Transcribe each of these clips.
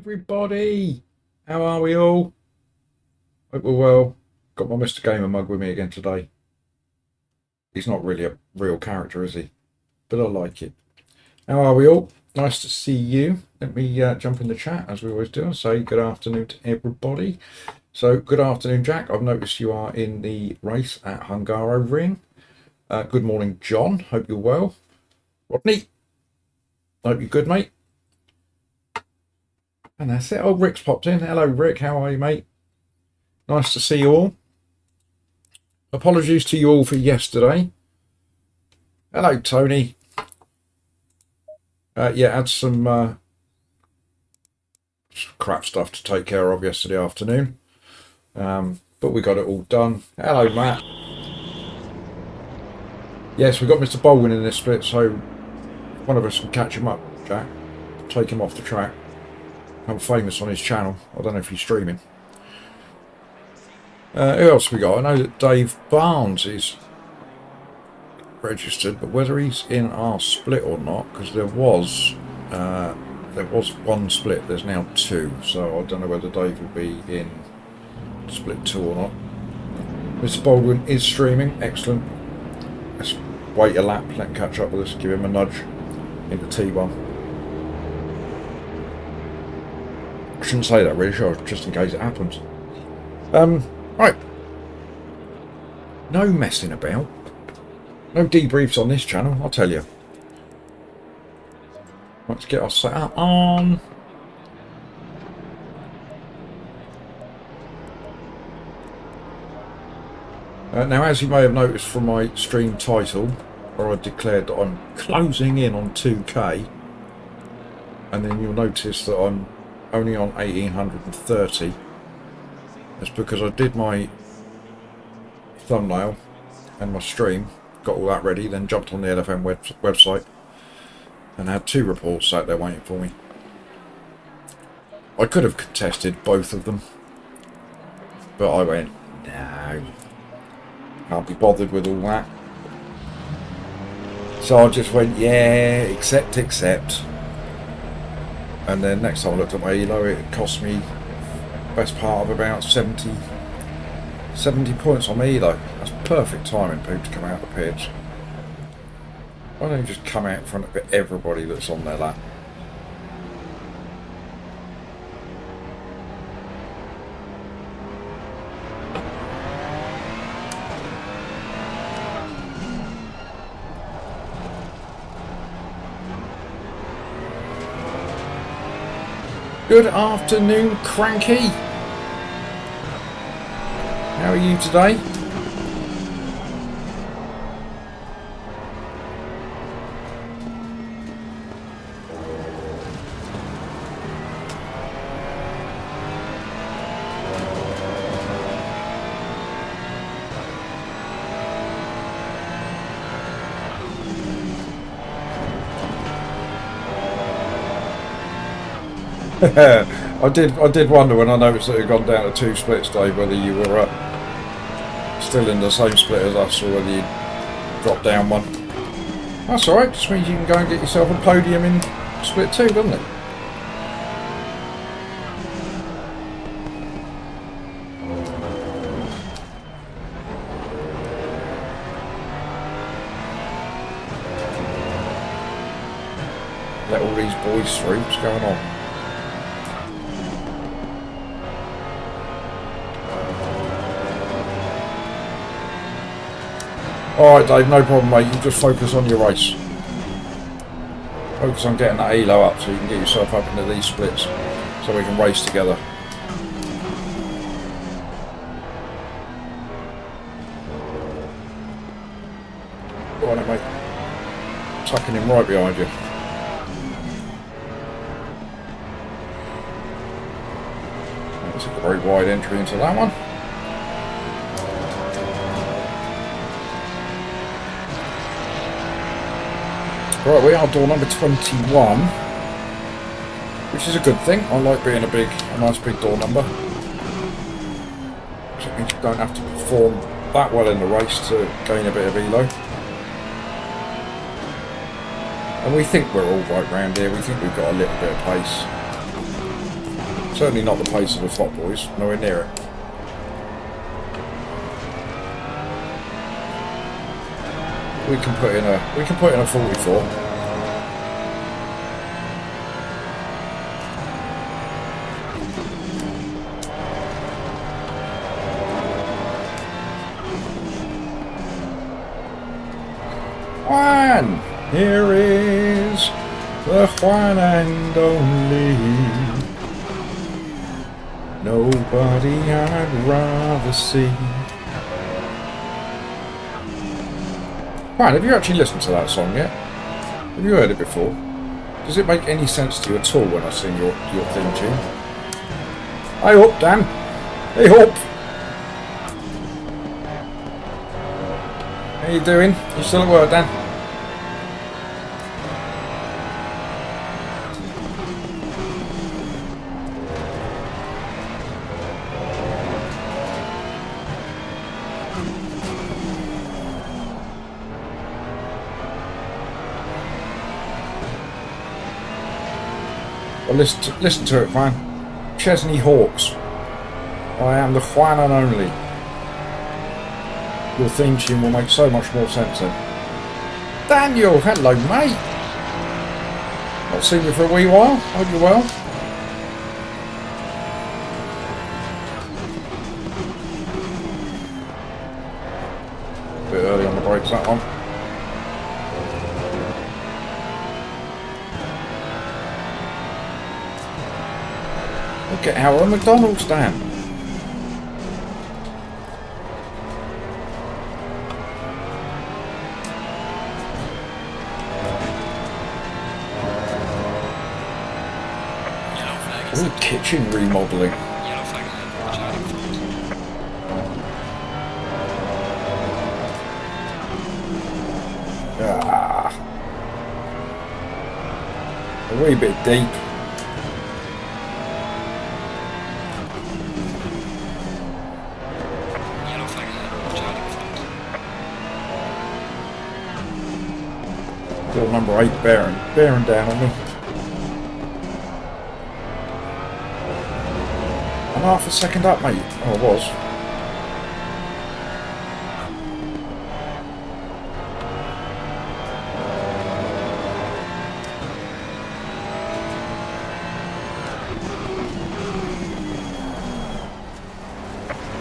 everybody. How are we all? Hope we're well. Got my Mr. Gamer mug with me again today. He's not really a real character, is he? But I like it. How are we all? Nice to see you. Let me jump in the chat as we always do and say good afternoon to everybody. So good afternoon, Jack. I've noticed you are in the race at Hungaroring. Good morning, John. Hope you're well. Rodney. Hope you're good, mate. And that's it. Oh, Rick's popped in. Hello, Rick. How are you, mate? Nice to see you all. Apologies to you all for yesterday. Hello, Tony. Had some crap stuff to take care of yesterday afternoon. But we got it all done. Hello, Matt. Yes, we got Mr. Baldwin in this split, so one of us can catch him up, Jack. Take him off the track. I'm famous on his channel. I don't know if he's streaming. Who else we got? I know that Dave Barnes is registered, but whether he's in our split or not, because there was one split. There's now two, so I don't know whether Dave will be in split 2 or not. Mr. Baldwin is streaming. Excellent. Let's wait a lap. Let him catch up with us. Give him a nudge into T1. I shouldn't say that really, sure, just in case it happens. Right. No messing about. No debriefs on this channel, I'll tell you. Let's get our setup on. Now, as you may have noticed from my stream title, where I declared that I'm closing in on 2k, and then you'll notice that I'm only on 1830. That's because I did my thumbnail and my stream, got all that ready, then jumped on the LFM website and had 2 reports out there waiting for me. I could have contested both of them, but I went, no, can't be bothered with all that. So I just went, yeah, accept. And then next time I looked at my elo, it cost me best part of about 70 points on my elo. That's perfect timing, people, to come out the pitch. Why don't you just come out in front of everybody that's on their lap? Good afternoon, Cranky. How are you today? I did wonder when I noticed that it had gone down to 2 splits, Dave, whether you were still in the same split as us or whether you dropped down one. That's alright, just means you can go and get yourself a podium in split 2, doesn't it? Let all these boys through, what's going on? Alright, Dave, no problem, mate. You just focus on your race. Focus on getting that elo up so you can get yourself up into these splits so we can race together. Go on, mate. Tucking him right behind you. That's a very wide entry into that one. Right, we are door number 21, which is a good thing. I like being a nice big door number. Which means you don't have to perform that well in the race to gain a bit of elo. And we think we're all right round here. We think we've got a little bit of pace. Certainly not the pace of the Flop Boys, nowhere near it. We can put in a 44. Juan! Here is the Juan and only. Nobody I'd rather see. Juan, have you actually listened to that song yet? Have you heard it before? Does it make any sense to you at all when I sing your theme tune? Hey up, Dan! Hey up! How you doing? You still at work, Dan? Well, listen to it, man. Chesney Hawks. I am the Juan and only. Your theme tune will make so much more sense then. Daniel, hello mate. Not seen you for a wee while. Hope you're well. A bit early on the brakes, that one. Look at our McDonald's stand. All kitchen remodelling. Ah, a wee bit deep. Still number 8 bearing down on me. I'm half a second up, mate. Oh, I was.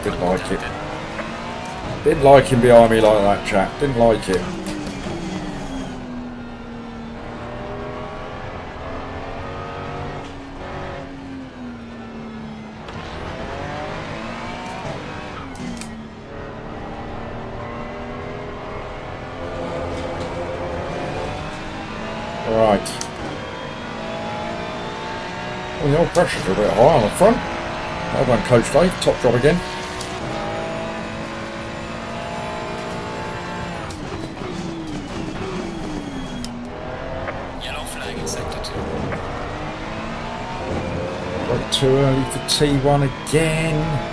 Didn't like it. Didn't like him behind me like that, chap. Didn't like it. Right. Well, the old pressure's a bit high on the front. Well done, Coach Dave. Top job again. Yellow flag in sector 2. Got too early for T1 again.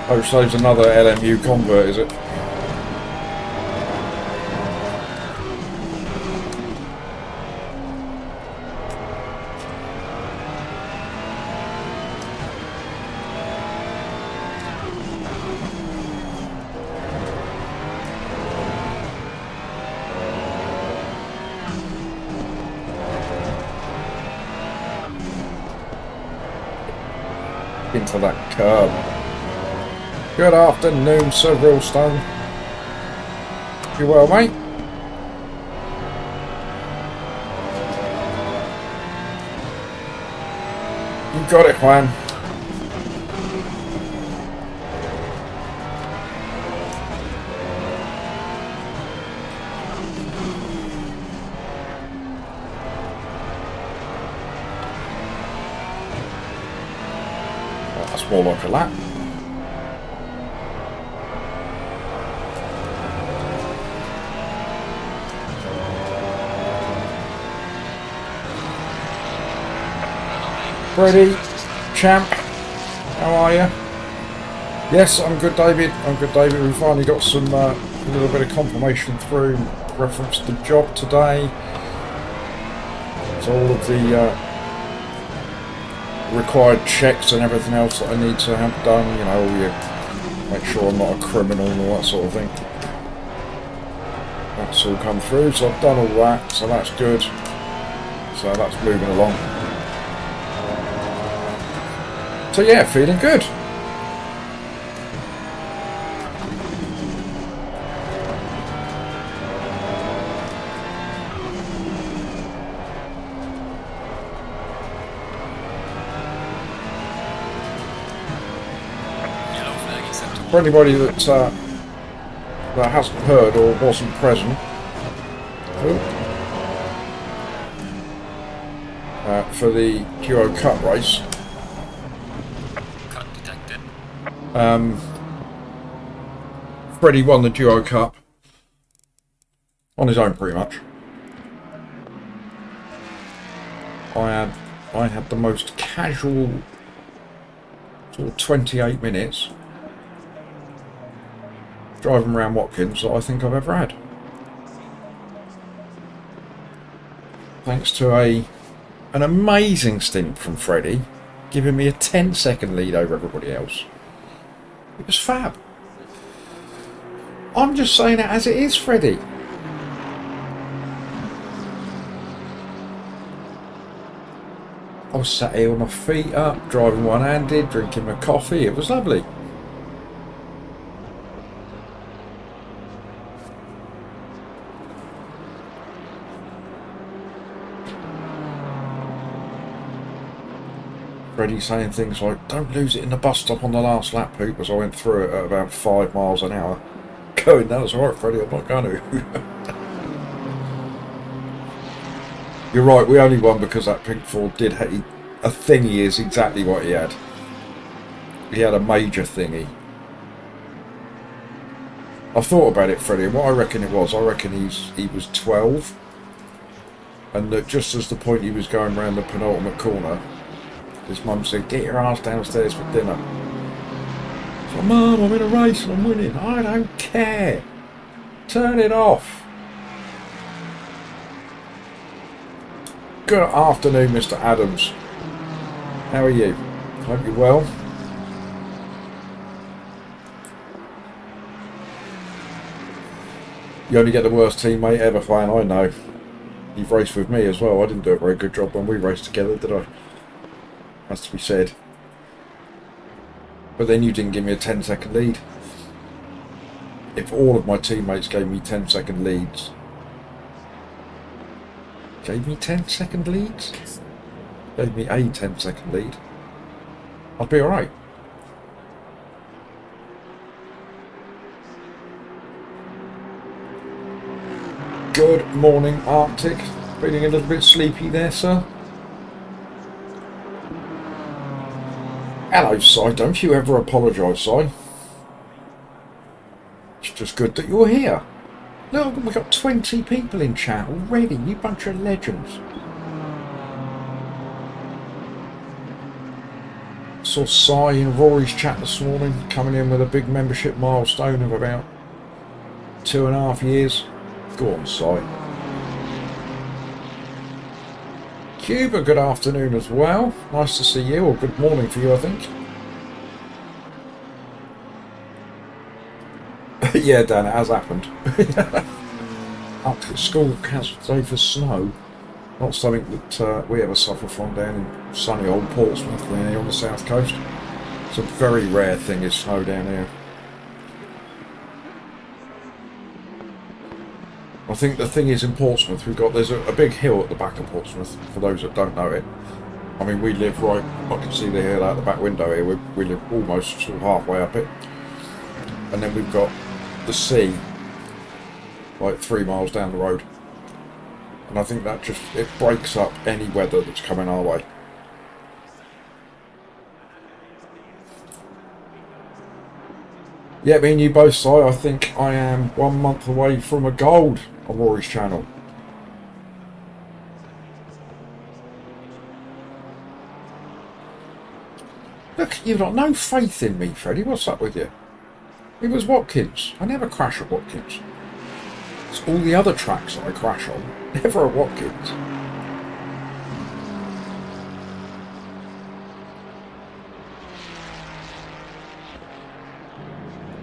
Oh, so it's another LMU convert, is it? Into that curb. Good afternoon, Sir Rillstone. You well, mate? You got it, Juan. Oh, that's more like a lap. Freddie, champ, how are you? Yes, I'm good, David. I'm good, David. We finally got some a little bit of confirmation through reference to the job today. So all of the required checks and everything else that I need to have done, you know, you make sure I'm not a criminal and all that sort of thing. That's all come through, so I've done all that, so that's good. So that's moving along. So yeah, feeling good. For anybody that hasn't heard or wasn't present, for the Duo Cup race, Cut detected. Freddie won the Duo Cup on his own, pretty much. I had the most casual sort of 28 minutes driving around Watkins that I think I've ever had. Thanks to an amazing stint from Freddie, giving me a 10-second lead over everybody else. It was fab. I'm just saying it as it is, Freddie. I was sat here with my feet up, driving one-handed, drinking my coffee. It was lovely. Freddie saying things like, don't lose it in the bus stop on the last lap, Poop, as I went through it at about 5 miles an hour. Going, that was alright, Freddie, I'm not going to. You're right, we only won because that pink Ford did have a thingy is exactly what he had. He had a major thingy. I've thought about it, Freddie, what I reckon it was, I reckon he was 12, and that just as the point he was going round the penultimate corner, his mum said, get your ass downstairs for dinner. So, Mum, I'm in a race and I'm winning. I don't care. Turn it off. Good afternoon, Mr. Adams. How are you? Hope you're well. You only get the worst teammate ever, fan, I know. You've raced with me as well. I didn't do a very good job when we raced together, did I? Has to be said. But then you didn't give me a 10-second lead. If all of my teammates gave me 10-second leads, gave me 10-second leads? Gave me a 10-second lead, I'd be alright. Good morning, Arctic. Feeling a little bit sleepy there, sir? Hello, Si. Don't you ever apologise, Si. It's just good that you're here. Look, we've got 20 people in chat already. You bunch of legends. Saw Si in Rory's chat this morning, coming in with a big membership milestone of about 2.5 years. Go on, Si. Cuba, good afternoon as well. Nice to see you, or good morning for you, I think. Yeah, Dan, it has happened. Up to school cancelled today for snow. Not something that we ever suffer from down in sunny old Portsmouth, here on the south coast. It's a very rare thing, is snow down here. I think the thing is in Portsmouth, there's a big hill at the back of Portsmouth, for those that don't know it. I mean, we live right, I can see the hill out the back window here, we live almost sort of halfway up it. And then we've got the sea, like 3 miles down the road. And I think that it breaks up any weather that's coming our way. Yeah, me and you both, Si, I think I am 1 month away from a gold on Rory's channel. Look, you've got no faith in me, Freddie. What's up with you? It was Watkins. I never crash at Watkins. It's all the other tracks that I crash on. Never at Watkins.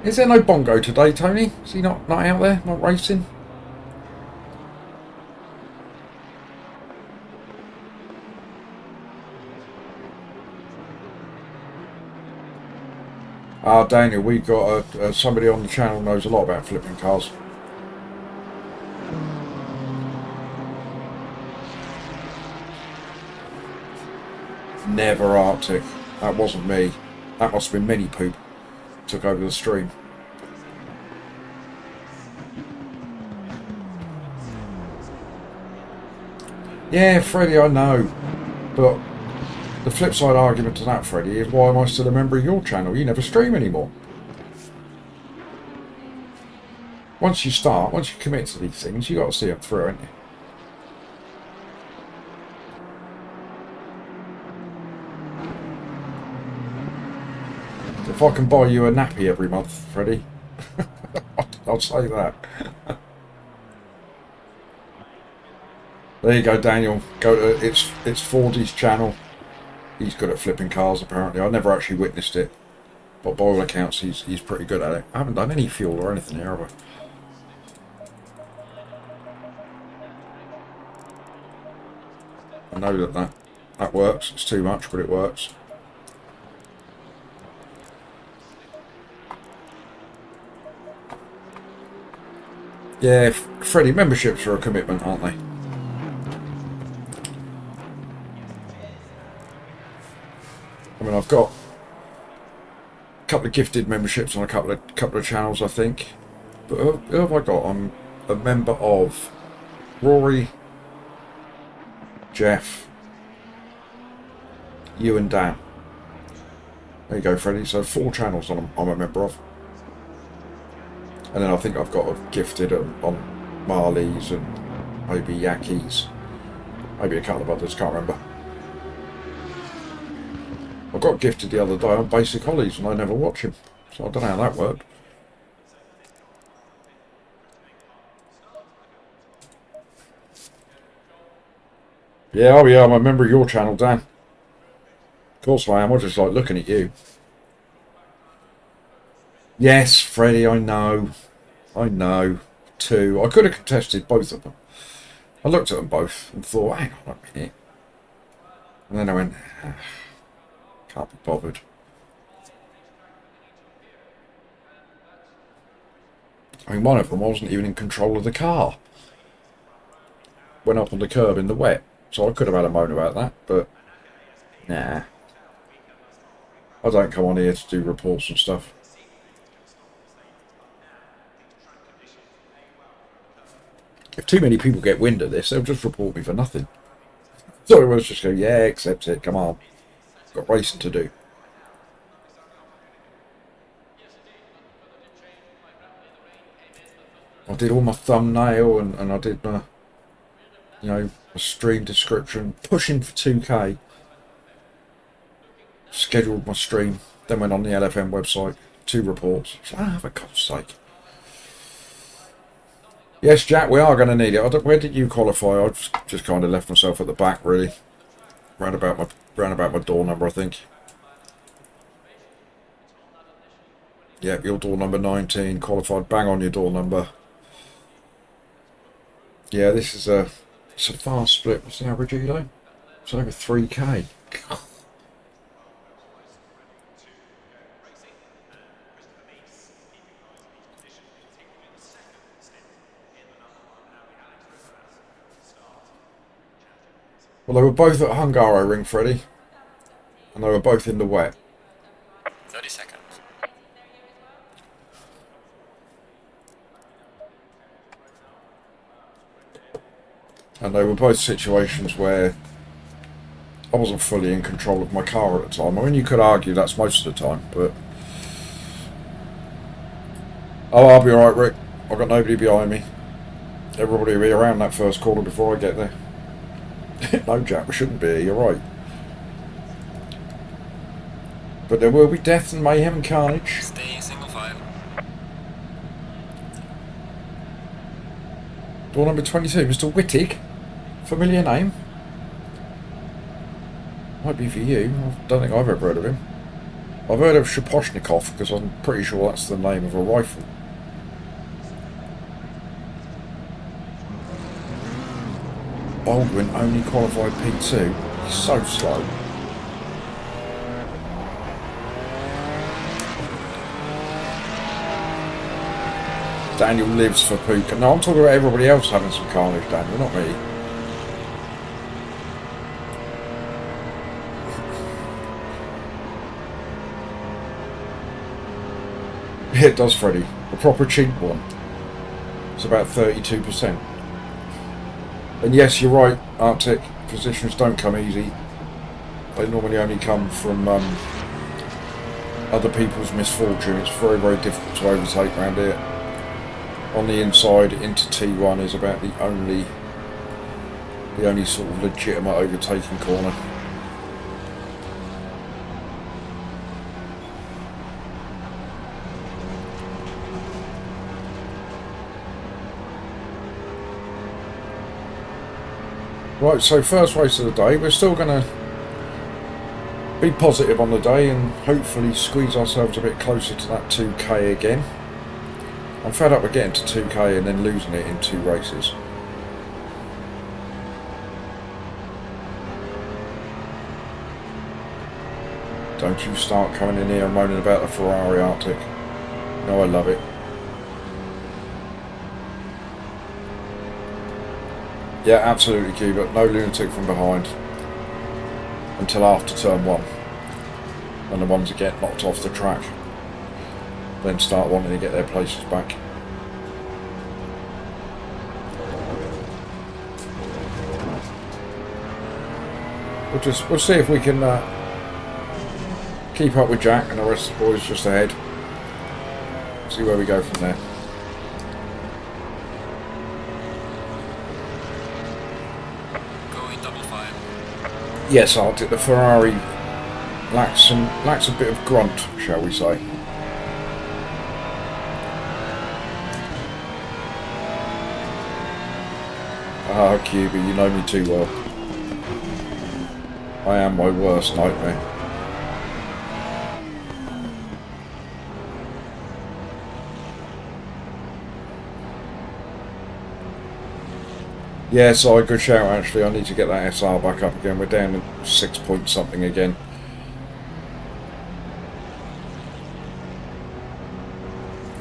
Is there no Bongo today, Tony? Is he not out there, not racing? Daniel, we've got somebody on the channel who knows a lot about flipping cars. Never Arctic. That wasn't me. That must have been Mini Poop. Took over the stream. Yeah, Freddie, I know. But the flip side argument to that, Freddie, is why am I still a member of your channel? You never stream anymore. Once you commit to these things, you got to see them through, haven't you? If I can buy you a nappy every month, Freddie, I'll say that. There you go, Daniel. Go to it's Fordy's channel. He's good at flipping cars, apparently. I never actually witnessed it, but by all accounts, he's pretty good at it. I haven't done any fuel or anything here, have I? I know that works. It's too much, but it works. Yeah, Freddie, memberships are a commitment, aren't they? I mean, I've got a couple of gifted memberships on a couple of channels, I think. But who have I got? I'm a member of Rory, Jeff, you and Dan. There you go, Freddie. So 4 channels I'm a member of. And then I think I've got a gifted on Marley's and maybe Yaki's. Maybe a couple of others, can't remember. I got gifted the other day on Basic Hollies and I never watch him. So I don't know how that worked. Yeah, oh yeah, I'm a member of your channel, Dan. Of course I am, I just like looking at you. Yes, Freddie, I know. 2. I could have contested both of them. I looked at them both and thought, hang on a minute. And then I went, can't be bothered. I mean, one of them I wasn't even in control of the car. Went up on the curb in the wet. So I could have had a moan about that, but nah. I don't come on here to do reports and stuff. If too many people get wind of this, they'll just report me for nothing. So I was just go, yeah, accept it, come on. Got racing to do. I did all my thumbnail and I did my, my stream description, pushing for 2K. Scheduled my stream, then went on the LFM website, 2 reports. So, for God's sake. Yes, Jack, we are going to need it. Where did you qualify? I've just kind of left myself at the back, really. Round about my door number, I think. Yep, your door number 19. Qualified bang on your door number. Yeah, this is it's a fast split. What's the average Elo? It's over 3K. Well, they were both at Hungaroring, Freddie. And they were both in the wet. 30 seconds. And they were both situations where I wasn't fully in control of my car at the time. I mean, you could argue that's most of the time, but... Oh, I'll be alright, Rick. I've got nobody behind me. Everybody will be around that first corner before I get there. No, Jack, we shouldn't be. You're right. but there will be death and mayhem and carnage. Stay single file. Door number 22, Mr. Wittig. Familiar name? Might be for you. I don't think I've ever heard of him. I've heard of Shaposhnikov because I'm pretty sure that's the name of a rifle. Baldwin only qualified P2. He's so slow. Daniel lives for Puka. No, I'm talking about everybody else having some carnage, Daniel, not me. It does, Freddie. A proper cheap one. It's about 32%. And yes, you're right, Arctic. Positions don't come easy. They normally only come from other people's misfortune. It's very, very difficult to overtake around here. On the inside into T1 is about the only sort of legitimate overtaking corner. Right, so first race of the day. We're still going to be positive on the day and hopefully squeeze ourselves a bit closer to that 2k again. I'm fed up with getting to 2k and then losing it in 2 races. Don't you start coming in here and moaning about the Ferrari, Arctic. No, I love it. Yeah, absolutely, Cuba. No lunatic from behind. Until after turn 1. When the ones that get knocked off the track then start wanting to get their places back. We'll see if we can keep up with Jack and the rest of the boys just ahead. See where we go from there. Going double file. Yes, Arctic. The Ferrari lacks a bit of grunt, shall we say. Ah, QB, you know me too well. I am my worst nightmare. Yeah, so a good shout actually. I need to get that SR back up again. We're down to 6 point something again.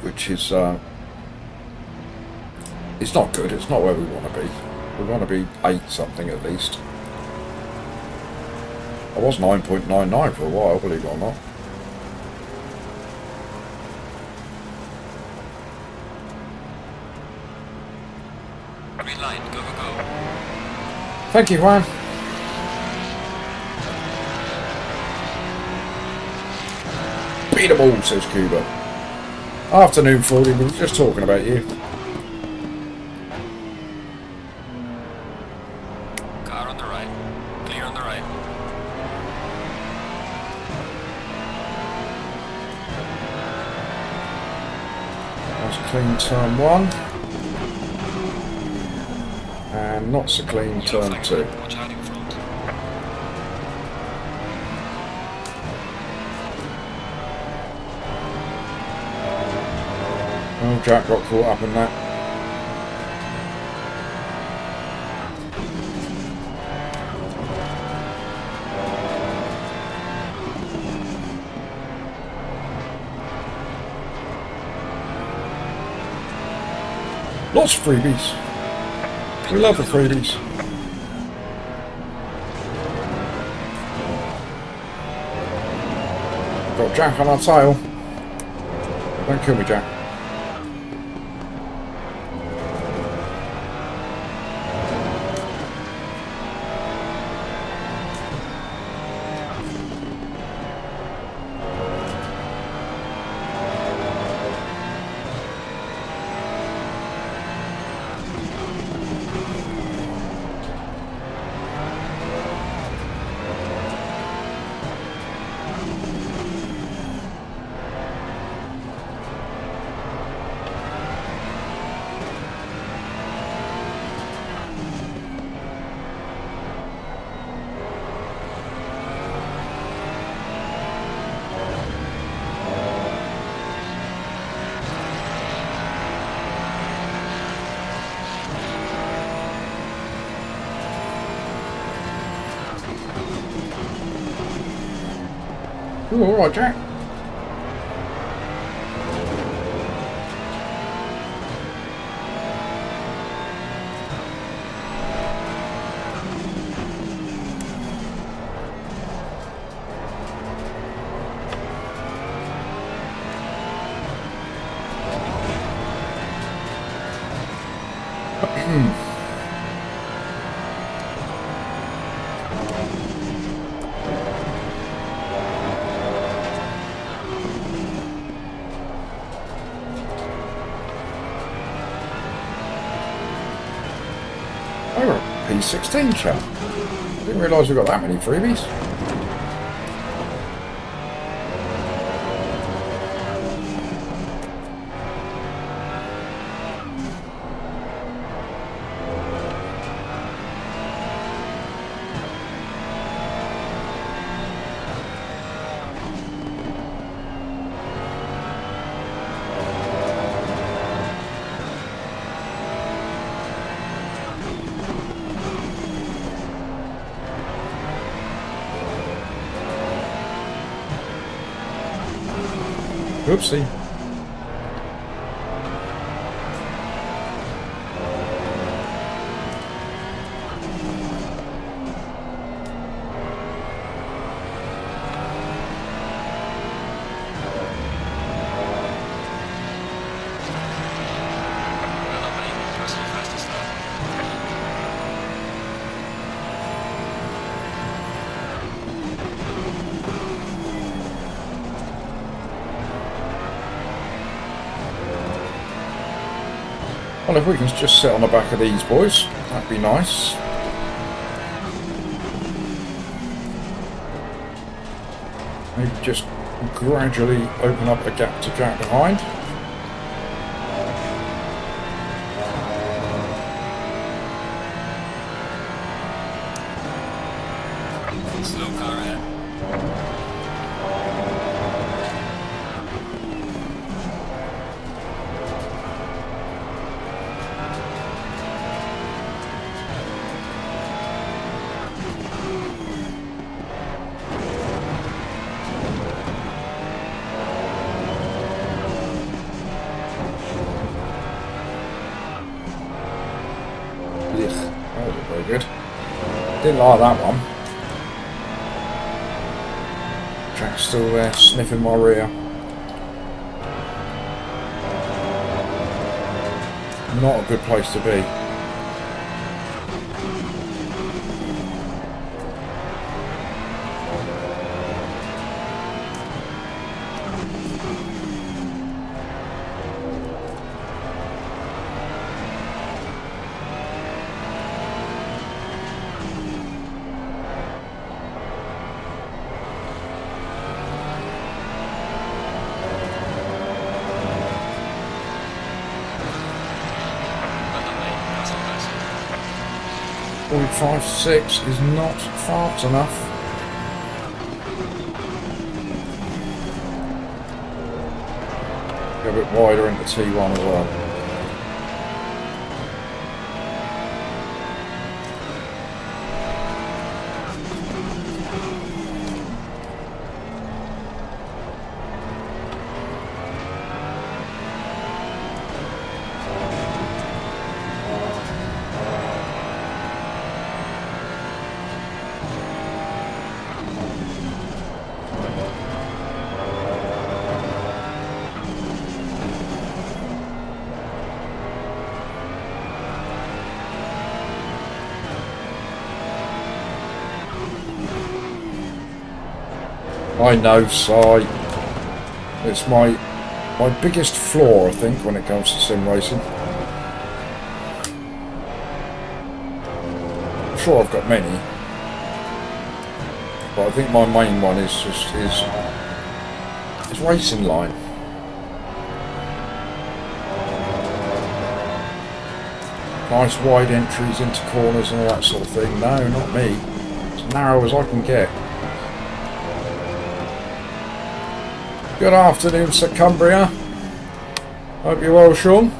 Which is it's not good. It's not where we want to be. We want to be 8 something at least. I was 9.99 for a while, believe it or not. Green light, go, go, go. Thank you, Juan. Beat 'em all, says Cuba. Afternoon, Fordy. We were just talking about you. Car on the right. Clear on the right. That's a clean turn 1. And not so clean turn 2. Watch out in front. Oh, Jack got caught up in that. Lots of freebies. We love the freebies. Got Jack on our tail. Don't kill me, Jack. You all right, Jack? Oh, we're a P16 chap. I didn't realise we got that many freebies. Oopsie. Well done, buddy. Personal fastest lap. Well, if we can just sit on the back of these boys, that'd be nice. Maybe just gradually open up a gap to Jack behind. Slow car ahead. Ugh, that wasn't very good. Didn't like that one. Jack's still there, sniffing my rear. Not a good place to be. Well done, mate. Personal best. 45.6 is not fast enough. Go a bit wider into T1 as well. I know, Si. It's my biggest flaw, I think, when it comes to sim racing. I'm sure I've got many, but I think my main one is just is racing line. Nice wide entries into corners and all that sort of thing. No, not me. As narrow as I can get. Good afternoon, Sir Cumbria. Hope you're well, Sean.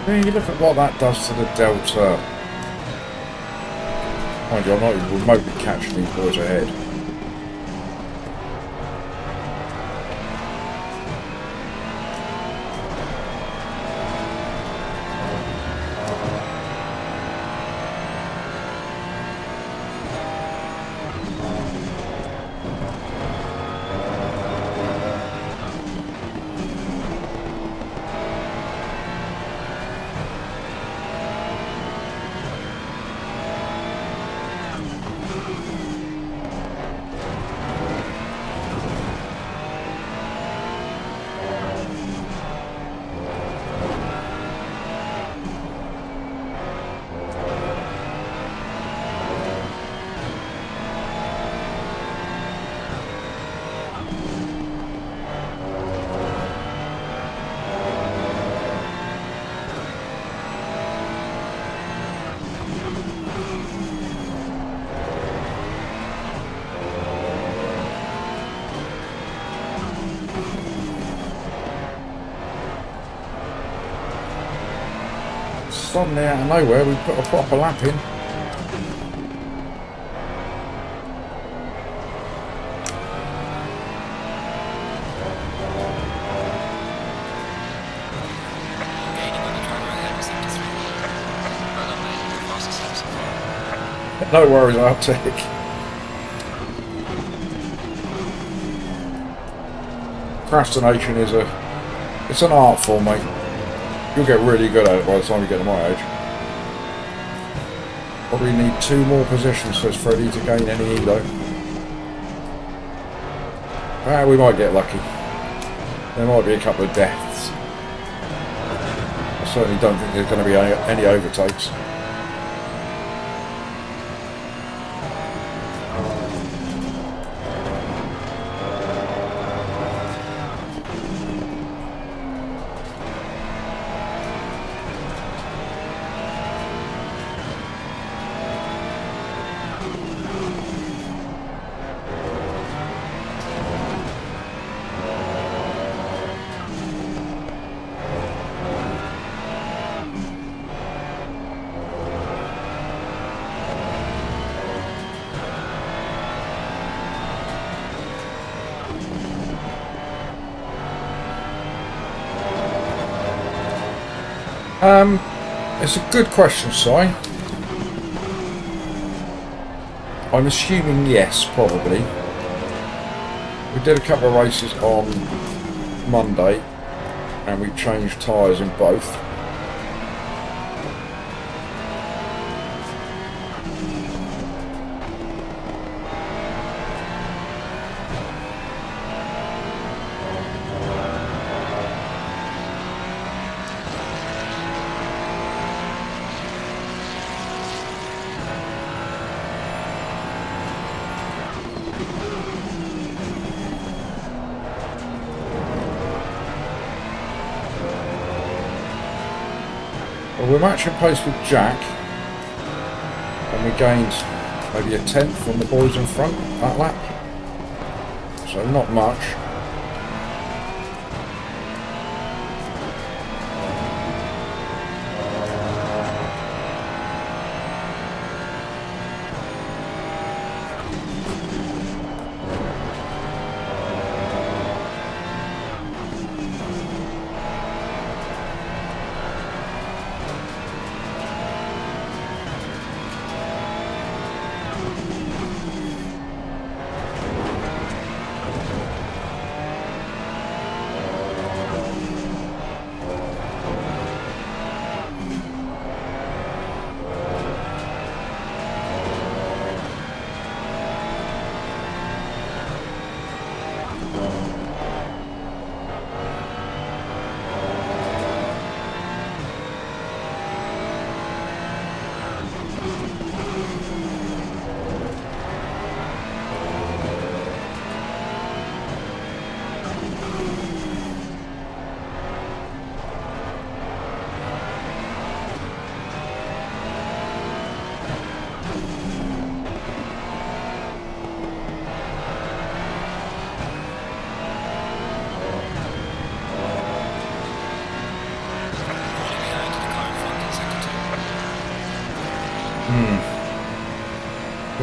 I mean, you look at what that does to the delta. Mind you, I'm not even remotely catching these boys ahead. Suddenly out of nowhere we put a proper lap in. Gaining on the driver ahead was 53. Well done, mate. The fastest lap so far. No worries, I'll take. Procrastination is it's an art form, mate. You'll get really good at it by the time you get to my age. Probably need 2 more positions for Freddie to gain any elo. We might get lucky. There might be a couple of deaths. I certainly don't think there's going to be any overtakes. It's a good question, Si. I'm assuming yes, probably. We did a couple of races on Monday and we changed tyres in both. We're matching pace with Jack, and we gained maybe a tenth from the boys in front that lap, so not much.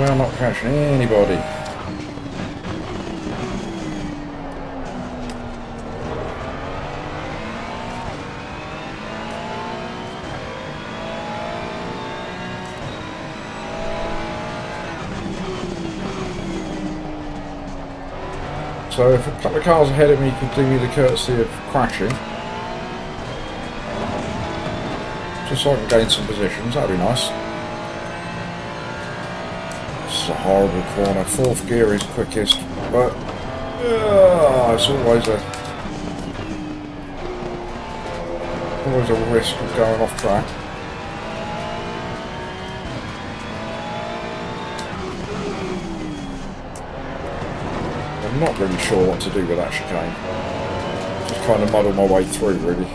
We're not catching anybody. So if a couple of cars ahead of me could do me the courtesy of crashing, just so I can gain some positions, that'd be nice. This is a horrible corner. Fourth gear is quickest, but it's always a risk of going off track. I'm not really sure what to do with that chicane. Just kind of muddle my way through, really.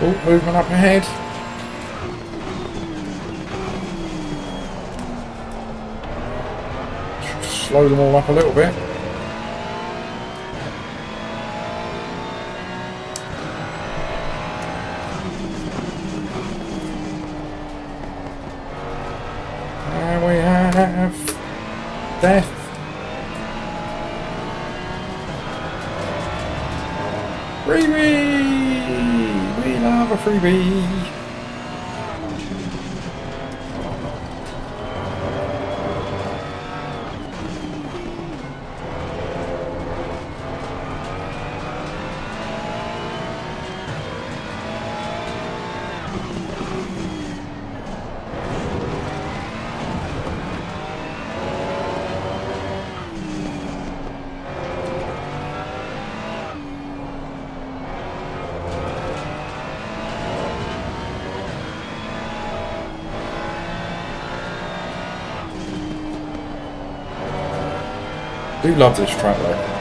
Oh, movement up ahead. Should slow them all up a little bit. And we have death. Freebie! We love a freebie! I do love this track though.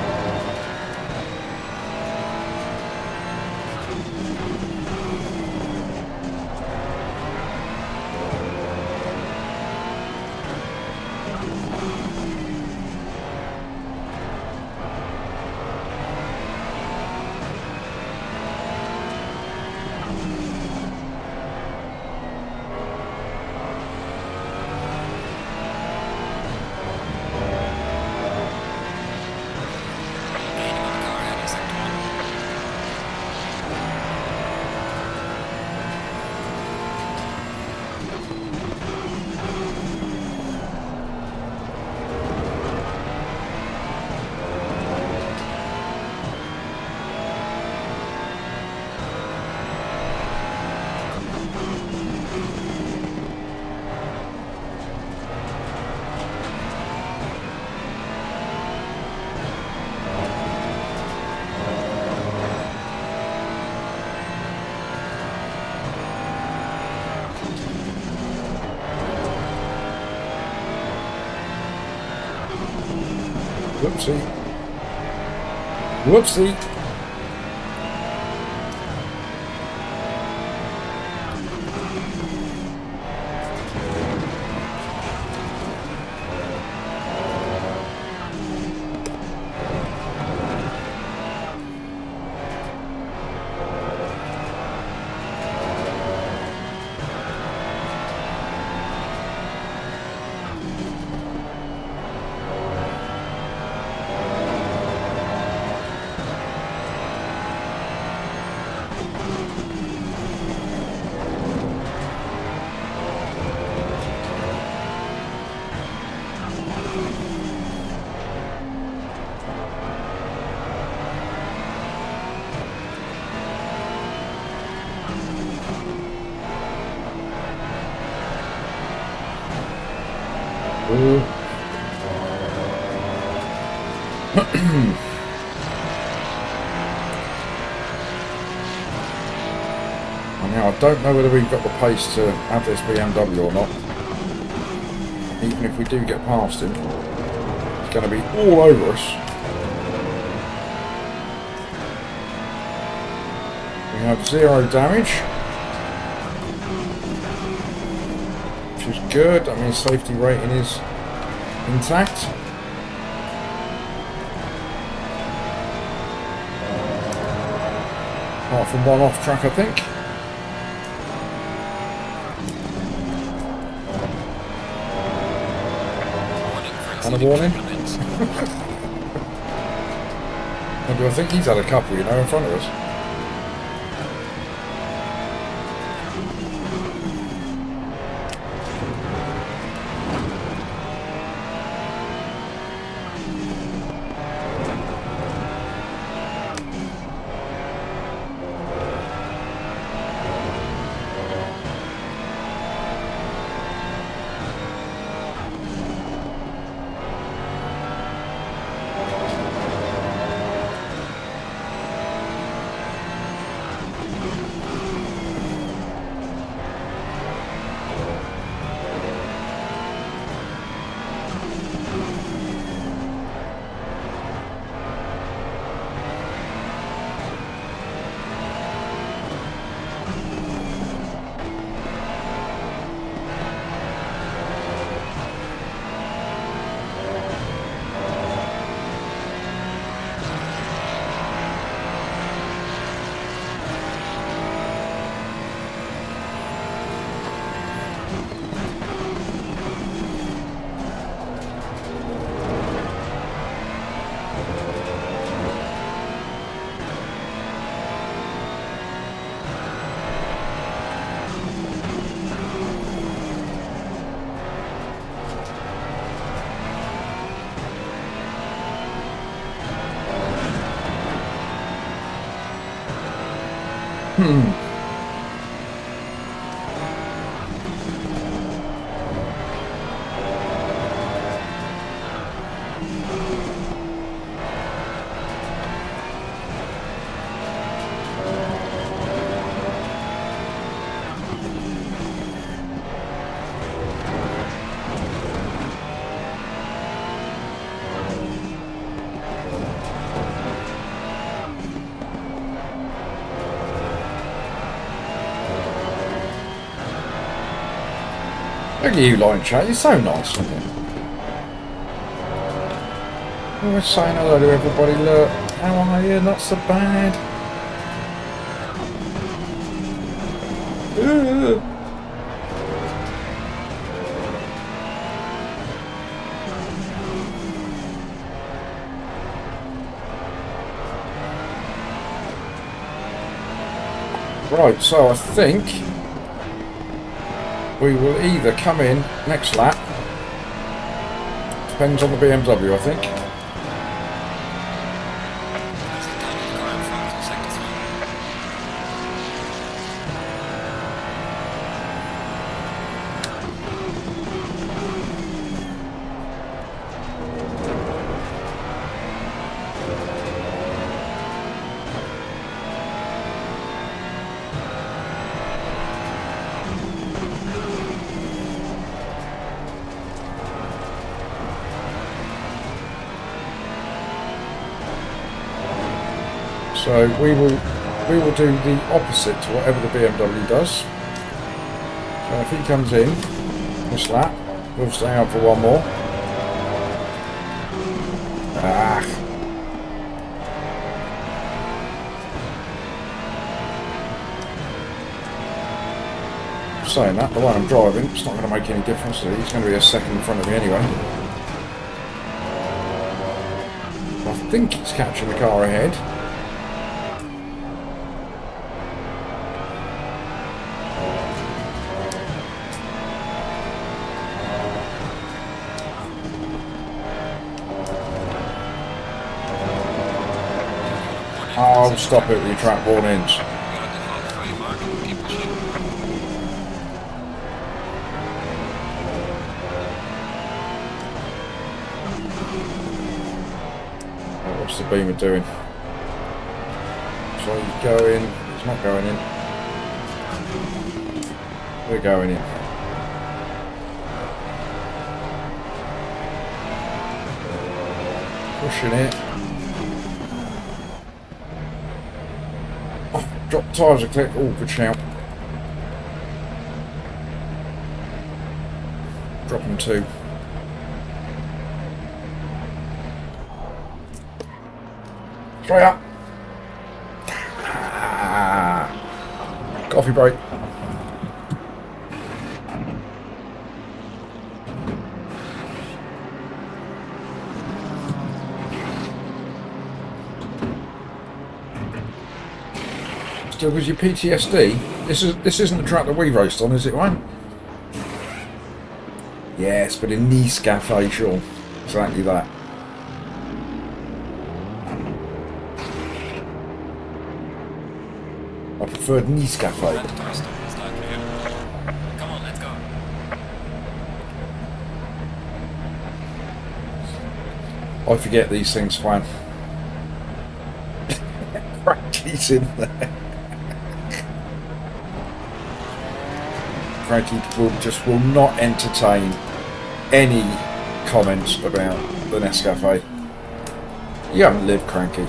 Whoopsie. Whoopsie. Ooh. Now, I don't know whether we've got the pace to have this BMW or not. Even if we do get past him, it's going to be all over us. We have 0 damage, which is good. That means safety rating is intact. Apart from one off track, I think. And a warning. And I think he's had a couple, you know, in front of us. Look at you, line chat. You're so nice, aren't you? We're saying hello to everybody. Look, how are you? Not so bad. Ooh. Right, so I think we will either come in next lap. Depends on the BMW, I think. So we will do the opposite to whatever the BMW does. So if he comes in this lap, we'll stay out for one more. Saying that, the way I'm driving, it's not going to make any difference. He's going to be a second in front of me anyway. I think he's catching the car ahead. I'll stop it with your track warnings. What's the Beamer doing? So he's going. He's not going in. We're going in. Pushing it. Oh, drop tyres a click. Oh, good shout. Dropping 2. Straight up. Coffee break. Still gives you PTSD. This isn't the track that we raced on, is it, Wayne? Yes, but in Nice Cafe, sure. Exactly that. I preferred Nice Cafe. Come on, let's go. I forget these things, Juan. Frankie's in there. Frankie will not entertain any comments about the Nescafe. You haven't lived, Cranky.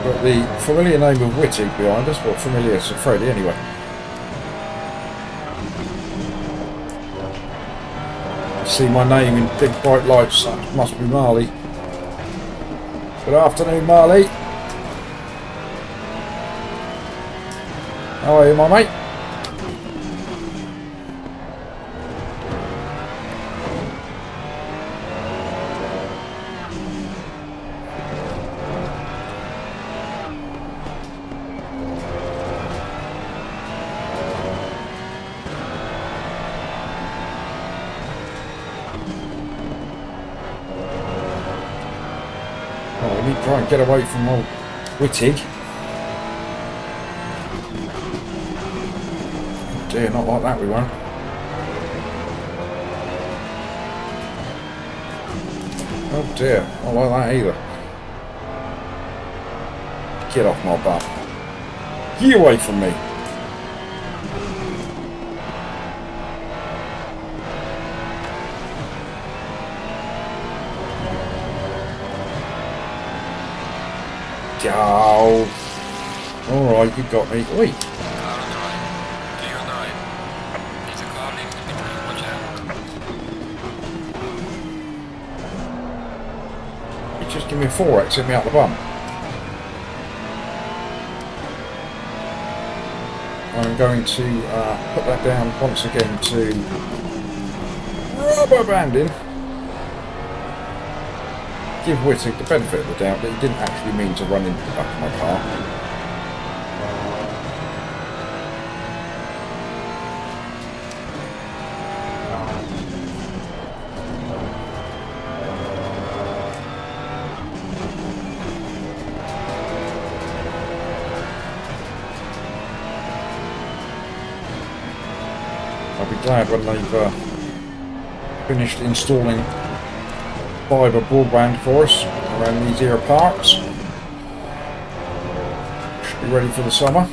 Got the familiar name of Wittig behind us, but familiar to Freddie anyway. I see my name in big bright lights, that must be Marley. Good afternoon, Marley. How are you, my mate? Oh, we need to try and get away from old Wittig. Oh dear, not like that we won't. Oh dear, not like that either. Get off my butt. Get away from me. Oh, alright, you got me. Oi. Car on the right. Clear on the right. There's a car leaving the pit lane. Watch out. You just give me a 4X, hit me out the bum. I'm going to put that down once again to rubber banding. Give Wittig the benefit of the doubt that he didn't actually mean to run into the back of my car. I'll be glad when they've finished installing fibre broadband for us around these here parks. Should be ready for the summer.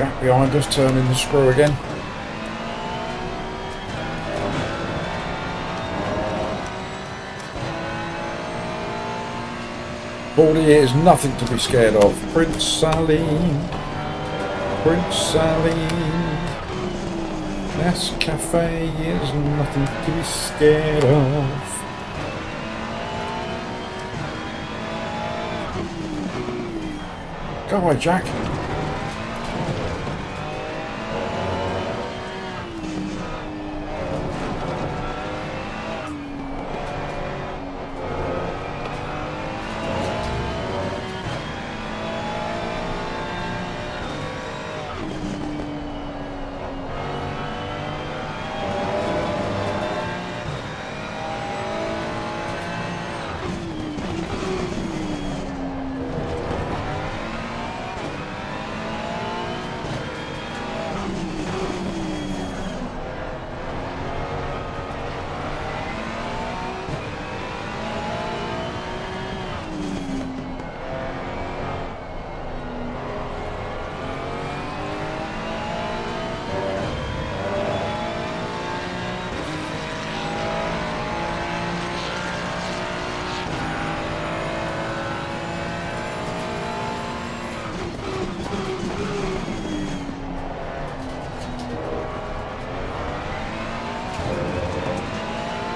Jack behind us, turning the screw again. All here is nothing to be scared of. Prince Salim. Prince Salim. Nescafe is nothing to be scared of. Go away, Jack.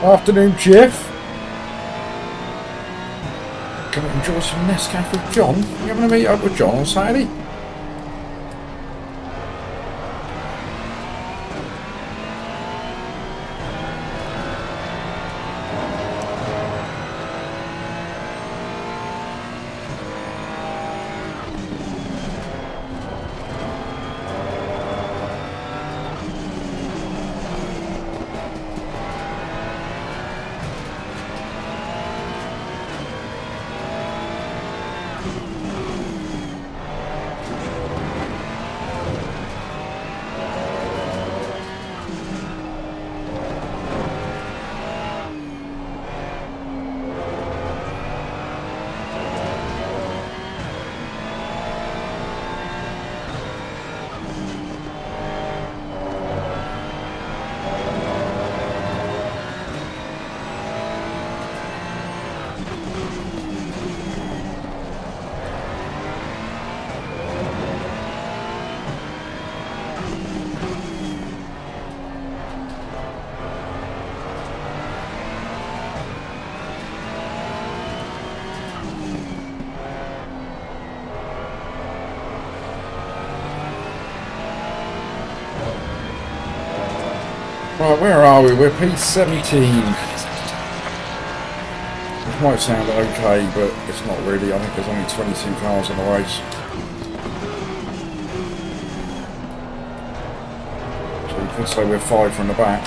Afternoon, Jeff. Gonna enjoy some Nescafe with John. You having a meet up with John on Saturday? Right, where are we? We're P17. Which might sound okay, but it's not really. I think there's only 22 cars in the race. So you could say we're 5 from the back.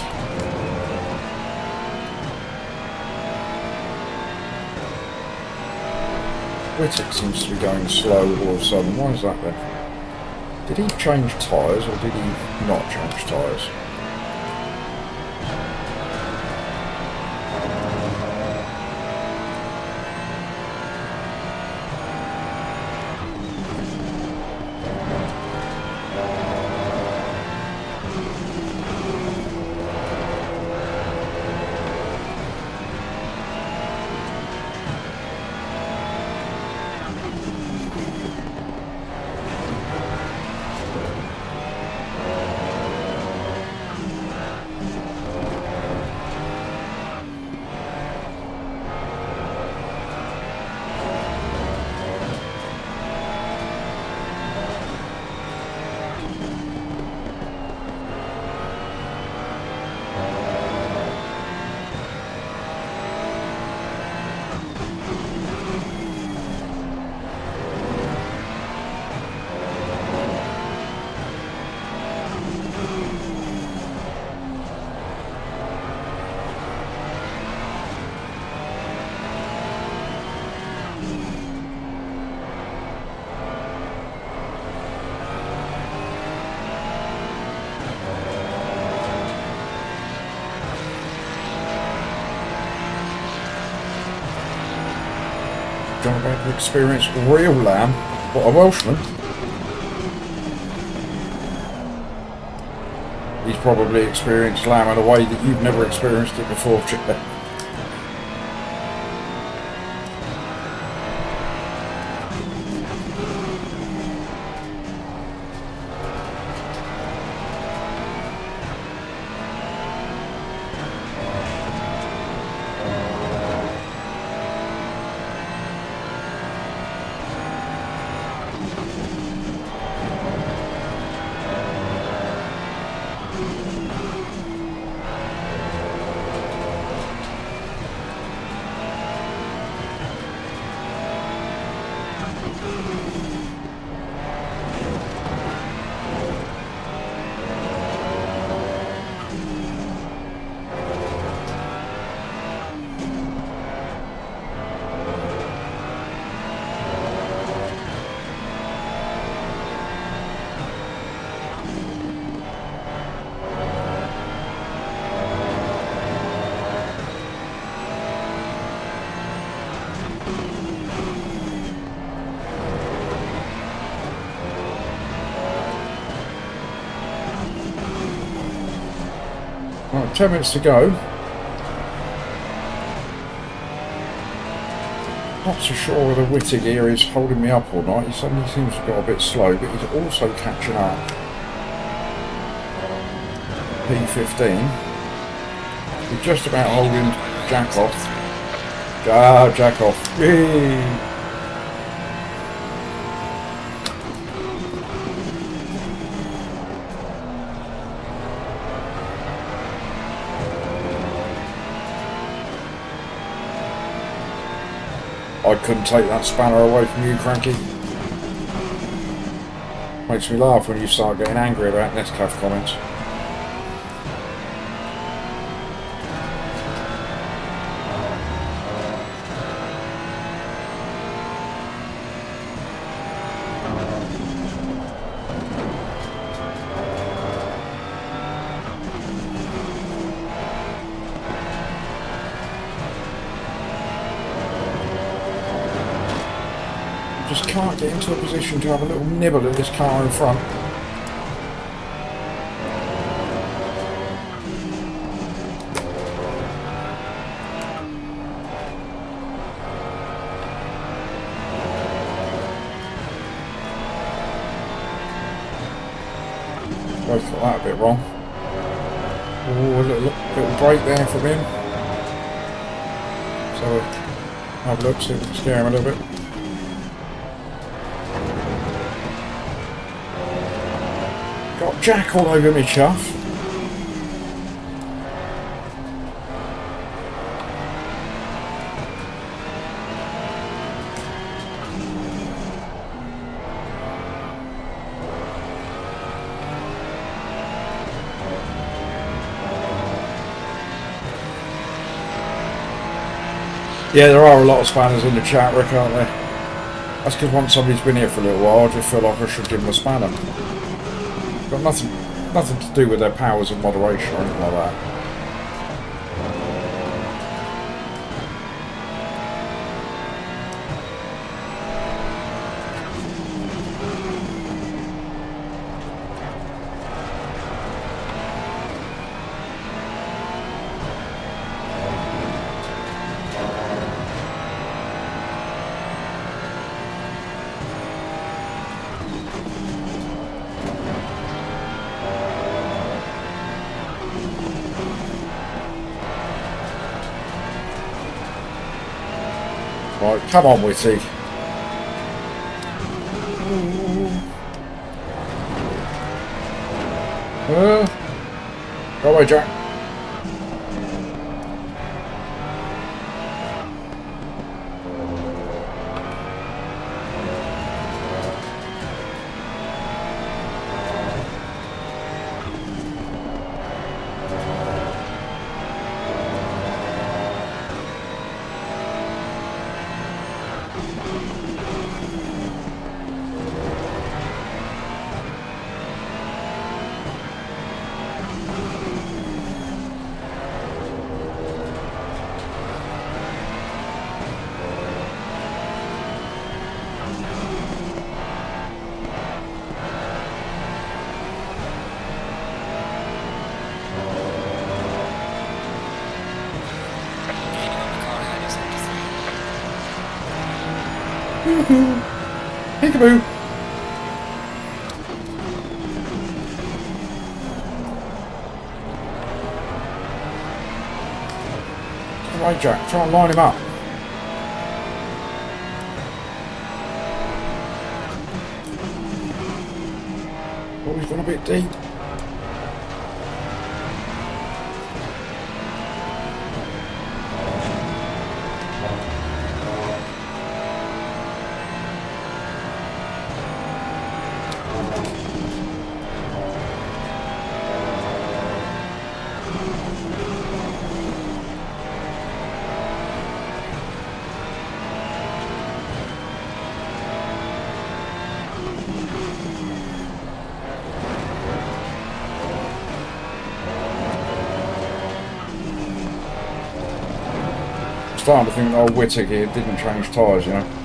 Whittick seems to be going slow all of a sudden. Why is that then? Did he change tyres or did he not change tyres? John about to experience real lamb. What, a Welshman? probably experienced lamb in a way that you've never experienced it before, Chip. Right, 10 minutes to go. Not so sure whether Wittig here is holding me up or not. He suddenly seems to have got a bit slow, but he's also catching up. P15. He's just about holding Jack off. Ah, Jack off. Yay! I couldn't take that spanner away from you, Cranky. Makes me laugh when you start getting angry about Nescaf comments. Just can't get into a position to have a little nibble at this car in front. Both got that a bit wrong. Oh, a little break there from him. So have a look, see if we can scare him a little bit. Got Jack all over me chuff. Yeah, there are a lot of spanners in the chat, Rick, aren't there? That's because once somebody's been here for a little while, I just feel like I should give them a spanner. Got nothing to do with their powers of moderation or anything like that. Right, come on, Witty. Go away, Jack. Woohoo! Peekaboo! Right, Jack, try and line him up. Oh, he's gone a bit deep. Starting to think that old Whittaker here didn't change tyres, you know.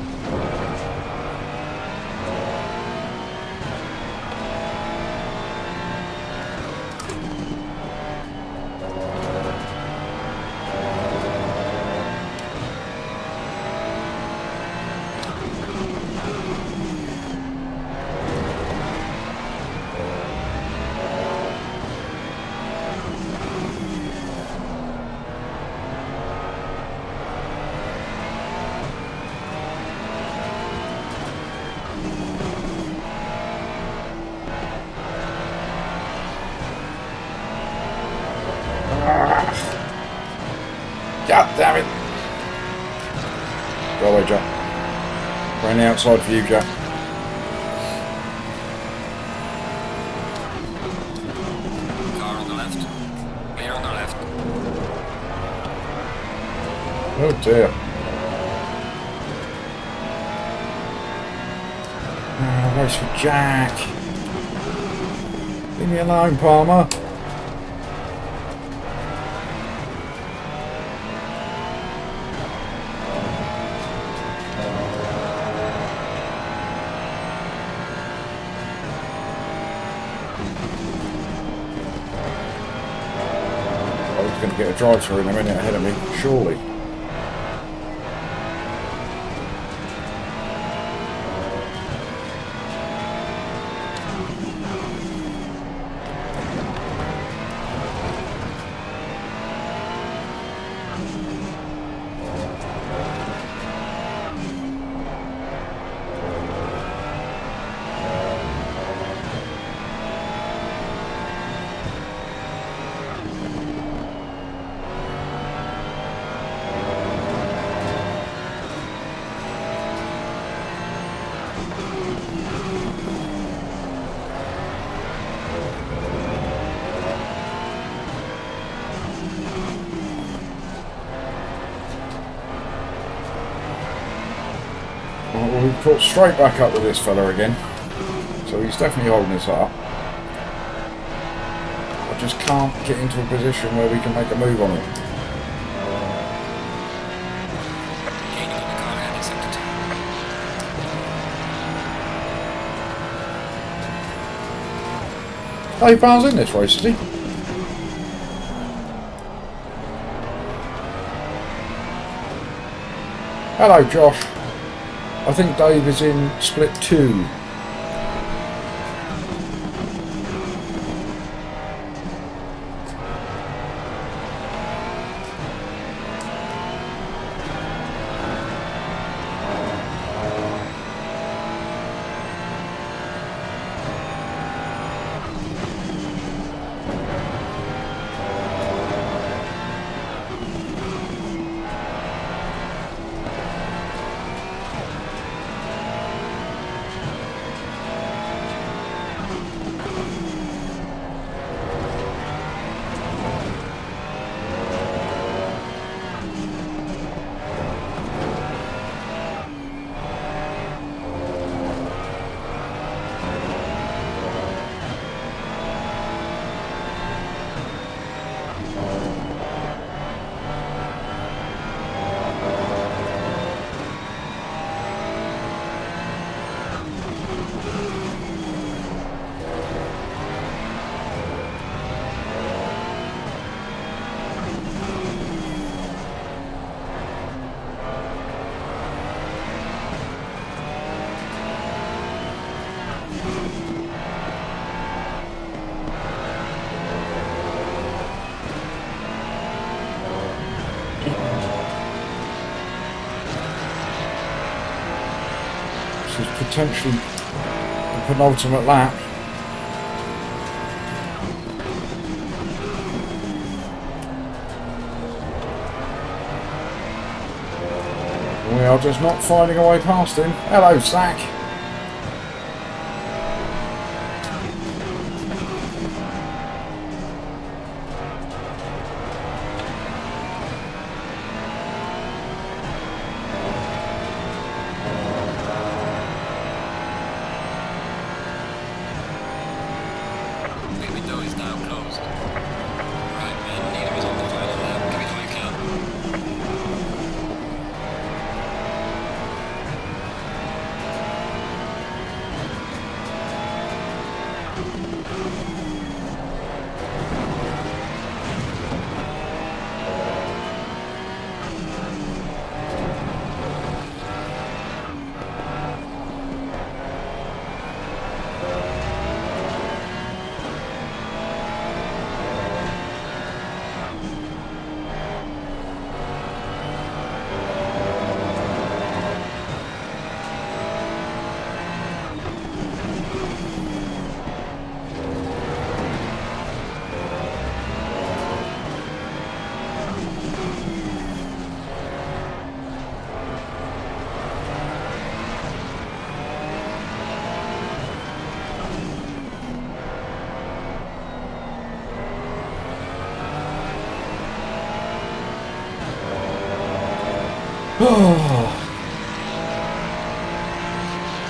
God damn it! Go away, Jack. We're on the outside for you, Jack. Car on the left. Clear on the left. Oh dear. Race for Jack. Leave me alone, Palmer. Going to get a drive through in a minute ahead of me, surely. Well, we've put straight back up with this fella again, so he's definitely holding us up. I just can't get into a position where we can make a move on it. Gaining on the car ahead in sector 2. Dave Barnes in this race, is he? Hello, Josh. I think Dave is in split 2. This is potentially the penultimate lap. We are just not finding a way past him. Hello, Zach. The window is now closed. Right, man, neither is on the final lap. Give it all you can.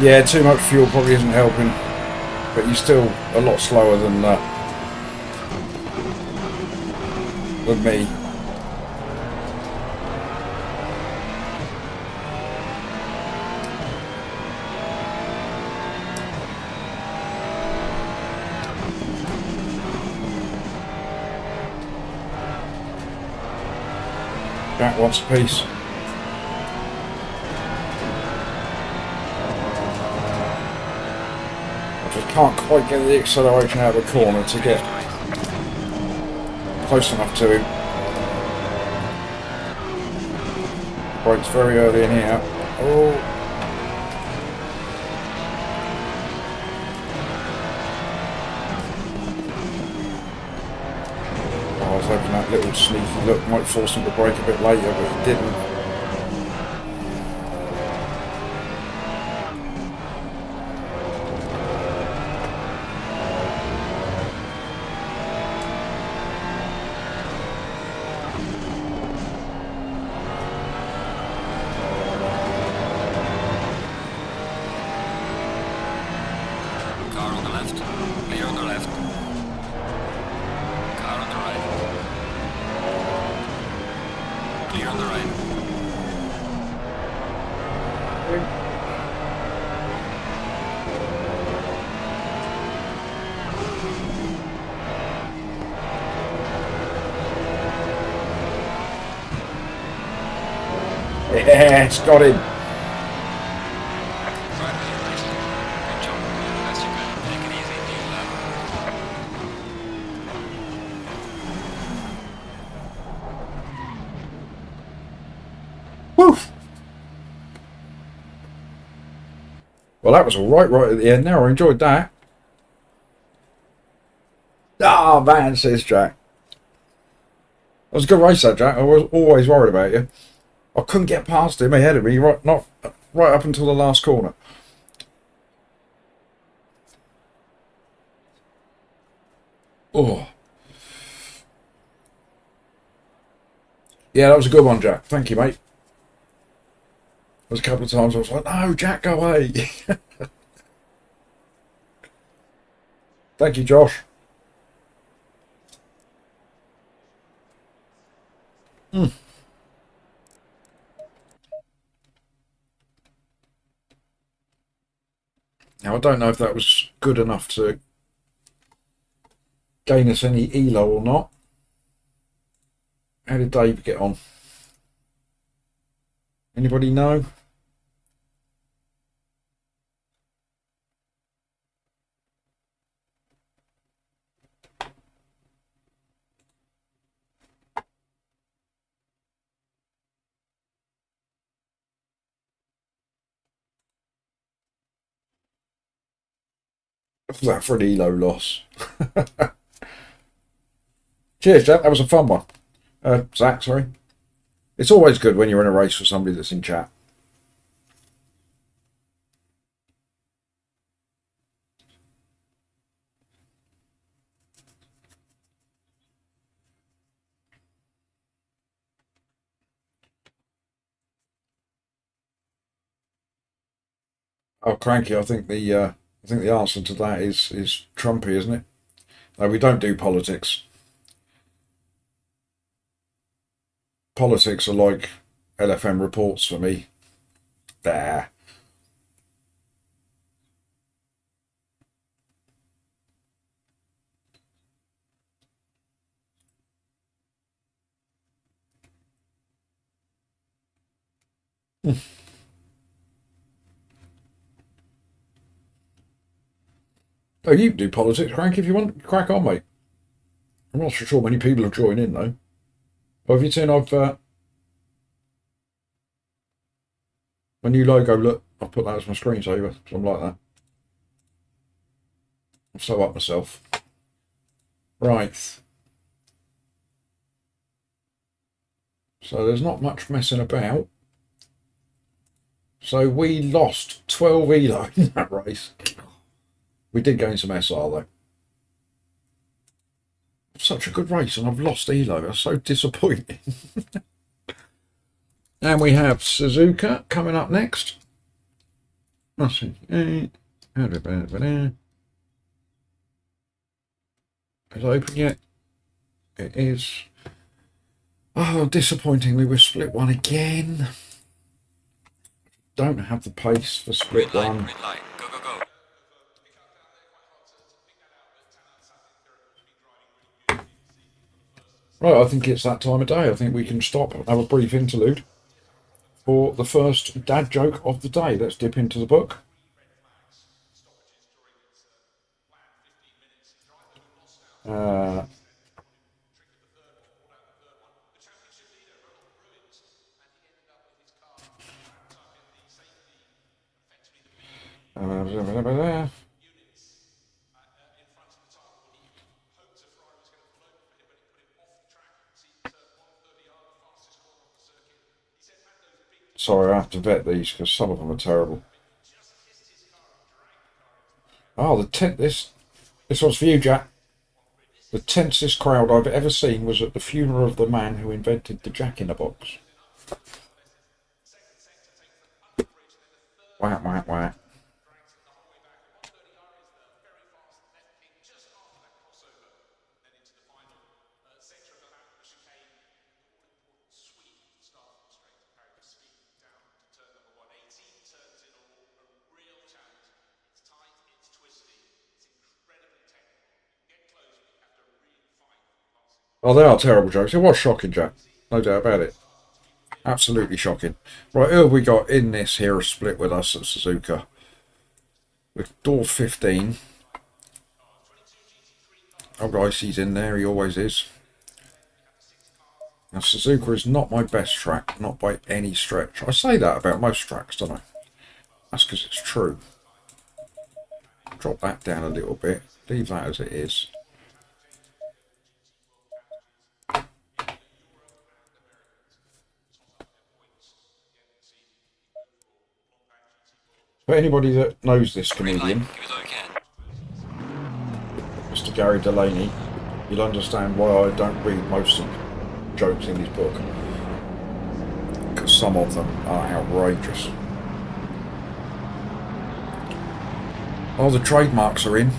Yeah, too much fuel probably isn't helping, but you're still a lot slower than me. Jack wants a piece. Can't quite get the acceleration out of the corner to get close enough to him. Brakes very early in here. Oh. I was hoping that little sneaky look might force him to brake a bit later, but he didn't. Yeah, it's got him. Woo! Well, that was all right at the end there. I enjoyed that. Ah, man, says Jack. It was a good race, that, Jack. I was always worried about you. I couldn't get past him ahead of me, right up until the last corner. Oh. Yeah, that was a good one, Jack. Thank you, mate. There was a couple of times I was like, no, Jack, go away. Thank you, Josh. Mm. Now, I don't know if that was good enough to gain us any ELO or not. How did Dave get on? Anybody know? That for an ELO loss. Cheers, Jack. That was a fun one. Zach, sorry. It's always good when you're in a race with somebody that's in chat. Oh, cranky! I think the answer to that is Trumpy, isn't it? No, we don't do politics. Politics are like LFM reports for me. There. Oh, you can do politics, Crank, if you want. Crack on, mate. I'm not so sure many people have joined in, though. Oh, have you seen I've... my new logo, look, I've put that as my screensaver, something like that. I'm so up myself. Right. So there's not much messing about. So we lost 12 ELO in that race. We did gain some SR though. Such a good race and I've lost ELO. That's so disappointing. And we have Suzuka coming up next. Let's see. Is it open yet? It is. Oh, disappointingly, we've split one again. Don't have the pace for split one. Green light. Go, go, go. Right, I think it's that time of day. I think we can stop and have a brief interlude for the first dad joke of the day. Let's dip into the book. Sorry, I have to vet these because some of them are terrible. Oh, this one's for you, Jack. The tensest crowd I've ever seen was at the funeral of the man who invented the Jack-in-the-Box. Whack, whack, whack. Oh, they are terrible jokes. It was shocking, Jack. No doubt about it. Absolutely shocking. Right, who have we got in this here split with us at Suzuka? With door 15. Oh, guys, he's in there. He always is. Now, Suzuka is not my best track. Not by any stretch. I say that about most tracks, don't I? That's because it's true. Drop that down a little bit. Leave that as it is. For anybody that knows this comedian, Mr. Gary Delaney, you'll understand why I don't read most of the jokes in his book. Because some of them are outrageous. Oh, the trademarks are in.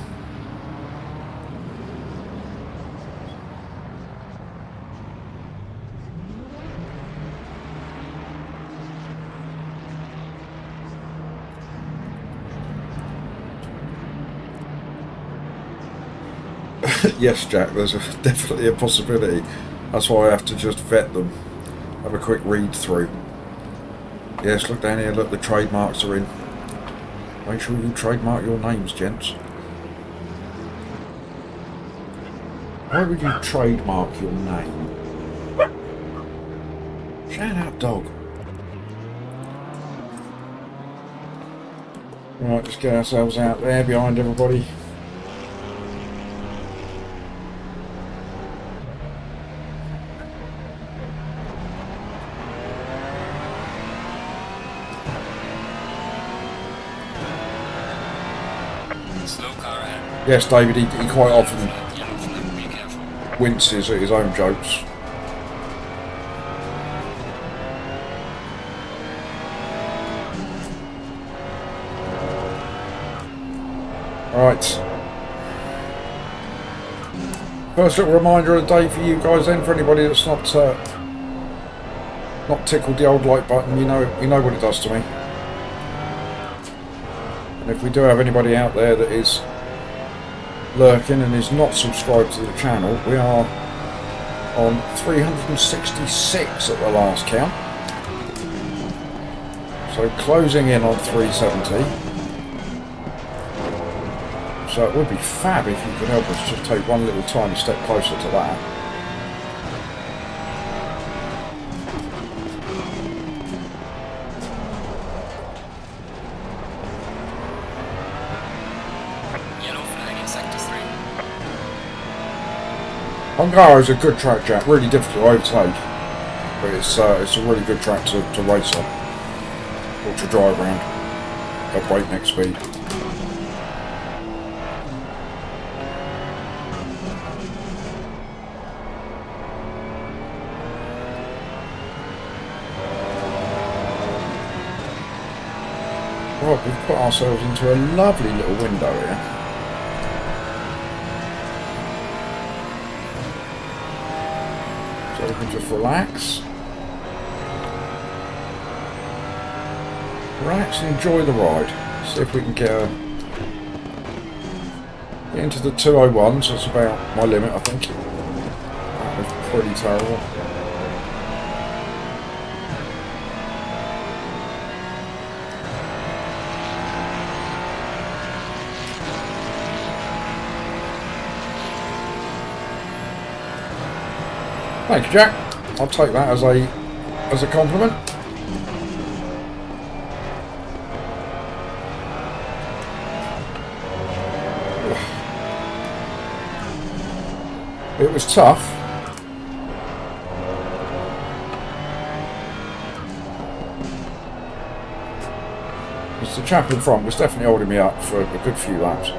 Yes, Jack, there's definitely a possibility. That's why I have to just vet them. Have a quick read through. Yes, look down here, look, the trademarks are in. Make sure you trademark your names, gents. Why would you trademark your name? Shut up, dog. Right, let's get ourselves out there behind everybody. Slow car ahead. Yes, David, he quite often Yellow flag, be careful. winces at his own jokes. Right. First little reminder of the day for you guys then, for anybody that's not tickled the old like button, you know what it does to me. And if we do have anybody out there that is lurking and is not subscribed to the channel, we are on 366 at the last count. So closing in on 370. So it would be fab if you could help us just take one little tiny step closer to that. Yellow flag in sector 3. Hungaroring is a good track, Jack. Really difficult to overtake, but it's a really good track to race on or to drive around at breakneck speed. Right, we've put ourselves into a lovely little window here. So we can just relax. Relax and enjoy the ride. See if we can get into the 201s. That's about my limit, I think. That was pretty terrible. Thank you, Jack. I'll take that as a compliment. It was tough. Because the chap in front was definitely holding me up for a good few laps.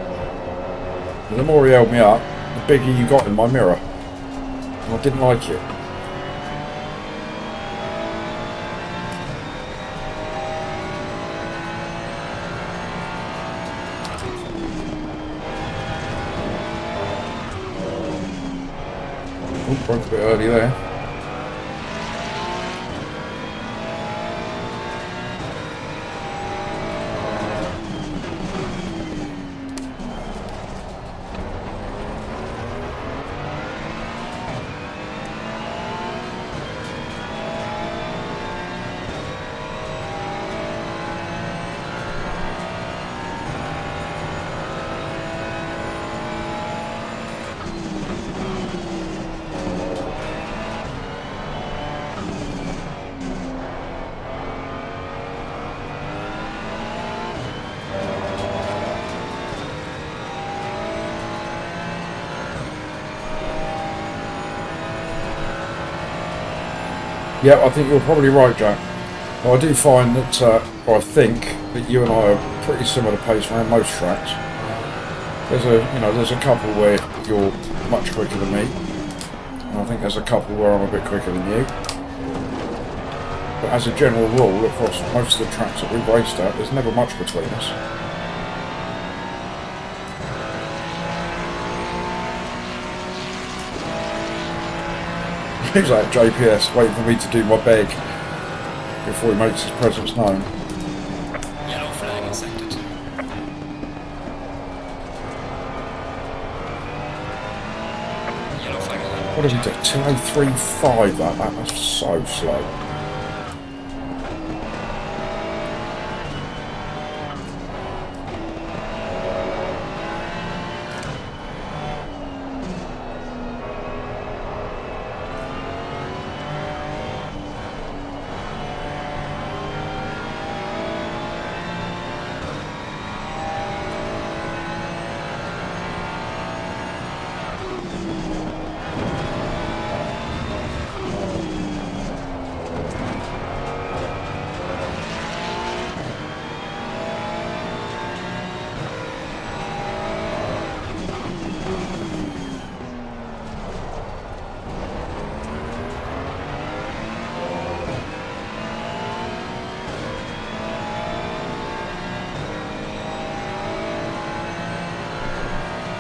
And the more he held me up, the bigger you got in my mirror. And I didn't like it. Oh, broke a bit early there. Yeah, I think you're probably right, Jack. Well, I do find that, or I think that you and I are pretty similar pace around most tracks. There's a couple where you're much quicker than me, and I think there's a couple where I'm a bit quicker than you. But as a general rule, across most of the tracks that we've raced at, there's never much between us. He's like JPS, waiting for me to do my beg before he makes his presence known. Yellow flag in sector 2. Yellow flag ahead. What did he do? 2035 that's so slow.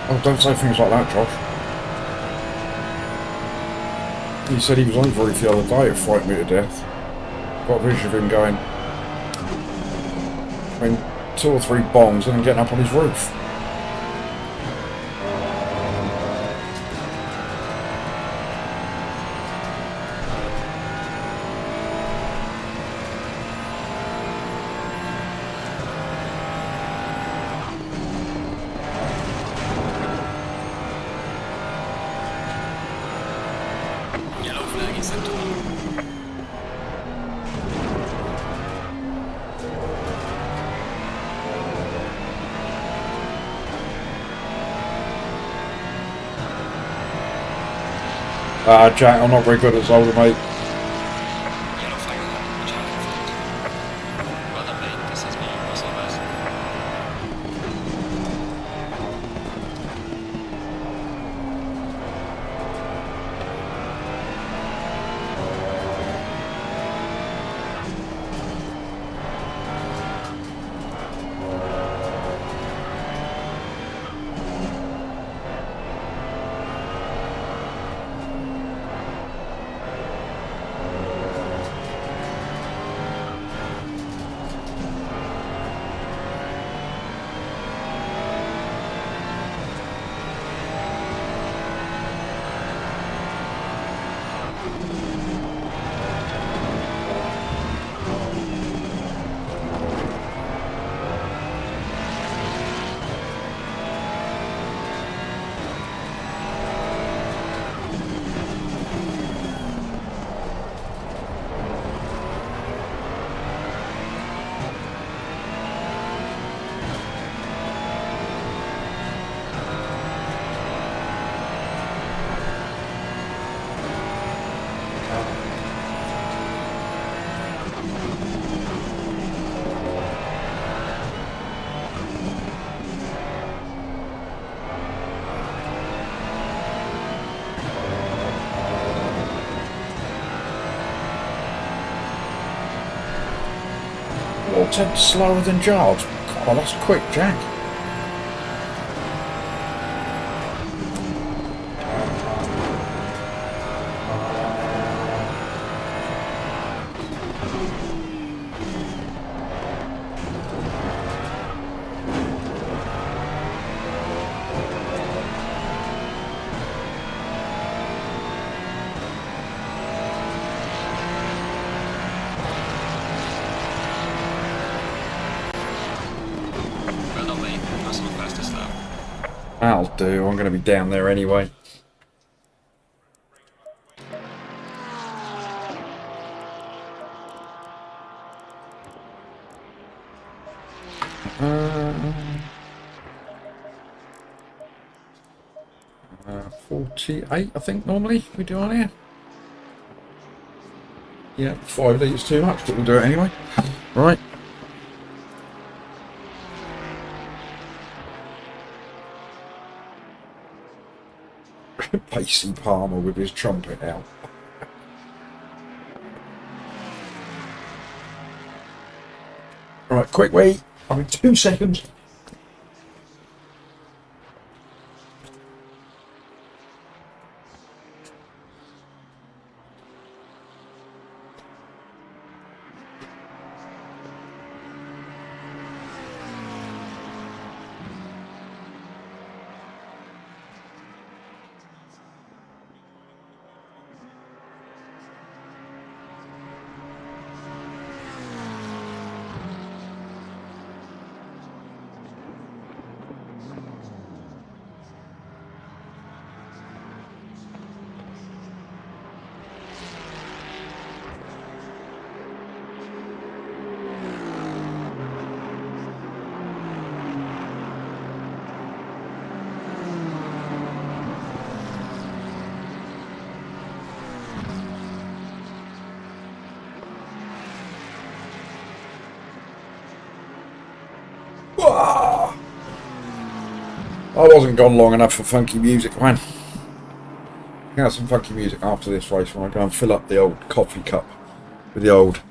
Oh, don't say things like that, Josh. He said he was on the roof the other day. It frightened me to death. Got a vision of him going, having 2 or 3 bombs and then getting up on his roof. Yellow flag is set to on. Jack, I'm not very good at Zolder, mate. Yellow flag is on. Which I have. Well done, mate. This is me, Russell West. Well, 10 slower than Giles. God, that's quick, Jack. Well done, mate. That's my fastest lap. That'll do. I'm going to be down there anyway. Uh, 48, I think, normally we do on here. Yeah, 5 litres too much, but we'll do it anyway. Right. Pacey Palmer with his trumpet out. Right, quick wait. I'm in 2 seconds. Wah! I wasn't gone long enough for funky music, man. I can have some funky music after this race when I go and fill up the old coffee cup with the old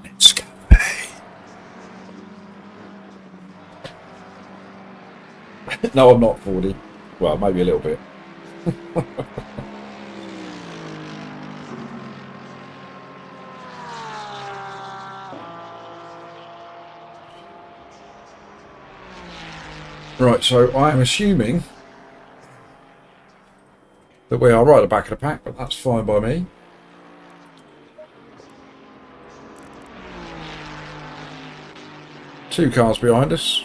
Let's Go. No, I'm not 40. Well, maybe a little bit. Right, so I am assuming that we are right at the back of the pack, but that's fine by me. Two cars behind us.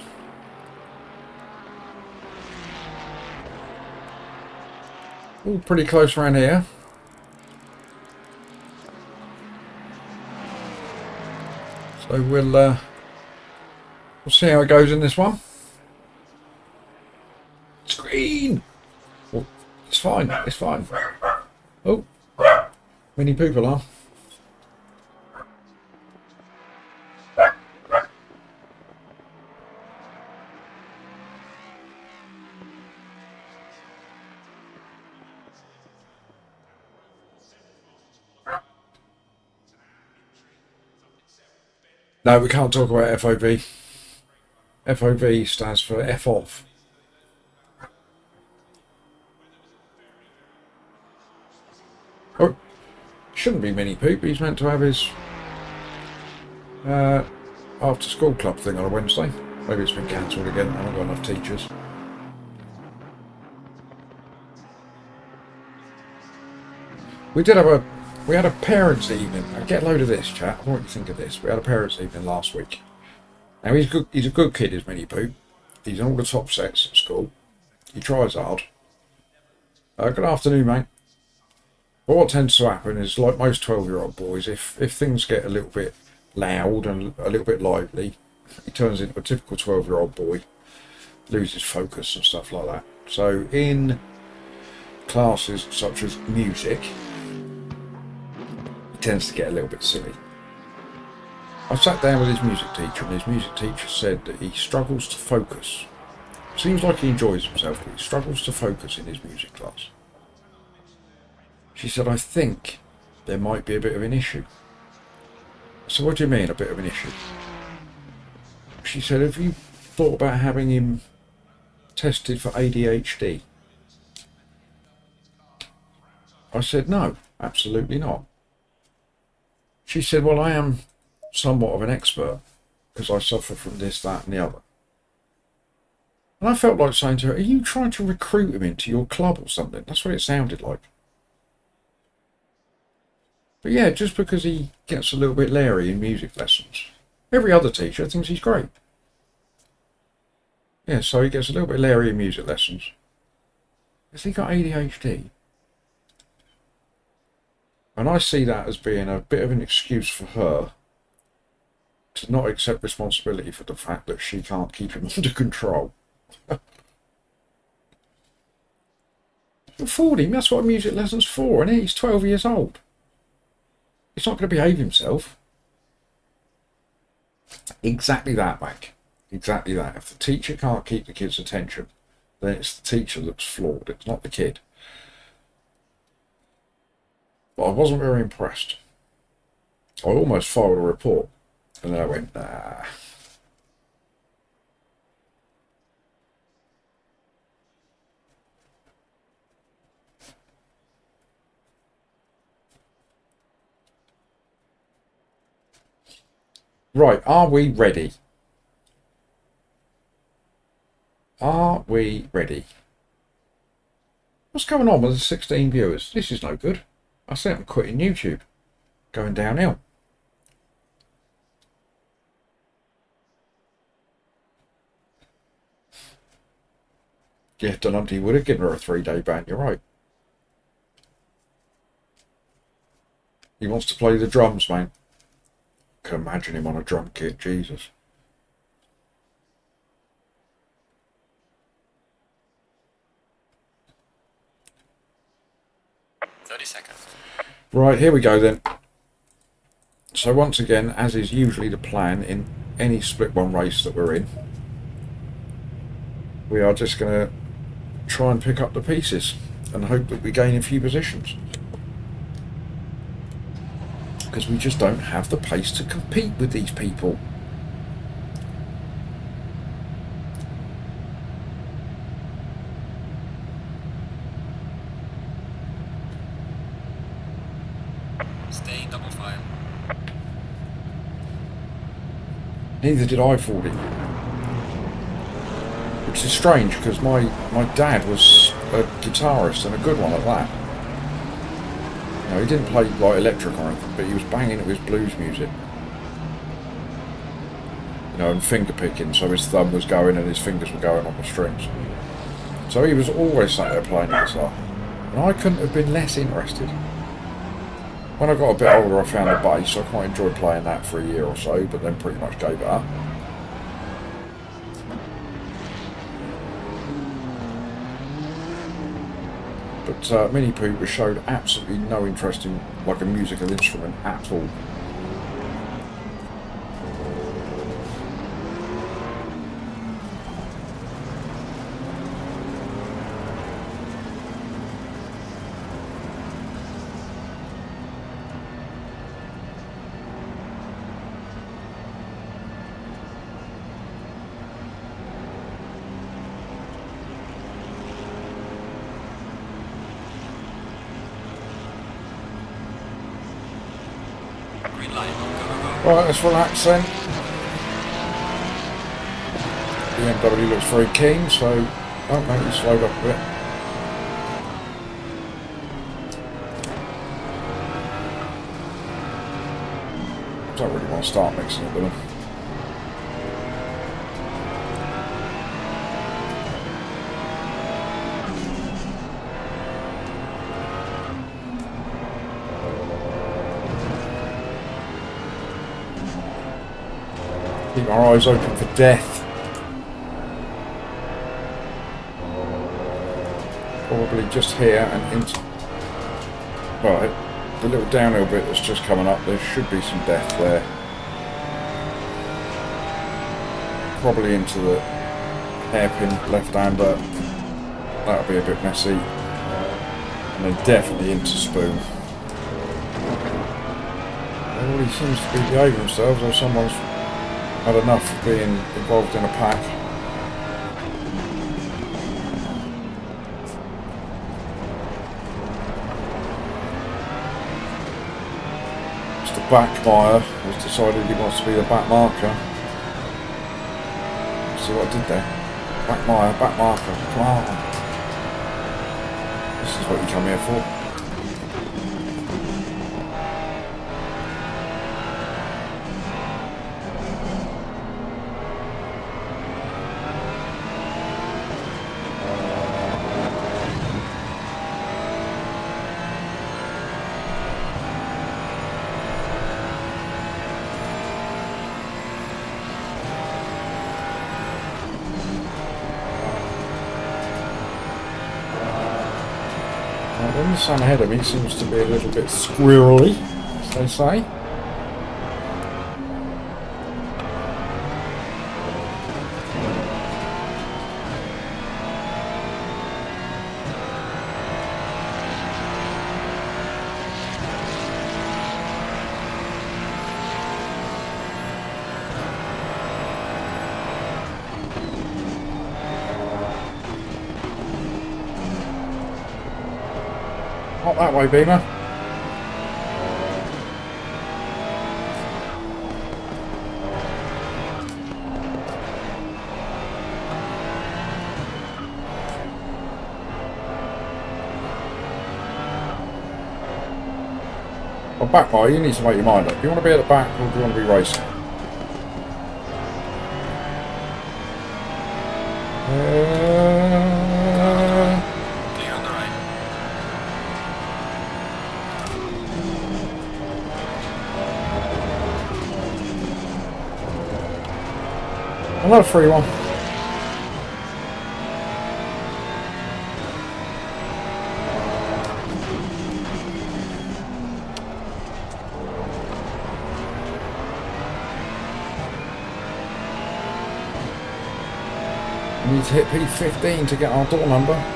All pretty close around here. So we'll see how it goes in this one. Screen! Oh, it's fine, it's fine. Oh, Mini Poop alarm. No, we can't talk about FOV. FOV stands for F off. Oh, shouldn't be Mini Poop. He's meant to have his after school club thing on a Wednesday. Maybe it's been cancelled again. I haven't got enough teachers. We had a parents' evening. Now get a load of this, chat. I want you to think of this. We had a parents' evening last week. Now he's good. He's a good kid, is Mini Poop. He's in all the top sets at school. He tries hard. Good afternoon, mate. But what tends to happen is, like most 12-year-old boys, if things get a little bit loud and a little bit lively, he turns into a typical 12-year-old boy, loses focus and stuff like that. So in classes such as music, he tends to get a little bit silly. I sat down with his music teacher, and his music teacher said that he struggles to focus. Seems like he enjoys himself, but he struggles to focus in his music class. She said, I think there might be a bit of an issue. So what do you mean, a bit of an issue? She said, have you thought about having him tested for ADHD? I said, no, absolutely not. She said, well, I am somewhat of an expert because I suffer from this, that and the other. And I felt like saying to her, are you trying to recruit him into your club or something? That's what it sounded like. But yeah, just because he gets a little bit leery in music lessons. Every other teacher thinks he's great. Yeah, so he gets a little bit leery in music lessons. Has he got ADHD? And I see that as being a bit of an excuse for her to not accept responsibility for the fact that she can't keep him under control. Afford him, that's what music lessons for, and he's 12 years old. He's not going to behave himself. Exactly that, Mac. Exactly that. If the teacher can't keep the kid's attention, then it's the teacher that's flawed. It's not the kid. But I wasn't very impressed. I almost filed a report, and then I went, nah. Right, are we ready? Are we ready? What's going on with the 16 viewers? This is no good. I said I'm quitting YouTube. Going downhill. Yeah, Delumpty would have given her a 3-day ban, you're right. He wants to play the drums, mate. I can imagine him on a drum kit, Jesus. Right, here we go then. So once again, as is usually the plan in any split one race that we're in, we are just going to try and pick up the pieces and hope that we gain a few positions. Because we just don't have the pace to compete with these people. Neither did I 40. Which is strange because my dad was a guitarist and a good one at that. You know, he didn't play like electric or anything, but he was banging it with blues music. You know, and finger picking, so his thumb was going and his fingers were going on the strings. So he was always sat there playing the guitar. And I couldn't have been less interested. When I got a bit older, I found the bass. I quite enjoyed playing that for a year or so, but then pretty much gave it up. But Minnie Pooper showed absolutely no interest in like a musical instrument at all. Right, let's relax then. BMW looks very keen, so oh no, he slowed up a bit. Don't really want to start mixing it with them. Keep our eyes open for death. Probably just here and into... Right, the little downhill bit that's just coming up, there should be some death there. Probably into the hairpin left-hander. That'll be a bit messy. And then definitely into spoon. Everybody seems to be behaving themselves, or someone's had enough of being involved in a pack. Mr. Backmire has decided he wants to be the back marker. See what I did there? Back marker, come on. This is what you come here for. Then the sun ahead of me seems to be a little bit squirrely, as they say. Not that way, Beamer. Well, back by, you need to make your mind up. Do you want to be at the back or do you want to be racing? Another free one. We need to hit P15 to get our door number.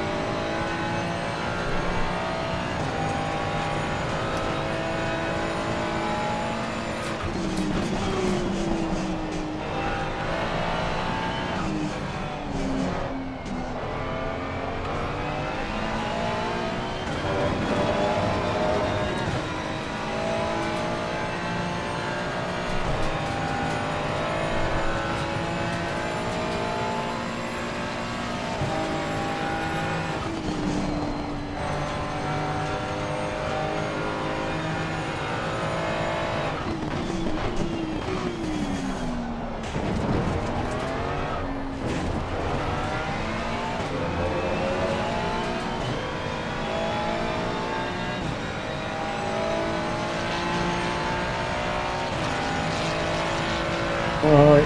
Right,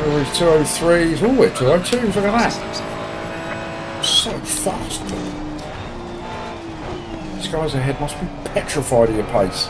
we're 203s. Oh, we're 202s, look at that. Steps so far. So fast. These guys ahead must be petrified of your pace.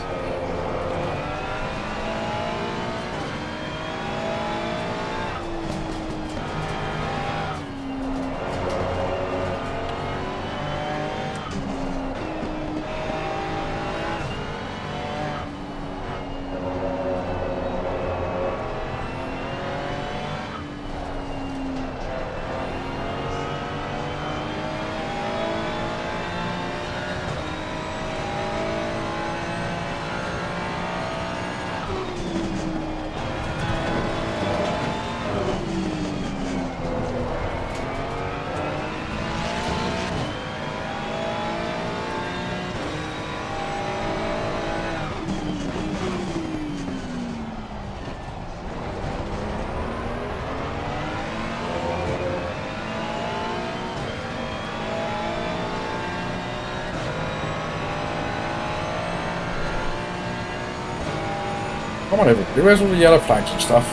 Come on everybody, where's all the yellow flags and stuff?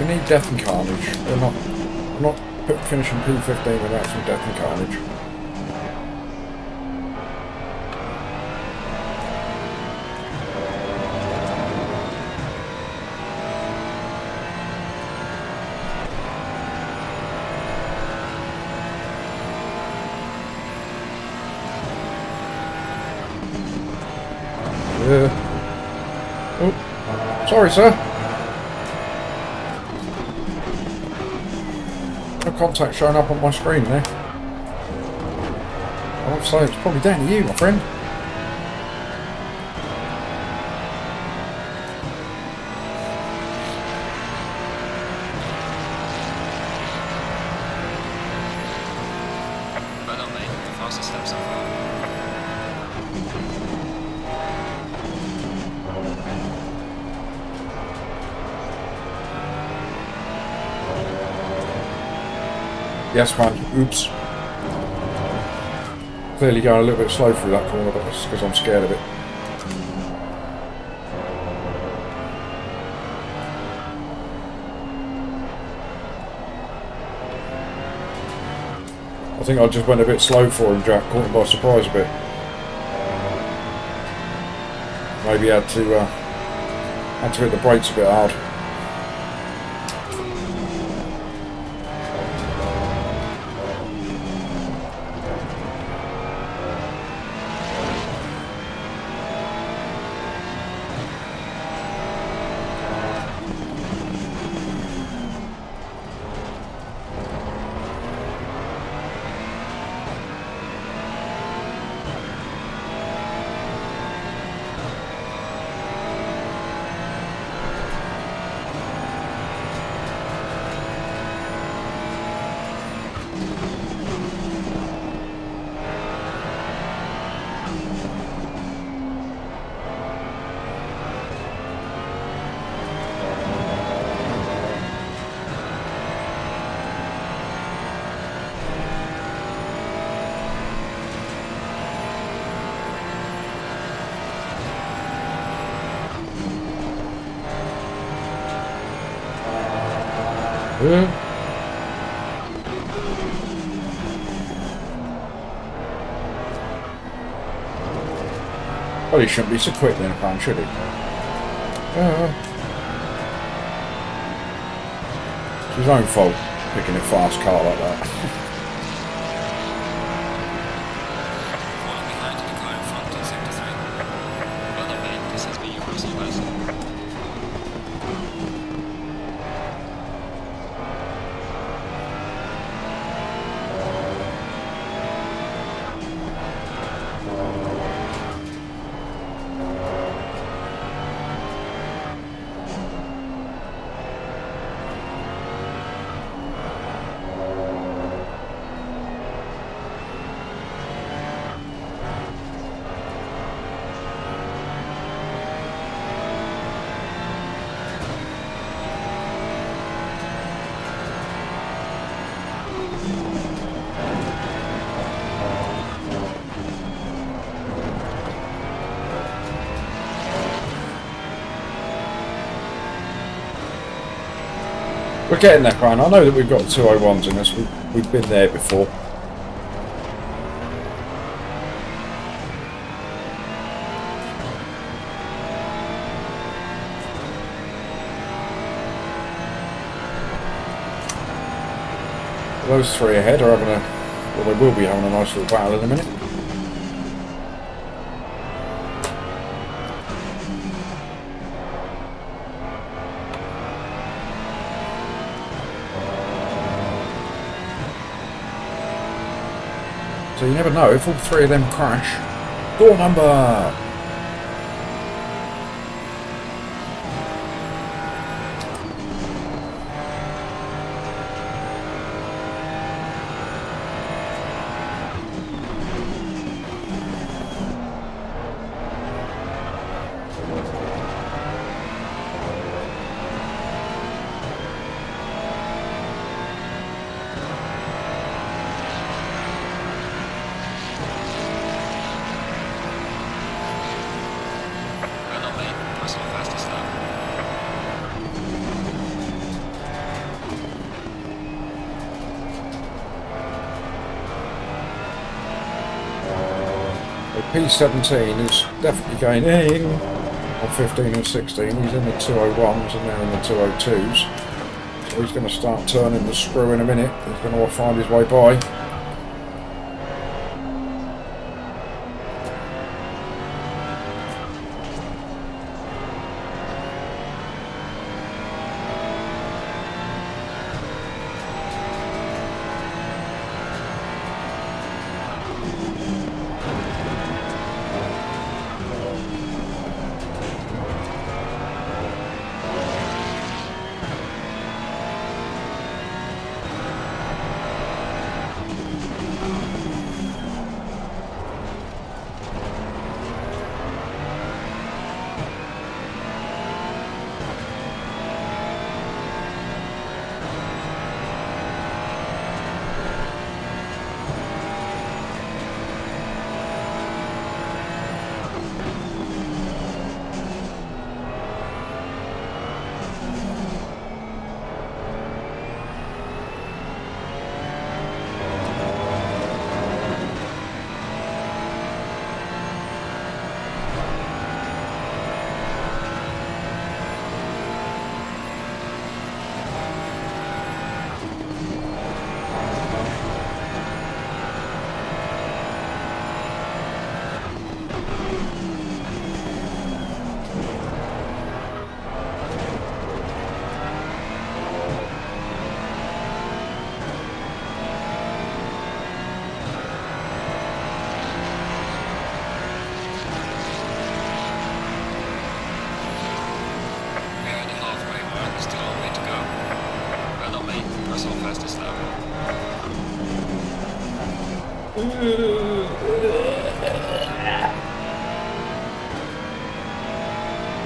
We need death and carnage. We're not finishing P15 without some death and carnage. Oh, sorry, sir. No contact showing up on my screen there. I have to say, it's probably down to you, my friend. Well done, mate. The fastest step so far. Yes, man. Oops. Clearly going a little bit slow through that corner, but that's because I'm scared of it. I think I just went a bit slow for him, Jack. Caught him by surprise a bit. Maybe had to hit the brakes a bit hard. Well, he shouldn't be so quick then, Pan, should he? It's his own fault, picking a fast car like that. Falling behind to the car in front in sector 3. Well done, mate. This has been your personal best. We're getting there, Brian. I know that we've got 201s in us. We've been there before. Those three ahead are having a... Well, they will be having a nice little battle in a minute. So you never know, if all three of them crash. Door number! P17 is definitely going in on 15 and 16. He's in the 201s and they're in the 202s. So he's going to start turning the screw in a minute. He's going to find his way by.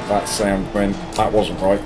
That sound when that wasn't right.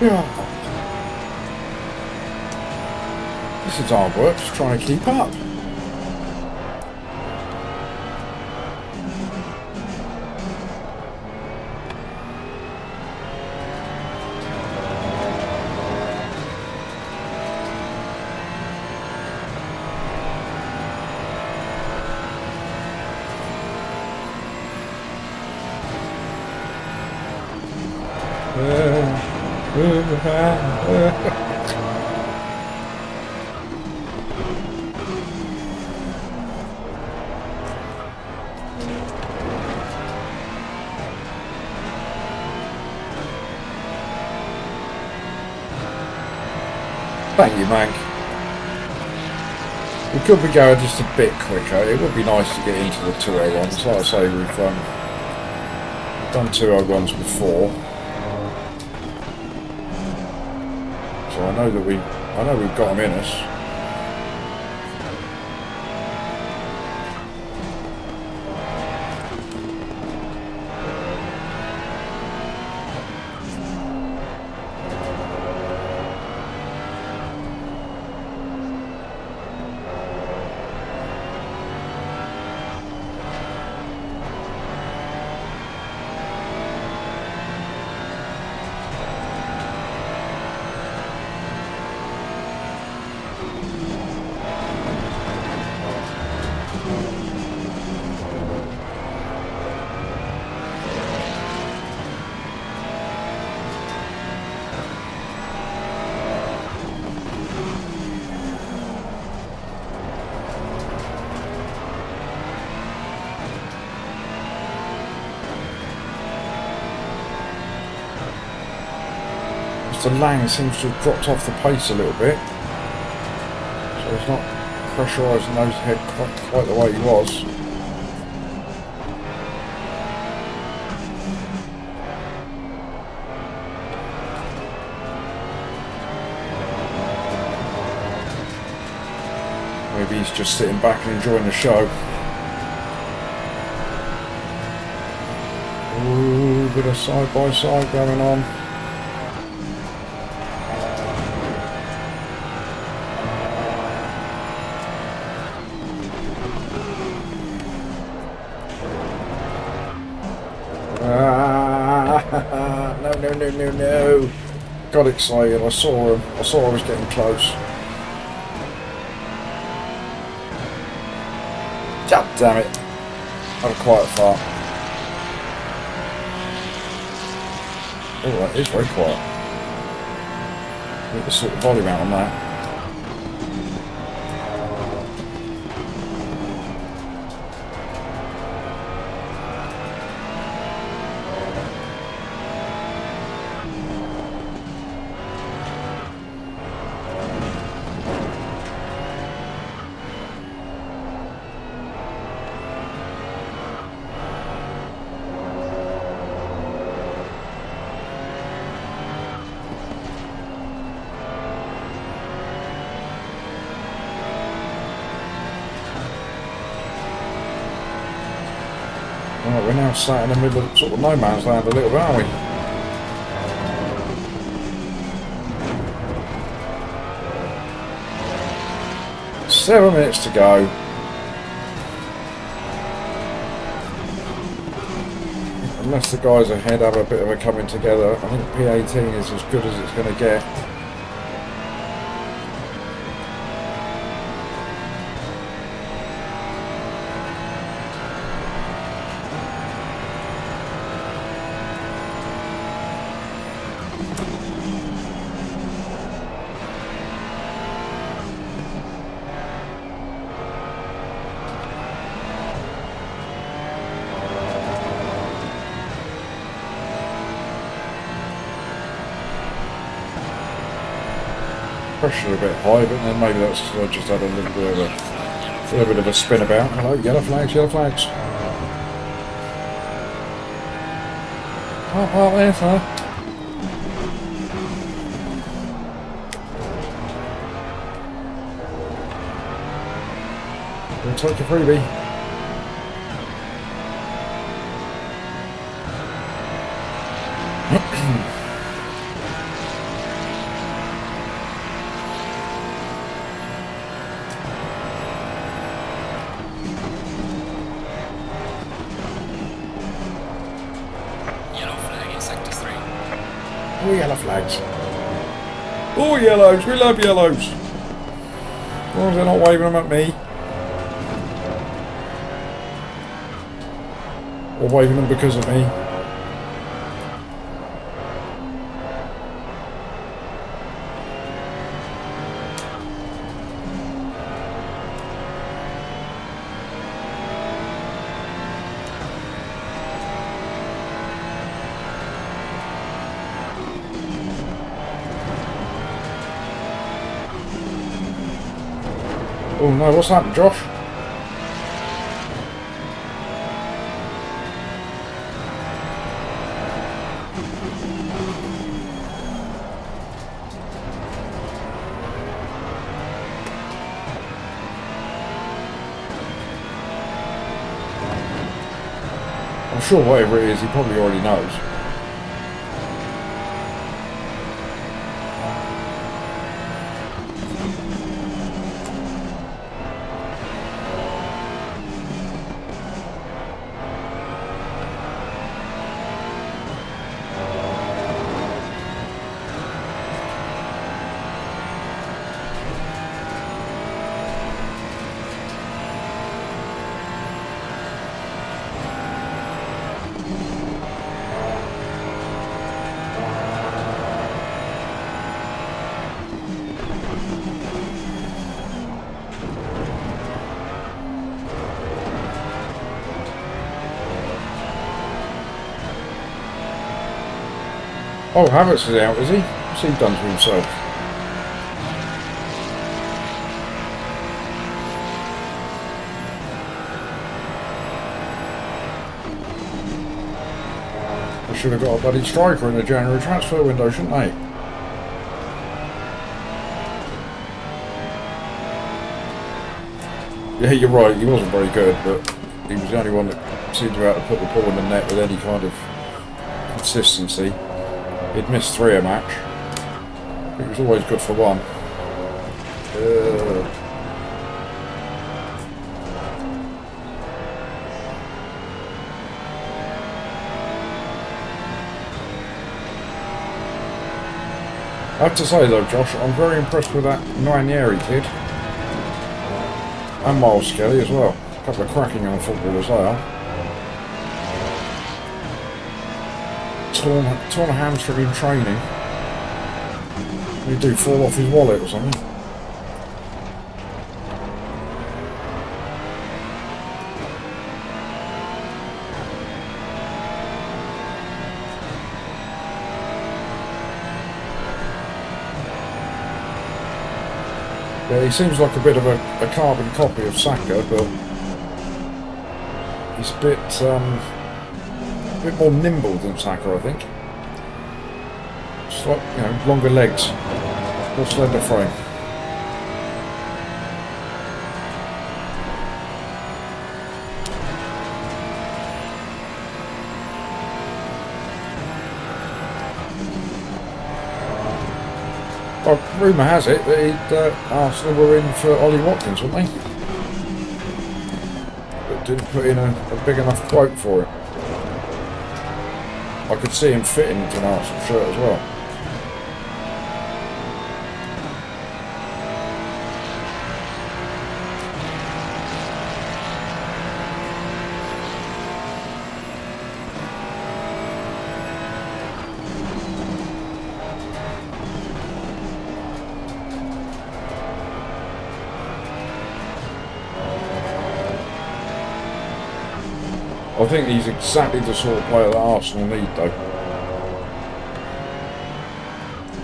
Yeah. This is hard work, just trying to keep up. Thank you, Mank. We could be going just a bit quicker. It would be nice to get into the 201s. Like I say, we've done 201s before, so I know we've got them in us. Mr. Lang seems to have dropped off the pace a little bit, so he's not pressurising those ahead quite the way he was. Maybe he's just sitting back and enjoying the show. Ooh, bit of side by side going on. No. Got excited. I saw him. I saw I was getting close. God damn it. Had a quiet fart. Oh, that is very quiet. Need to sort the volume out on that. Right, we're now sat in the middle of sort of no man's land a little bit, aren't we? Seven minutes to go. Unless the guys ahead have a bit of a coming together, I think P18 is as good as it's going to get. Pressure a bit high, but then maybe that's because I just had a little bit of a spin about. Hello, yellow flags, yellow flags. Park there, sir. We'll take your freebie. Oh, yellow flags. Oh, yellows. We love yellows. As long as they're not waving them at me. Or waving them because of me. Oh no, what's happened, Josh? I'm sure whatever it is, he probably already knows. Oh, Havertz is out, is he? What's he done to himself? They should have got a bloody striker in the January transfer window, shouldn't they? Yeah, you're right, he wasn't very good, but he was the only one that seemed to be able to put the ball in the net with any kind of consistency. He'd missed 3 a match. It was always good for 1. I have to say though, Josh, I'm very impressed with that Ranieri kid. And Miles Skelly as well. A couple of cracking young footballers there. Torn a hamstring in training. He do fall off his wallet or something. Yeah, he seems like a bit of a carbon copy of Saka, but he's a bit more nimble than Saka, I think. Just like, you know, longer legs, more slender frame. Well, rumour has it that Arsenal were in for Ollie Watkins, weren't they? But didn't put in a big enough quote for it. I could see him fitting into an Arsenal shirt as well. I think he's exactly the sort of player that Arsenal need, though.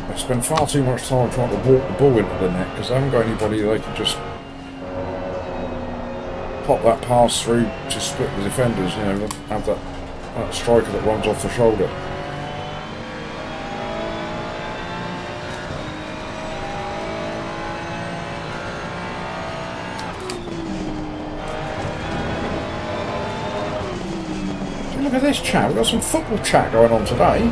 They spend far too much time trying to walk the ball into the net because they haven't got anybody they can just pop that pass through to split the defenders, you know, have that striker that runs off the shoulder. Look at this chat, we've got some football chat going on today.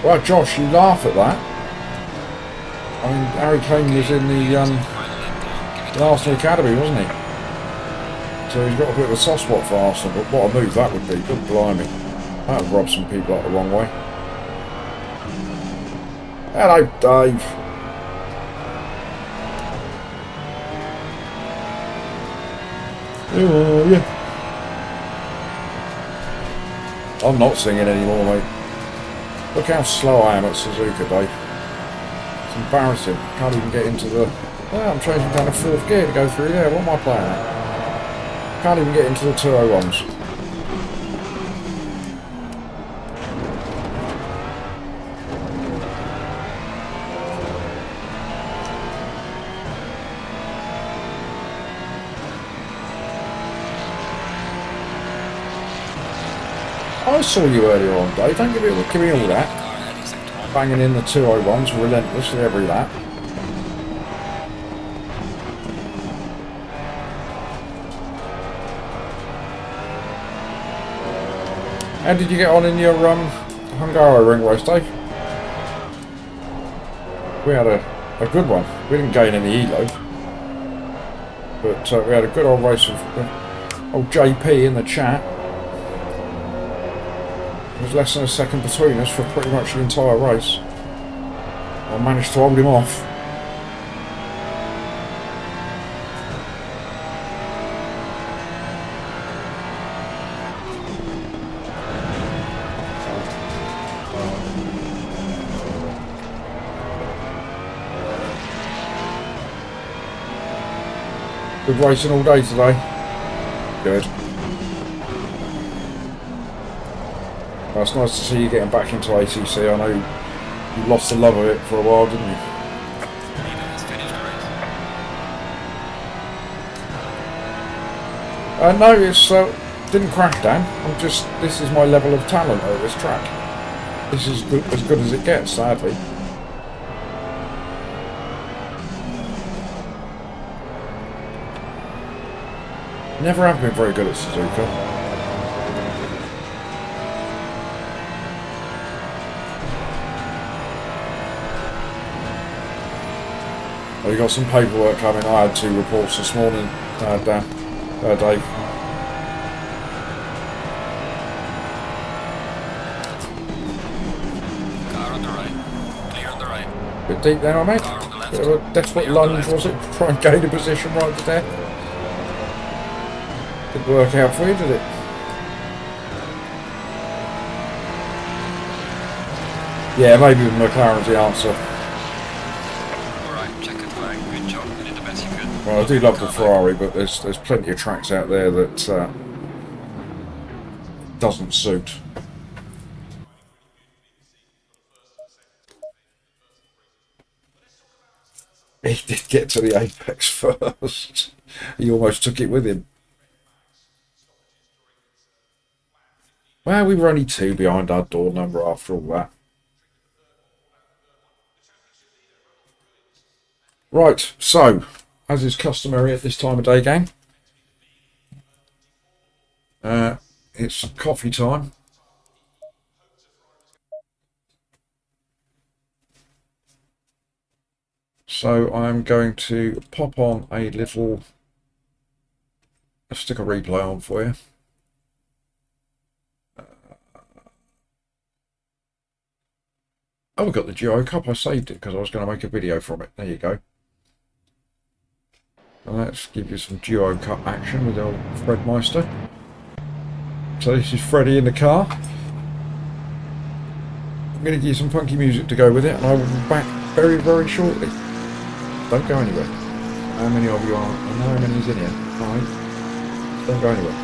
Well, Josh, you laugh at that. I mean, Harry Kane was in the Arsenal Academy, wasn't he? So he's got a bit of a soft spot for Arsenal, but what a move that would be. Good blimey. That would rub some people up the wrong way. Hello, Dave. Who are you? I'm not singing anymore, mate. Look how slow I am at Suzuka, Dave. It's embarrassing. Can't even get into the Yeah, I'm changing down to 4th gear to go through there. What am I playing at? Can't even get into the 201s. I saw you earlier on, Dave. Don't give me all that. Car heading sector 1. Banging in the 201s relentlessly every lap. How did you get on in your Hungaroring race, Dave? We had a good one. We didn't gain any elo, but we had a good old race with old JP in the chat. There was less than a second between us for pretty much the entire race. I managed to hold him off. Good racing all day today. Good. Well, it's nice to see you getting back into ACC. I know you lost the love of it for a while, didn't you? Leader has finished the race. No, it's didn't crash down. This is my level of talent at this track. This is as good as it gets, sadly. Never have been very good at Suzuka. Well, you got some paperwork coming. I had 2 reports this morning, Dave. Car on the right. Clear on the right. Bit deep there, I mate. Car on the left. Bit of a desperate Clear on the lunge, left. was it? To try and gain a position right there. Didn't work out for you, did it? Yeah, maybe McLaren's the answer. Alright, checkered flag. Good job. You did the best you could. Well, I do love the Ferrari, but there's plenty of tracks out there that doesn't suit. He did get to the apex first. He almost took it with him. Well, we were only 2 behind our door number after all that. Right, so, as is customary at this time of day, gang, it's coffee time. So I'm going to pop on a little, let's stick a replay on for you. Oh, we got the Duo Cup. I saved it because I was going to make a video from it. There you go. And let's give you some Duo Cup action with old Fred Meister. So this is Freddie in the car. I'm going to give you some funky music to go with it, and I will be back very, very shortly. Don't go anywhere. How many of you are? I know how many's in here. Alright. Don't go anywhere.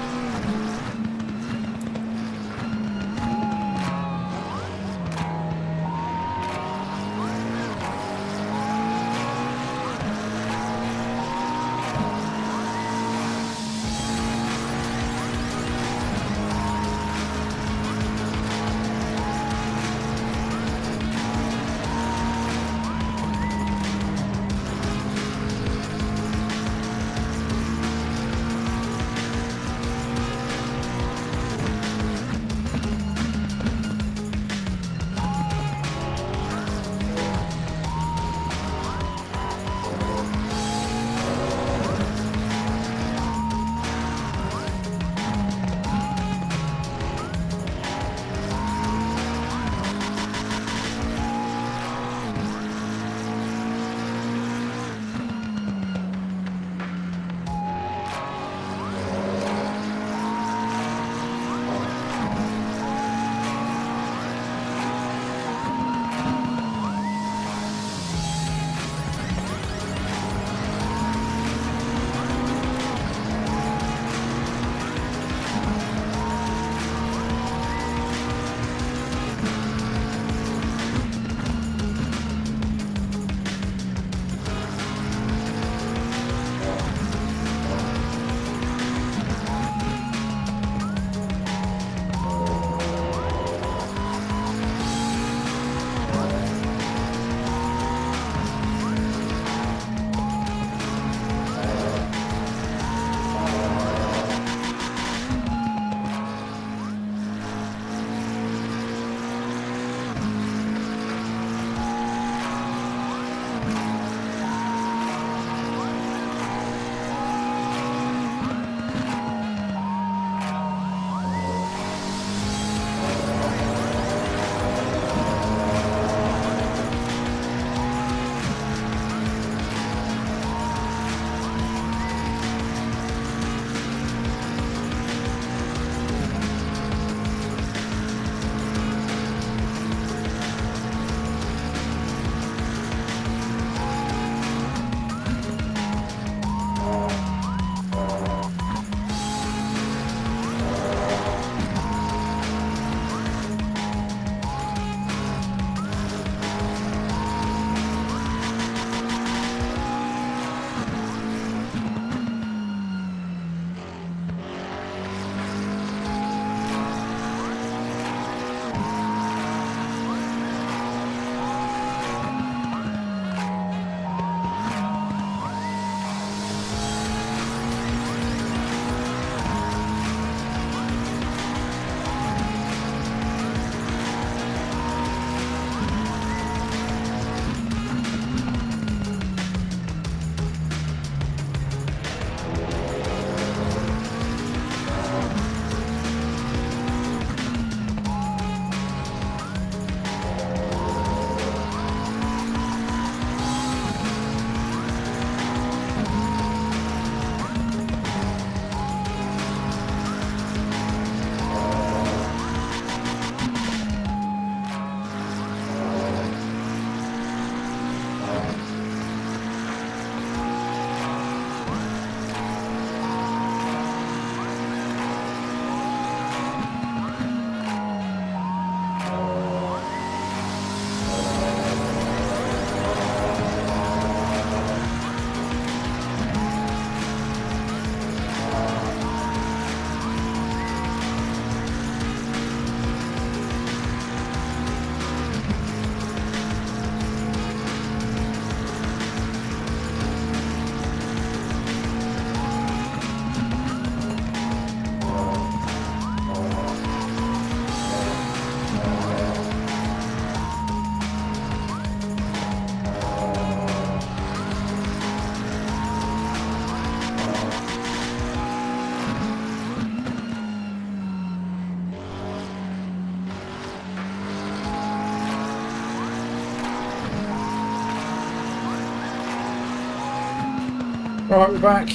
Right, we're back.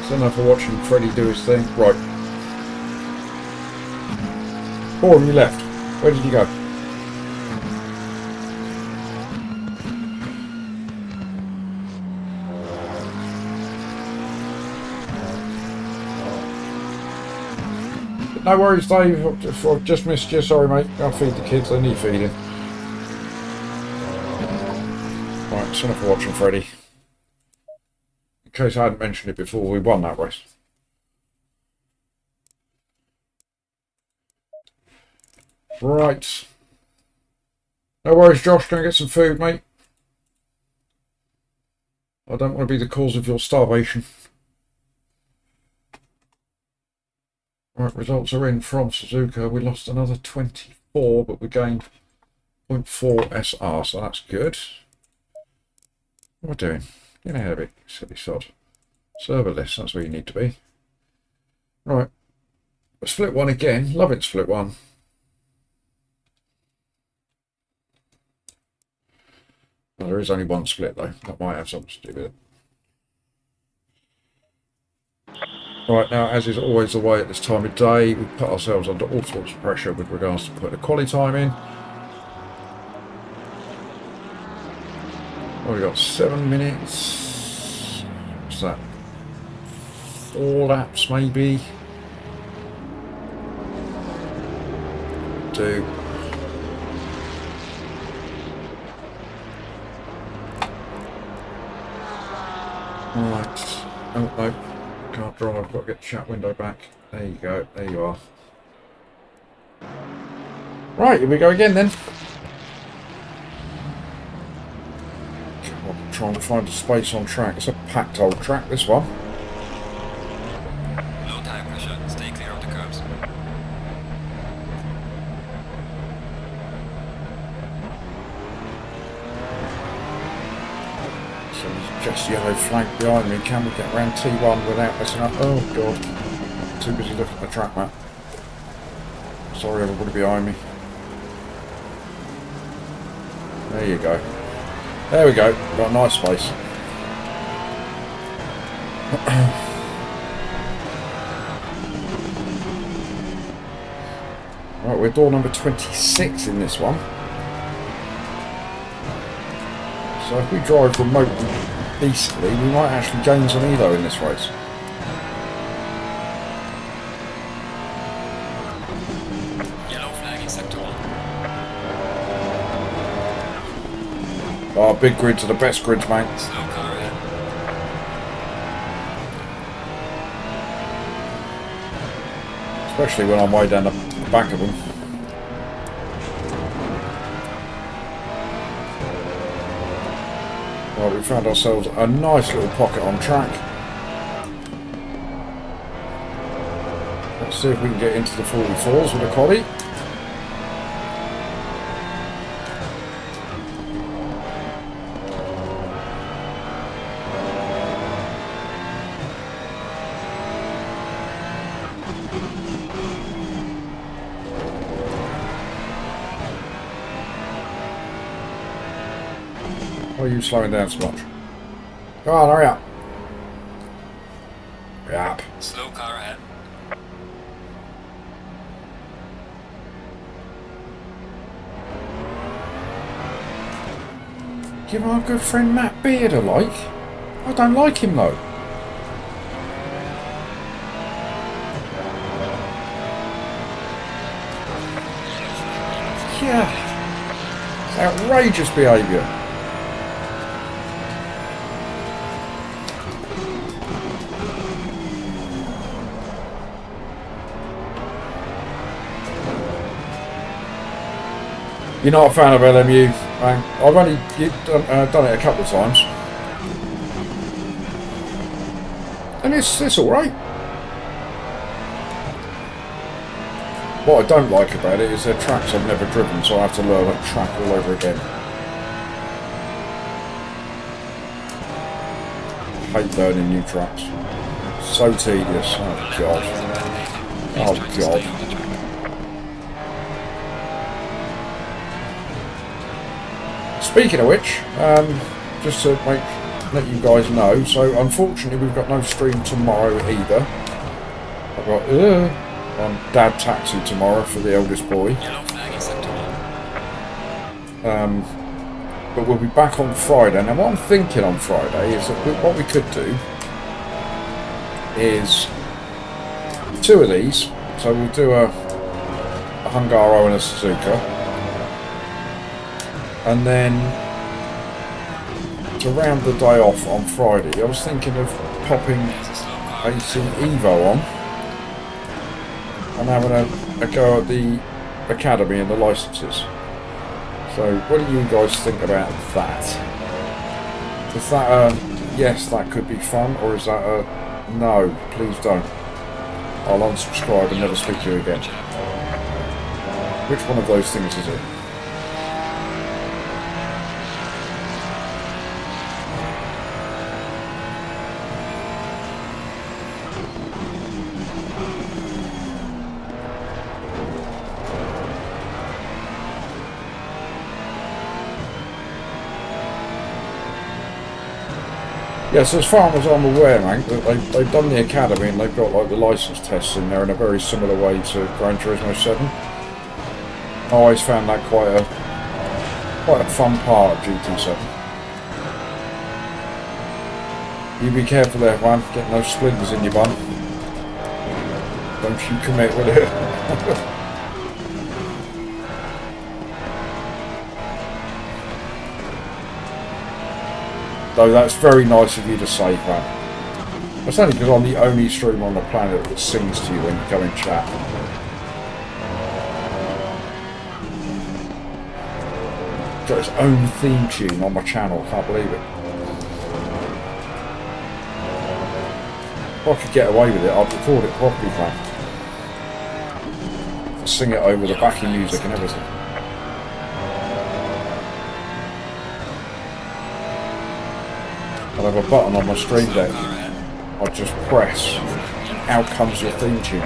So enough for watching Freddie do his thing. Right. Bourne, you left. Where did you go? No worries, Dave. I've just missed you. Sorry, mate. I'll feed the kids. They need feeding. Right, so enough for watching Freddie. In case I hadn't mentioned it before, we won that race. Right. No worries, Josh. Go and get some food, mate. I don't want to be the cause of your starvation. Right, results are in from Suzuka. We lost another 24, but we gained 0.4 SR, so that's good. What am I doing? Get ahead of it, silly sod. Server list, that's where you need to be. Right. Split one again. Love it, split one. Well, there is only one split, though. That might have something to do with it. Right, now, as is always the way at this time of day, we put ourselves under all sorts of pressure with regards to putting a quali time in. Well, we've got 7 minutes. What's that? 4 laps, maybe. 2. Right. Oh, no. Can't drive. I've got to get the chat window back. There you go. There you are. Right, here we go again then. I'm trying to find a space on track. It's a packed old track, this one. Low tire pressure. Stay clear of the curbs. So there's just yellow flag behind me. Can we get around T1 without messing up? Oh god. Too busy looking at the track map. Sorry everybody behind me. There you go. There we go. Got a nice space. Right, we're door number 26 in this one. So if we drive remotely decently, we might actually gain some elo in this race. Yellow flag in sector 1. Oh, big grids are the best grids, mate. Slow car ahead. Especially when I'm way down the back of them. Well, we found ourselves a nice little pocket on track. Let's see if we can get into the 44s with a quali. Why are you slowing down so much? Come on, hurry up. Hurry up. Slow car ahead. Give our good friend Matt Beard a like. I don't like him though. Yeah. It's outrageous behaviour. You're not a fan of LMU, man. I've only done it a couple of times. And it's alright. What I don't like about it is they're tracks I've never driven, so I have to learn a track all over again. I hate learning new tracks. So tedious. Oh god. Oh god. Speaking of which, just to let you guys know, so unfortunately we've got no stream tomorrow either. I've got on Dad Taxi tomorrow for the eldest boy. Yellow flag is set to But we'll be back on Friday. Now what I'm thinking on Friday is that what we could do is 2 of these. So we'll do a Hungaroring and a Suzuka. And then to round the day off on Friday, I was thinking of popping AC Evo on and having a go at the academy and the licenses. So what do you guys think about that? Is that a yes, that could be fun, or is that a no, please don't? I'll unsubscribe and never speak to you again. Which one of those things is it? Yes, as far as I'm aware, man, they've done the academy and they've got like the license tests in there in a very similar way to Gran Turismo 7. I always found that quite a fun part of GT7. You be careful there, Juan, getting those splinters in your bum. Don't you commit with it. Though that's very nice of you to say, Juan. That's only because I'm the only streamer on the planet that sings to you when you come in chat. Got its own theme tune on my channel, can't believe it. If I could get away with it, I'd record it properly, man. Sing it over the backing music and everything. I'll have a button on my stream deck. I'll just press. Out comes your theme tune.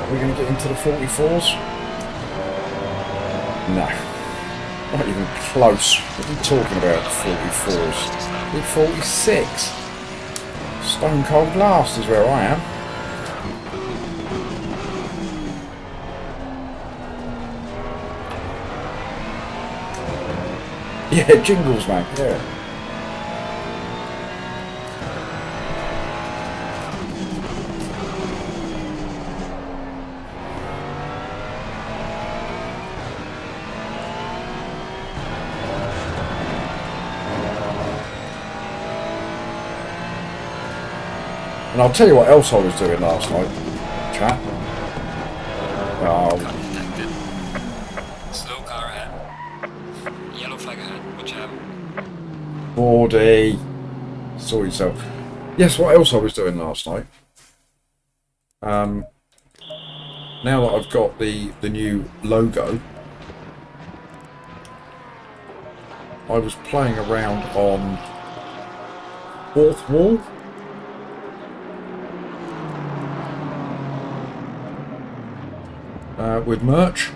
Are we going to get into the 44s? No. Not even close. What are you talking about, 44s? We're 46. Stone cold last is where I am. Yeah, jingles, man, yeah. And I'll tell you what else I was doing last night, chat. Detected. Slow car ahead. Yellow flag ahead. Watch out. 40. Sort yourself. Yes, what else I was doing last night? Now that I've got the new logo, I was playing around on fourth wall. With merch.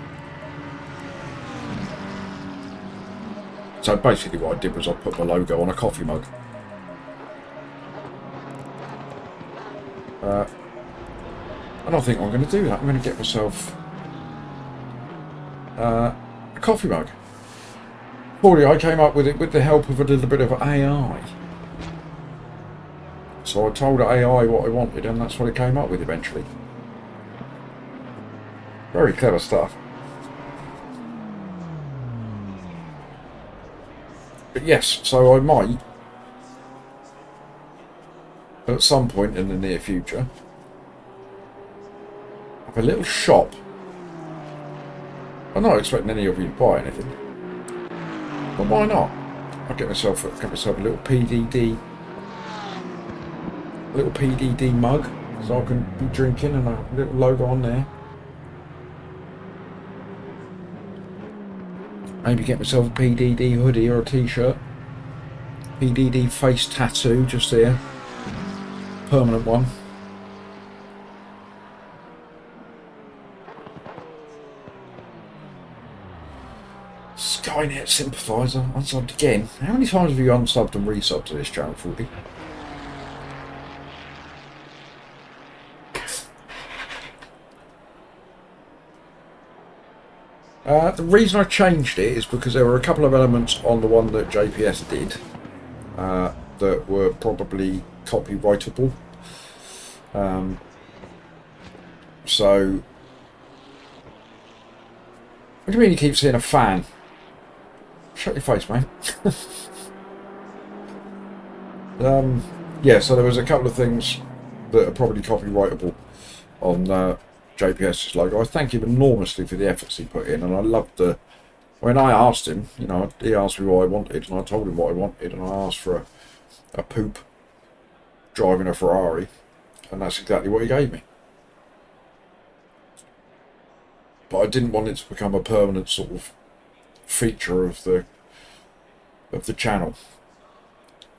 So basically what I did was I put my logo on a coffee mug. And I think I'm going to do that. I'm going to get myself a coffee mug. Fortunately, I came up with it with the help of a little bit of AI. So I told AI what I wanted and that's what it came up with eventually. Very clever stuff. But yes, so I might, at some point in the near future, have a little shop. I'm not expecting any of you to buy anything, but why not? I'll get myself a little PDD mug, so I can be drinking and a little logo on there. Maybe get myself a PDD hoodie or a t-shirt. PDD face tattoo just here. Permanent one. Skynet sympathiser, unsubbed again. How many times have you unsubbed and resubbed to this channel, 40? The reason I changed it is because there were a couple of elements on the one that JPS did that were probably copyrightable. So, what do you mean you keep seeing a fan? Shut your face, mate. Yeah, so there was a couple of things that are probably copyrightable on JPS's logo. I thank him enormously for the efforts he put in, and I loved the... When I asked him, you know, he asked me what I wanted, and I told him what I wanted, and I asked for a poop driving a Ferrari, and that's exactly what he gave me. But I didn't want it to become a permanent sort of feature of the channel.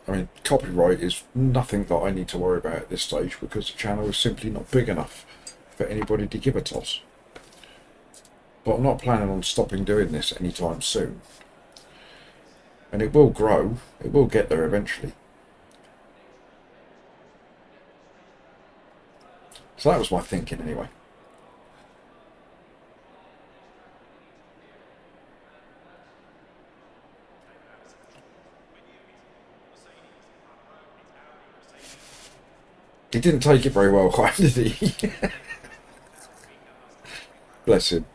I mean, copyright is nothing that I need to worry about at this stage because the channel is simply not big enough for anybody to give a toss. But I'm not planning on stopping doing this anytime soon. And it will grow, it will get there eventually. So that was my thinking anyway. He didn't take it very well, quite, did he? Bless him.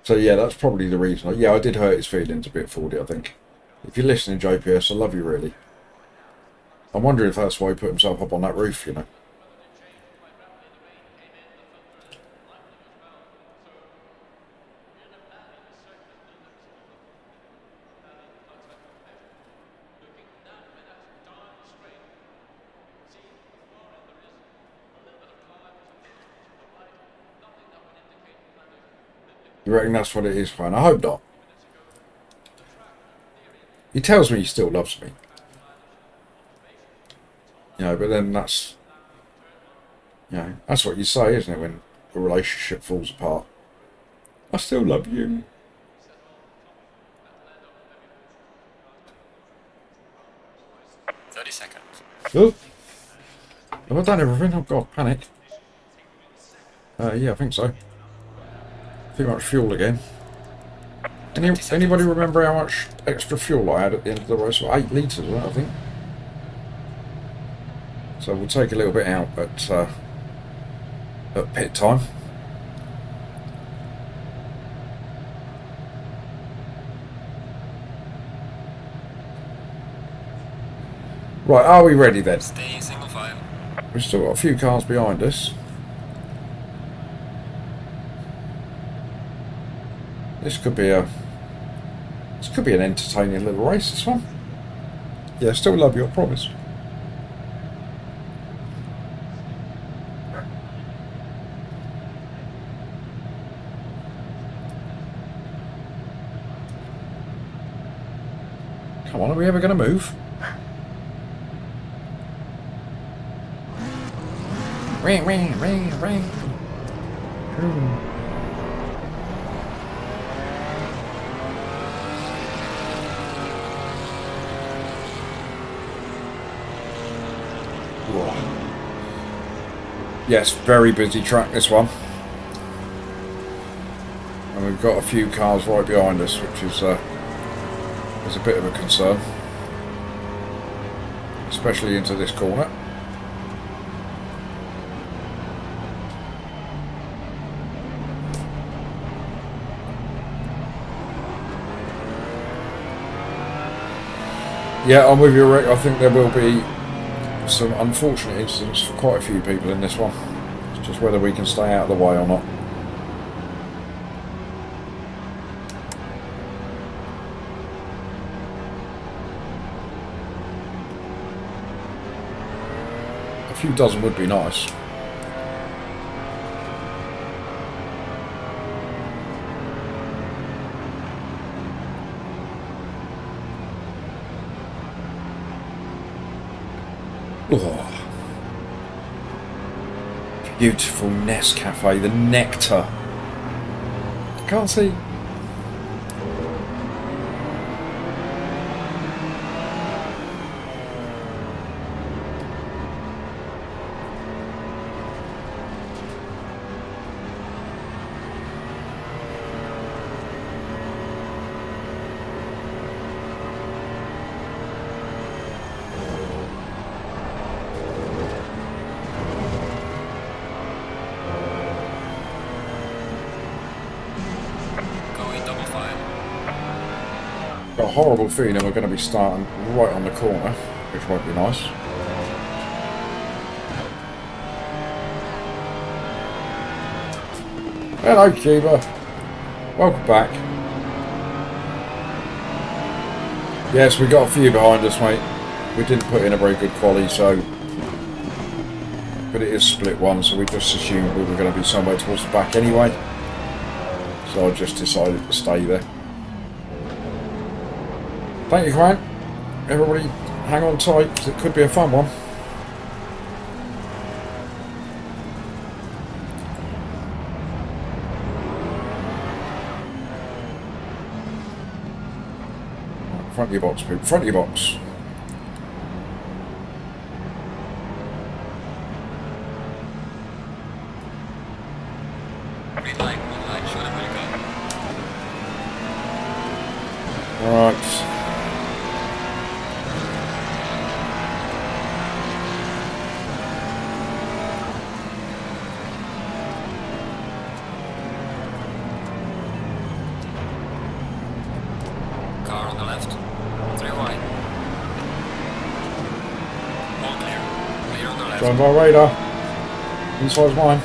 So yeah, that's probably the reason. Yeah, I did hurt his feelings a bit, 40, I think. If you're listening, JPS, I love you, really. I'm wondering if that's why he put himself up on that roof, you know. You reckon that's what it is, fine? I hope not. He tells me he still loves me. You know, but then that's... You know, that's what you say, isn't it, when a relationship falls apart? I still love you. Oh, have I done everything? Oh god, panic. Yeah, I think so. Too much fuel again. Anybody remember how much extra fuel I had at the end of the race? 8 litres, I think. So we'll take a little bit out at pit time. Right, are we ready then? Stay single file. We've still got a few cars behind us. This could be an entertaining little race, this one. Yeah, still love you, I promise. Come on, are we ever going to move? Ring, ring, ring, ring. Yes, very busy track, this one. And we've got a few cars right behind us, which is a bit of a concern. Especially into this corner. Yeah, I'm with you, Rick. I think there will be some unfortunate incidents for quite a few people in this one. It's just whether we can stay out of the way or not. A few dozen would be nice. Oh. Beautiful Nescafe, the nectar. Can't see. Got a horrible feeling we're going to be starting right on the corner, which won't be nice. Hello, Cuba. Welcome back. Yes, we got a few behind us, mate. We didn't put in a very good quali, so... But it is split one, so we just assumed we were going to be somewhere towards the back anyway. So I just decided to stay there. Thank you, Grant. Everybody hang on tight, because it could be a fun one. Front of your box, people. Front of your box. Green light, show them where to go. Right. Car on the left. 3 wide. All clear. Clear on the left. Drive by radar. Inside's mine.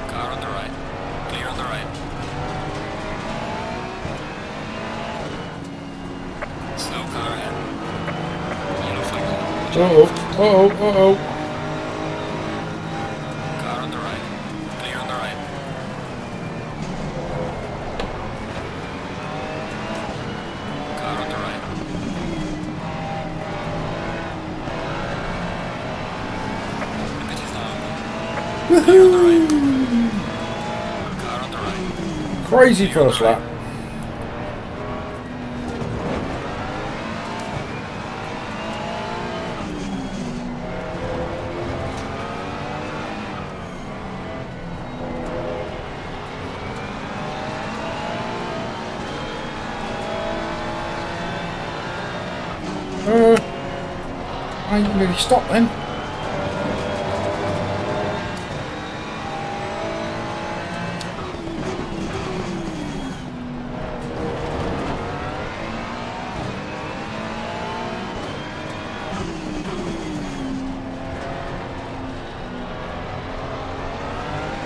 Car on the right. Clear on the right. Slow car ahead. Yellow flag. Uh-oh. Uh-oh. Uh-oh. Car on the right. Clear on the right. Car on the right. The pit is now open. Clear on the right. Car on the right. Crazy first lap. I ain't really stopped then.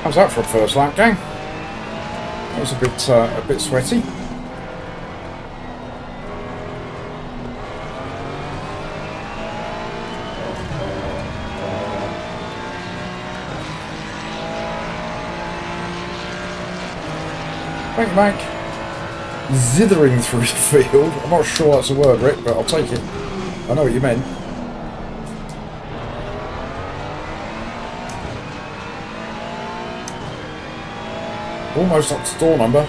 How's that for a first lap, gang? That was a bit sweaty. Thank you, Mike. Zithering through the field. I'm not sure that's a word, Rick, but I'll take it. I know what you meant. Almost up to door number.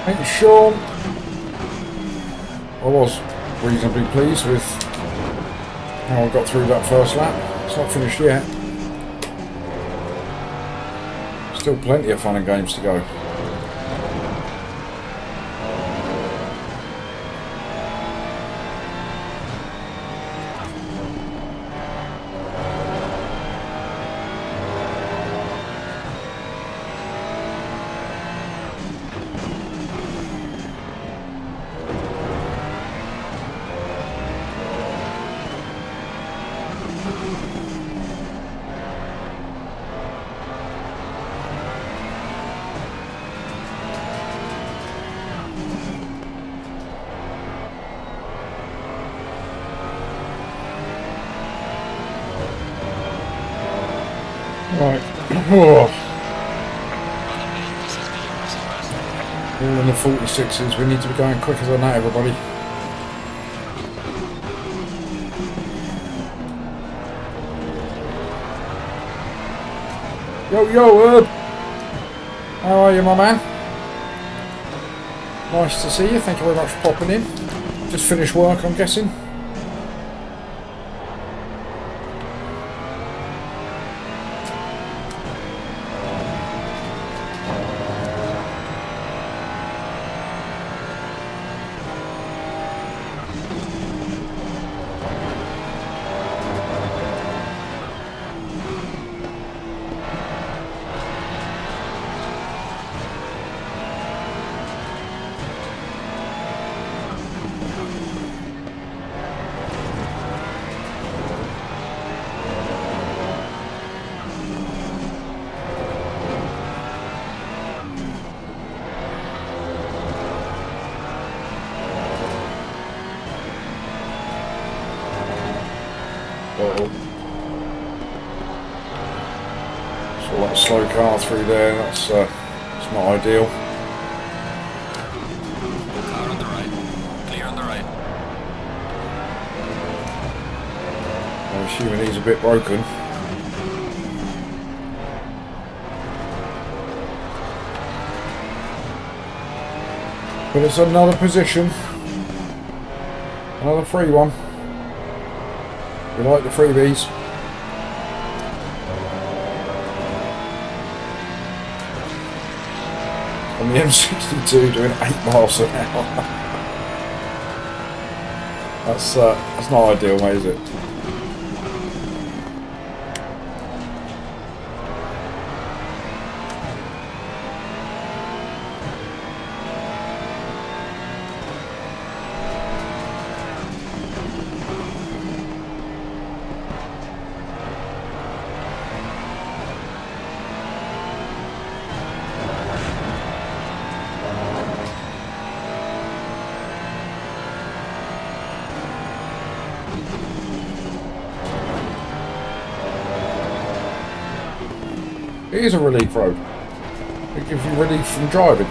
Thank you, Sean. I was reasonably pleased with how I got through that first lap. It's not finished yet. Still plenty of fun and games to go. Right. Oh, Pardon me, this is me, your SOS. all in the 46s. We need to be going quicker than that, everybody. Yo, Herb. How are you, my man? Nice to see you. Thank you very much for popping in. Just finished work, I'm guessing. So that slow car through there, that's not ideal. Car on the right. Clear on the right. I'm assuming he's a bit broken. But it's another position. Another free one. We like the freebies. On the M62 doing 8 miles an hour. That's not ideal, mate, is it? It is a relief road. It gives you relief from driving.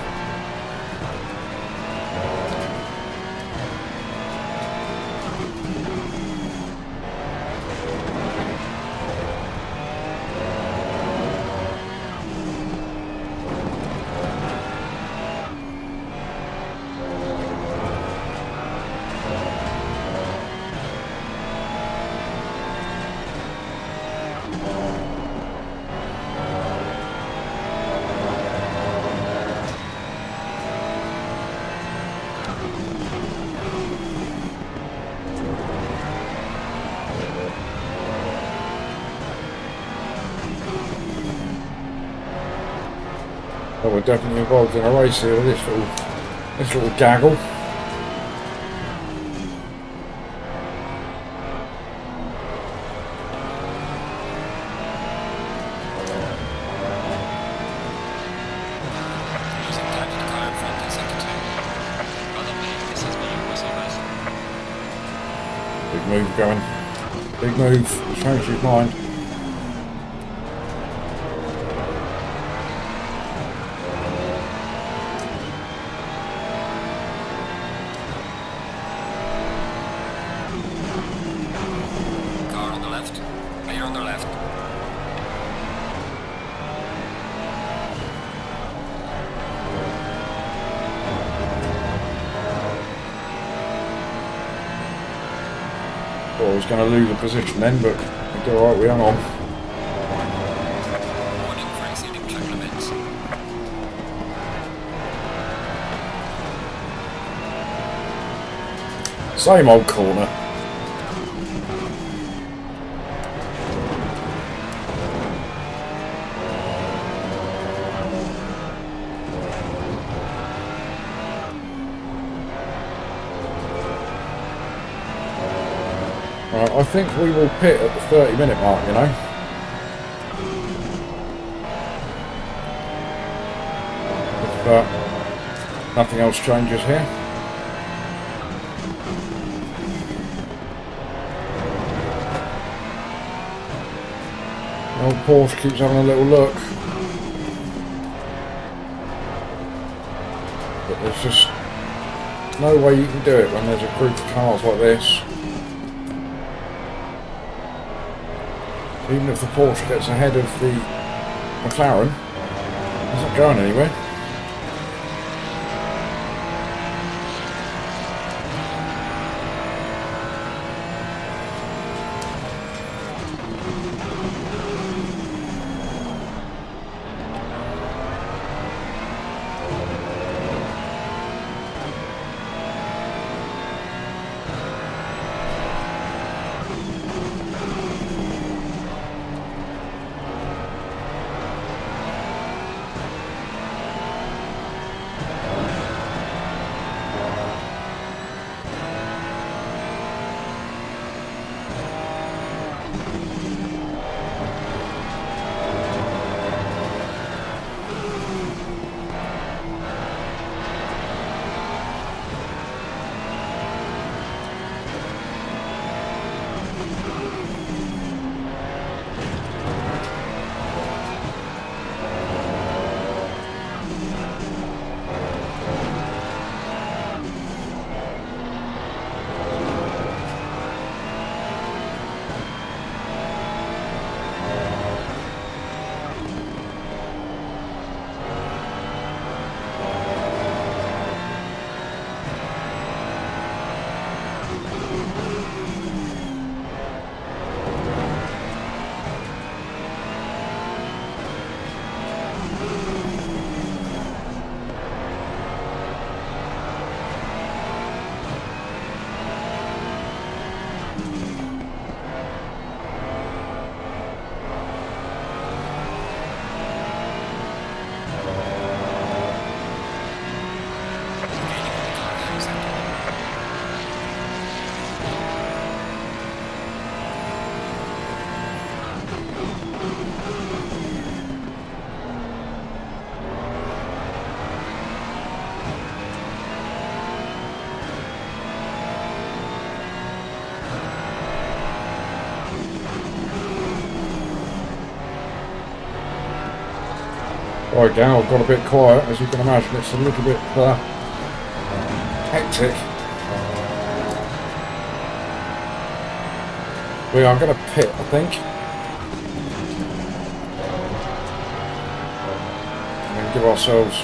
But we're definitely involved in a race here with this little gaggle. Losing time to the car in front in sector 2. Pardon me, this is me, your SOS. Big move going. Big move. Change his mind. Car on the left. Clear on the left. Thought I was going to lose a position then, but we did alright, we hung on. Warning for exceeding track limits. Same old corner. Right, I think we will pit at the 30-minute mark, you know. If nothing else changes here. Old Porsche keeps having a little look. But there's just no way you can do it when there's a group of cars like this. Even if the Porsche gets ahead of the McLaren, it's not going anywhere. Right now, I've got a bit quiet, as you can imagine. It's a little bit hectic. We are going to pit, I think. And then give ourselves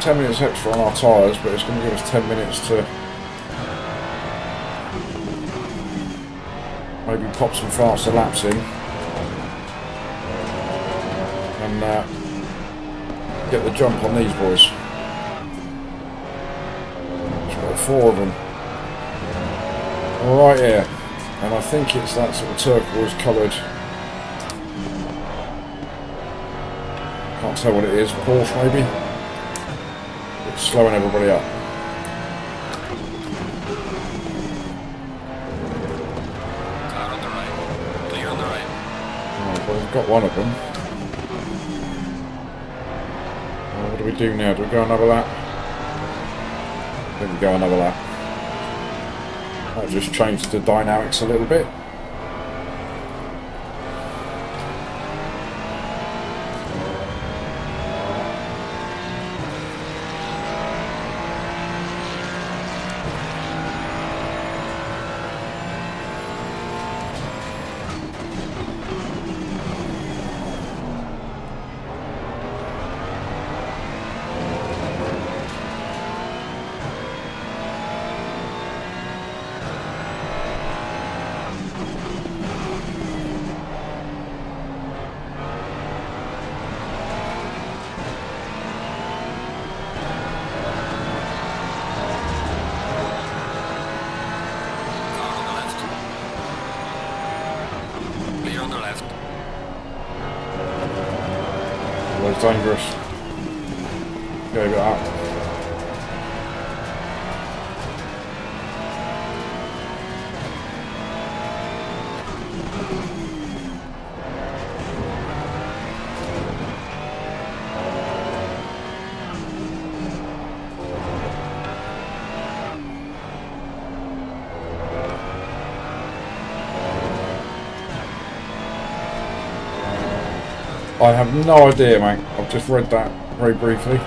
10 minutes extra on our tyres, but it's going to give us 10 minutes to maybe pop some faster laps in. And get the jump on these boys. There's got 4 of them. Right here. And I think it's that sort of turquoise coloured. Can't tell what it is. Porsche maybe. It's slowing everybody up. Car on the right. Clear on the right. Right, well, we've got one of them. What do we do now? Do we go another lap? I think we go another lap. That just changed the dynamics a little bit. It's dangerous. Gave it up. I have no idea, mate. I've just read that very briefly.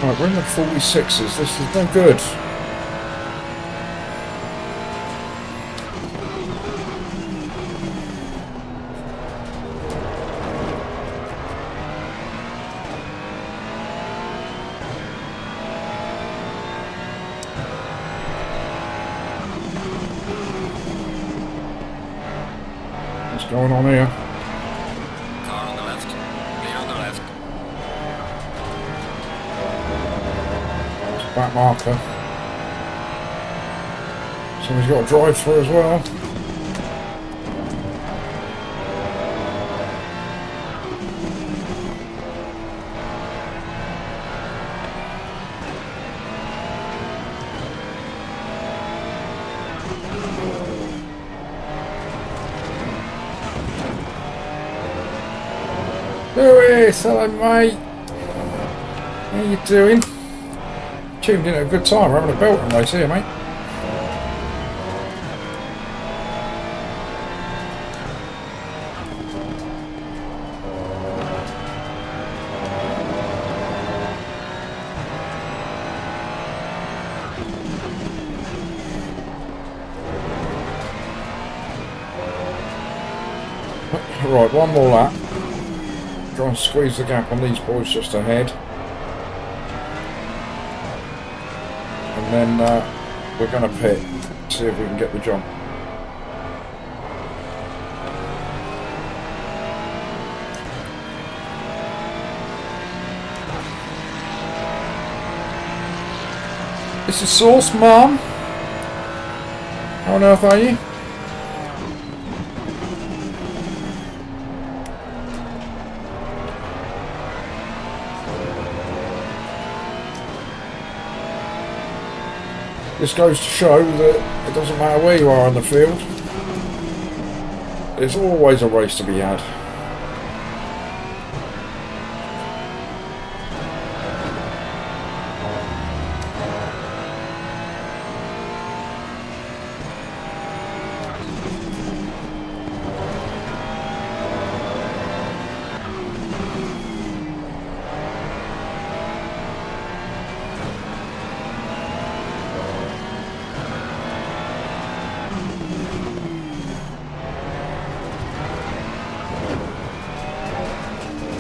Right, we're in the 46s. This is no good. What's going on here? Car on the left. Clear on the left. Back marker. Somebody's got a drive through as well. Lewis, hello mate. How you doing? Tuned in at a good time. We're having a belting race here, mate. Right, one more lap. Try and squeeze the gap on these boys just ahead. And then we're going to pit, see if we can get the jump. This is Sauce, Mum. How on earth are you? This goes to show that it doesn't matter where you are in the field. There's always a race to be had.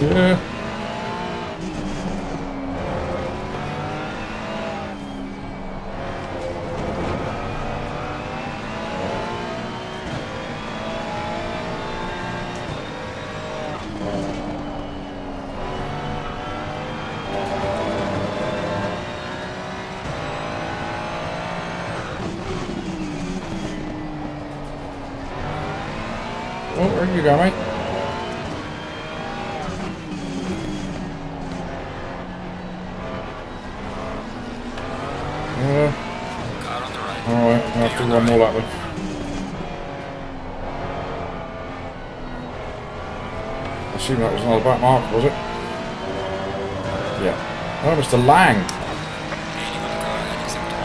Yeah. Oh, where you go, mate? Car on the right. Alright, I'm going to have to do one more lap then. I assume that was another back mark, was it? Yeah. Oh, Mr. Lang. Leading on the car ahead in sector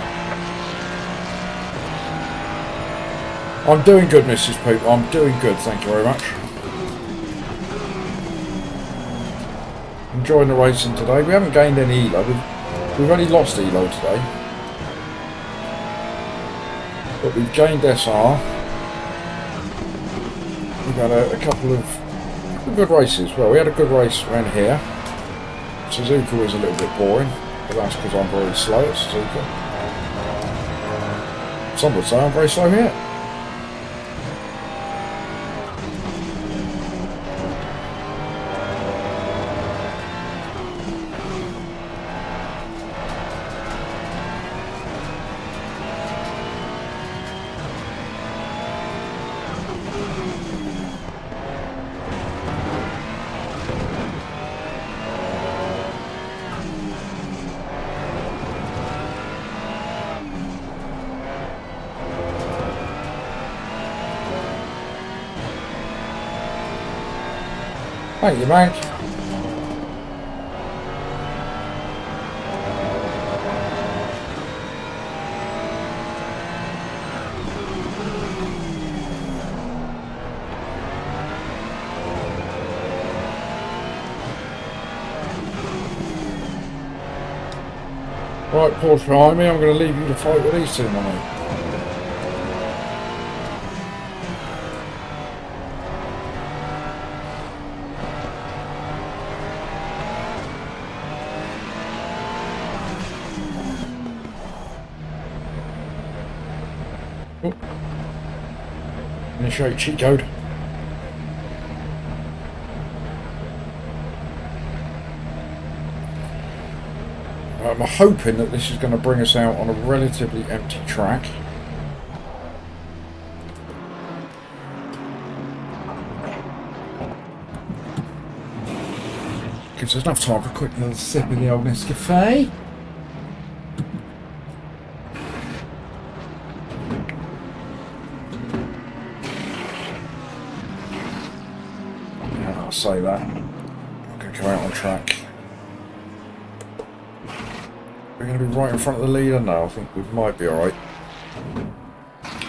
one. I'm doing good, Mrs. Poop. I'm doing good, thank you very much. Enjoying the racing today. We haven't gained any elo. We've only lost elo today. But we've gained SR. We've had a couple of good races. Well, we had a good race around here. Suzuka was a little bit boring, but that's because I'm very slow at Suzuka. Some would say I'm very slow here. Thank you, mate. Right, Paul's behind me. I'm going to leave you to fight with these two, mate. Oh. Initiate cheat code. I'm hoping that this is going to bring us out on a relatively empty track. Gives us enough time for a quick little sip of the old Nescafe. Yeah, I'll say that. I'm going to come out on track. We're going to be right in front of the leader now. I think we might be alright.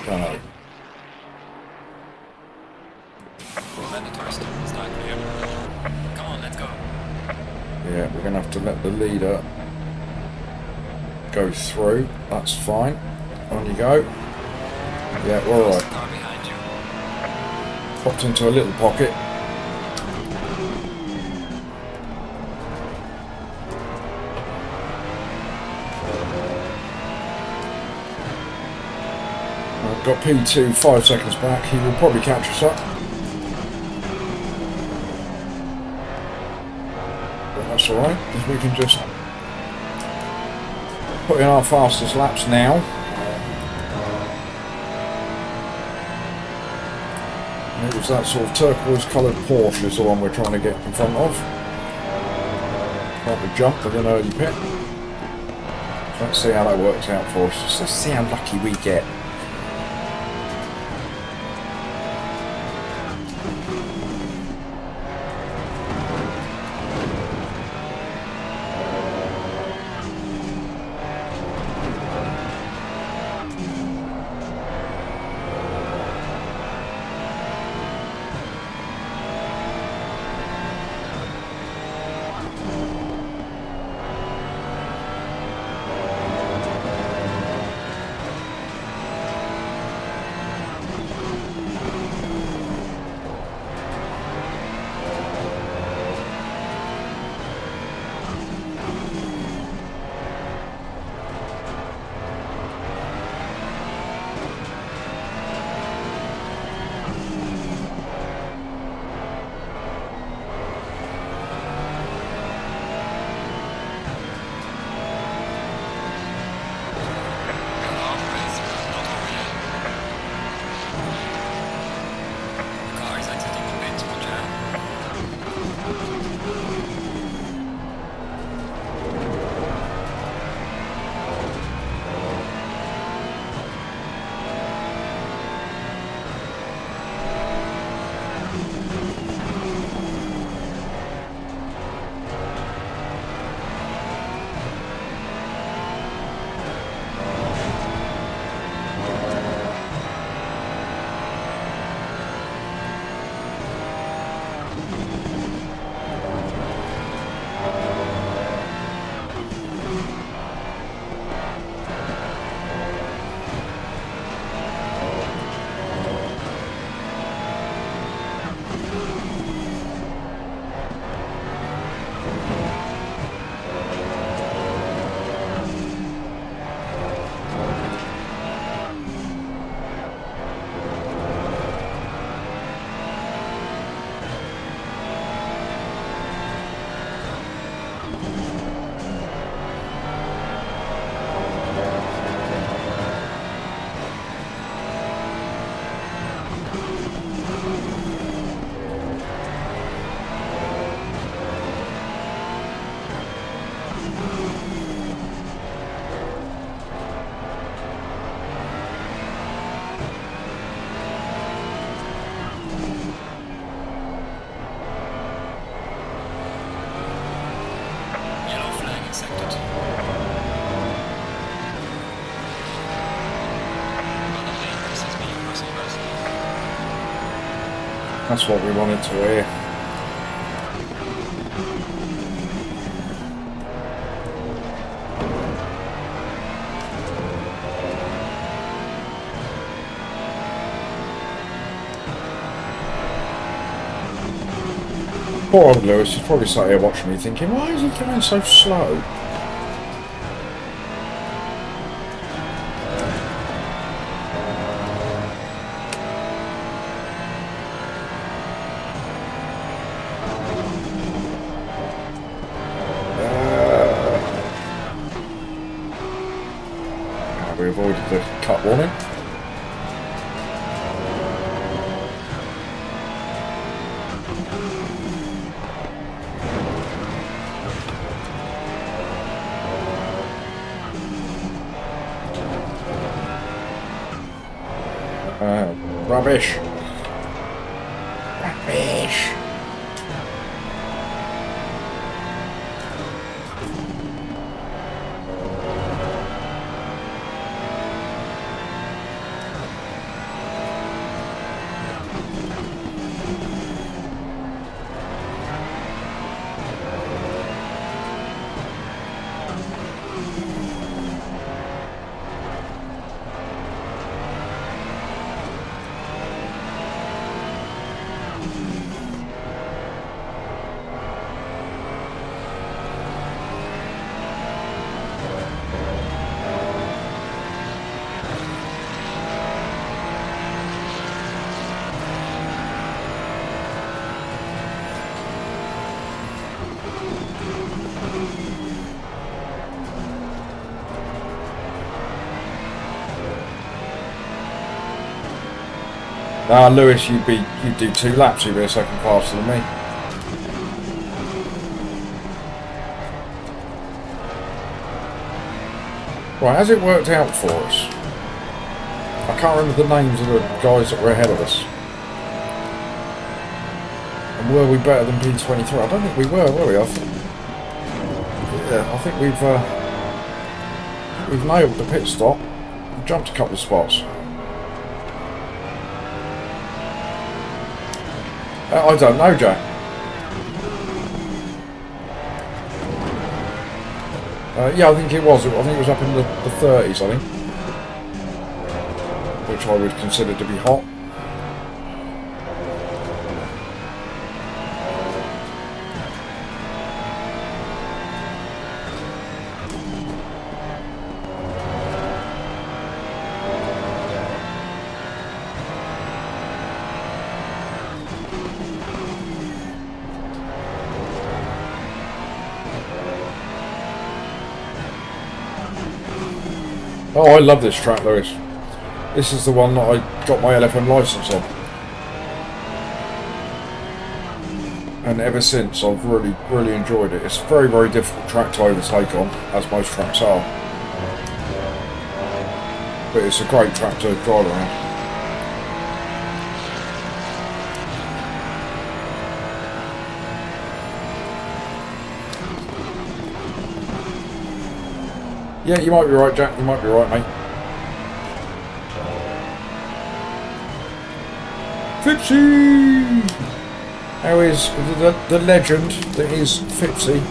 Don't know. Mandatory stop is not clear. Come on, let's go. Yeah, we're going to have to let the leader go through. That's fine. On you go. Yeah, we're alright. Car behind you. Popped into a little pocket. I've got P2 5 seconds back. He will probably catch us up. But that's alright, because we can just put in our fastest laps now. And it was that sort of turquoise coloured Porsche is the one we're trying to get in front of. Trying to jump with an early pit. So let's see how that works out for us. Let's see how lucky we get. That's what we wanted to hear. Poor old Lewis, he's probably sat here watching me thinking, why is he going so slow? We avoided the cut warning. Rubbish. Rubbish. Lewis, you'd do 2 laps, you'd be a second faster than me. Right, has it worked out for us? I can't remember the names of the guys that were ahead of us. And were we better than P23? I don't think we were we? I think we've nailed the pit stop. We've jumped a couple of spots. I don't know, Jack. Yeah, I think it was. I think it was up in the 30s, I think. Which I would consider to be hot. Oh, I love this track, Lewis. This is the one that I got my LFM licence on. And ever since, I've really, really enjoyed it. It's a very, very difficult track to overtake on, as most tracks are. But it's a great track to drive around. Yeah, you might be right, Jack. You might be right, mate. Fipsy! How is the legend that is Fipsy?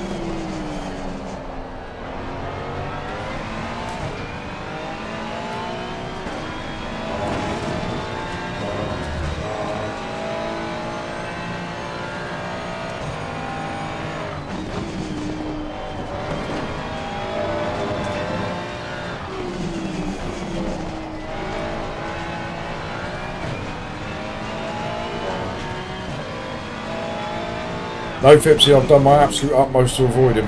No, Fipsy, I've done my absolute utmost to avoid him.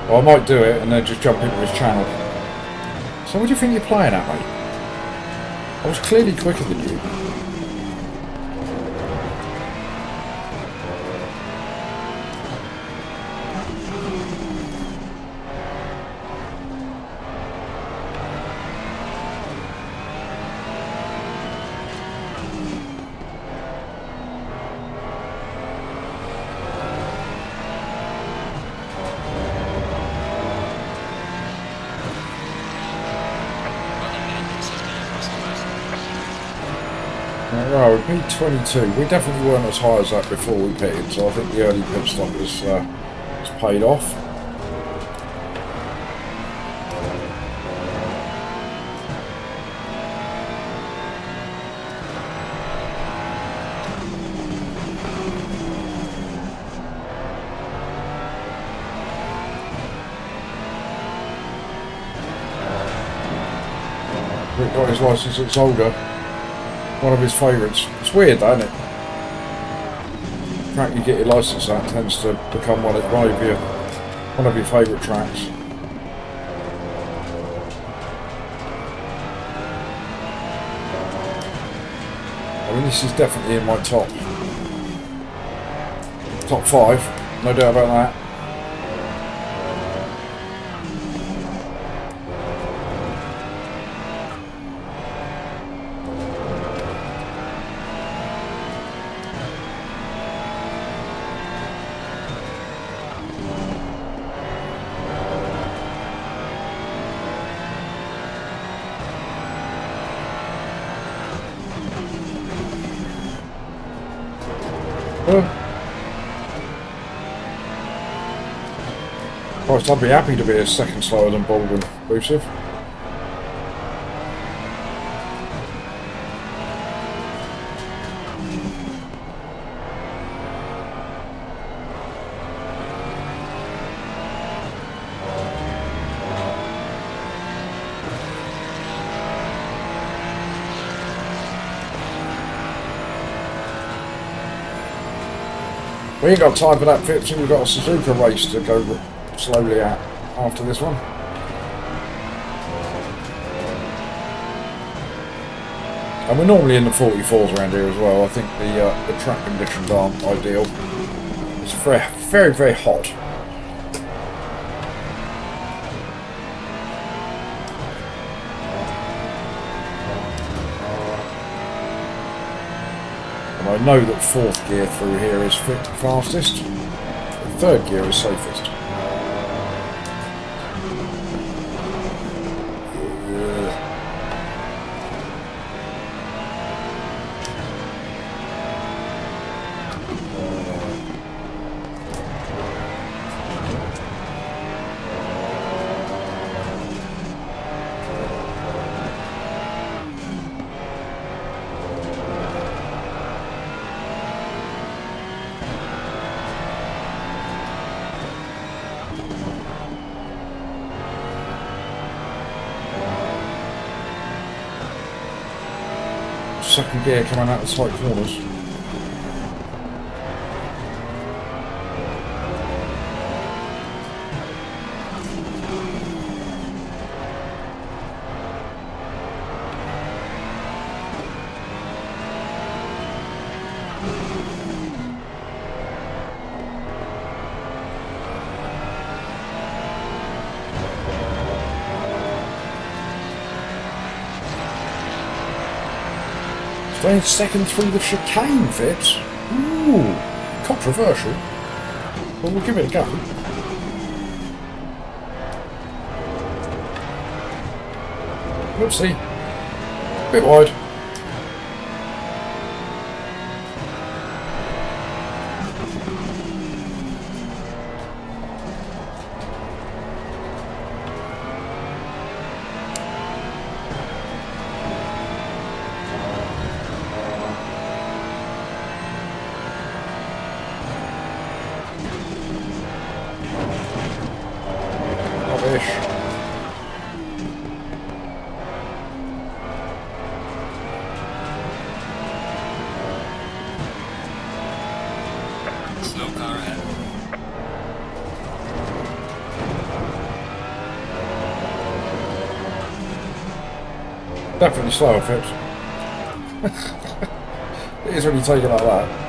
Well, I might do it and then just jump into his channel. So what do you think you're playing at, mate? I was clearly quicker than you. Well, we P22. We definitely weren't as high as that before we pitted, so I think the early pit stop was paid off. Rick got his licence at Zolder. One of his favourites. It's weird, though, isn't it? The track you get your licence at tends to become one of your favourite tracks. I mean, this is definitely in my top 5, no doubt about that. Christ, I'd be happy to be a second slower than Baldwin, Elusive. We ain't got time for that, Fitz. We've got a Suzuka race to go slowly at after this one. And we're normally in the 44s around here as well. I think the track conditions aren't ideal. It's very, very, very hot. And I know that 4th gear through here is fastest. The 3rd gear is safest. Second gear coming out of the tight corners. Staying second through the chicane, Fitz. Ooh, controversial. But we'll give it a go. Whoopsie. Bit wide. Slow car ahead. Definitely slower, Fitz. It is when you take it like that.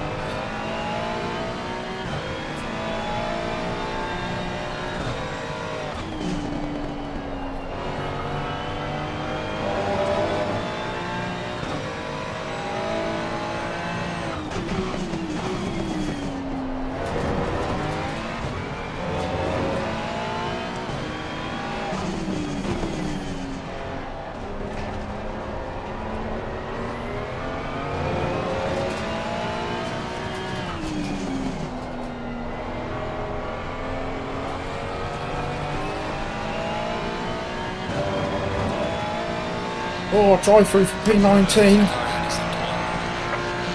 Oh, drive through for P19. Car ahead is up to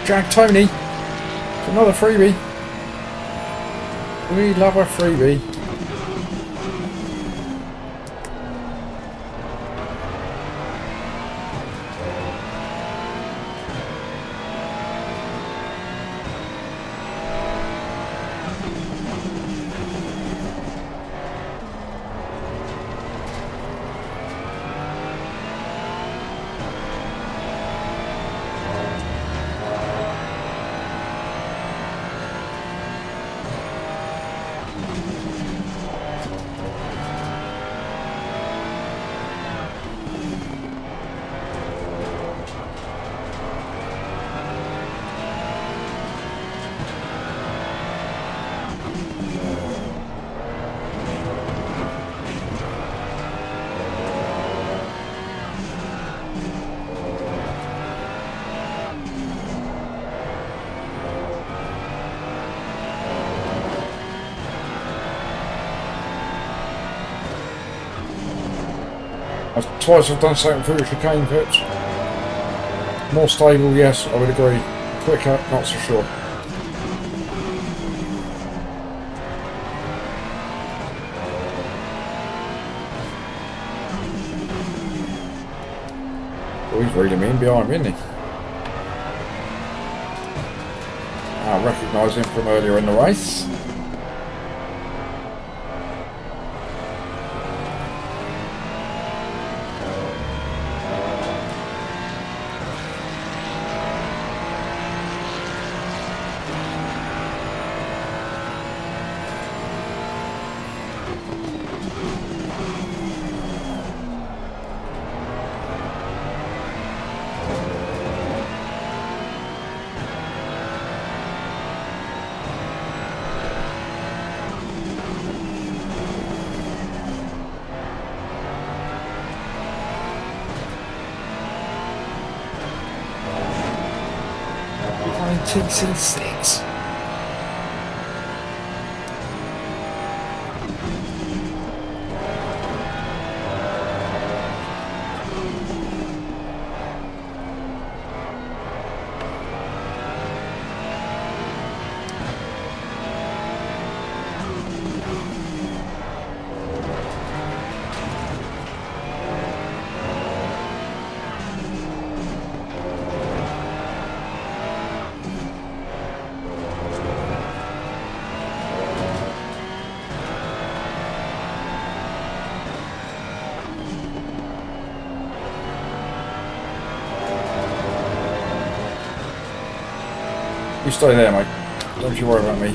1. Jag Tony. It's another freebie. We love a freebie. Twice I've done something for chicane pitch. More stable, yes, I would agree. Quicker, not so sure. Oh, he's reading me in behind me, isn't he? I recognise him from earlier in the race. TC6. You stay there, mate. Don't you worry about me.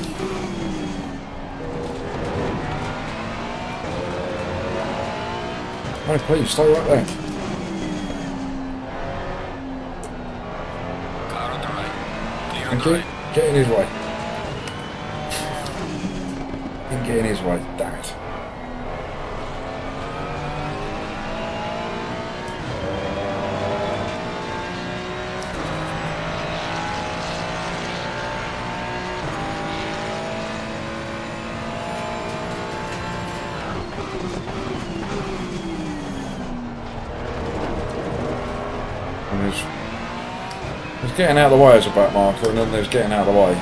No, please, stay right there. Car on the right. Clear on Thank the you. right. Get in his way. Didn't get in his way. Damn it. There's getting out of the way as a back marker, and then there's getting out of the way.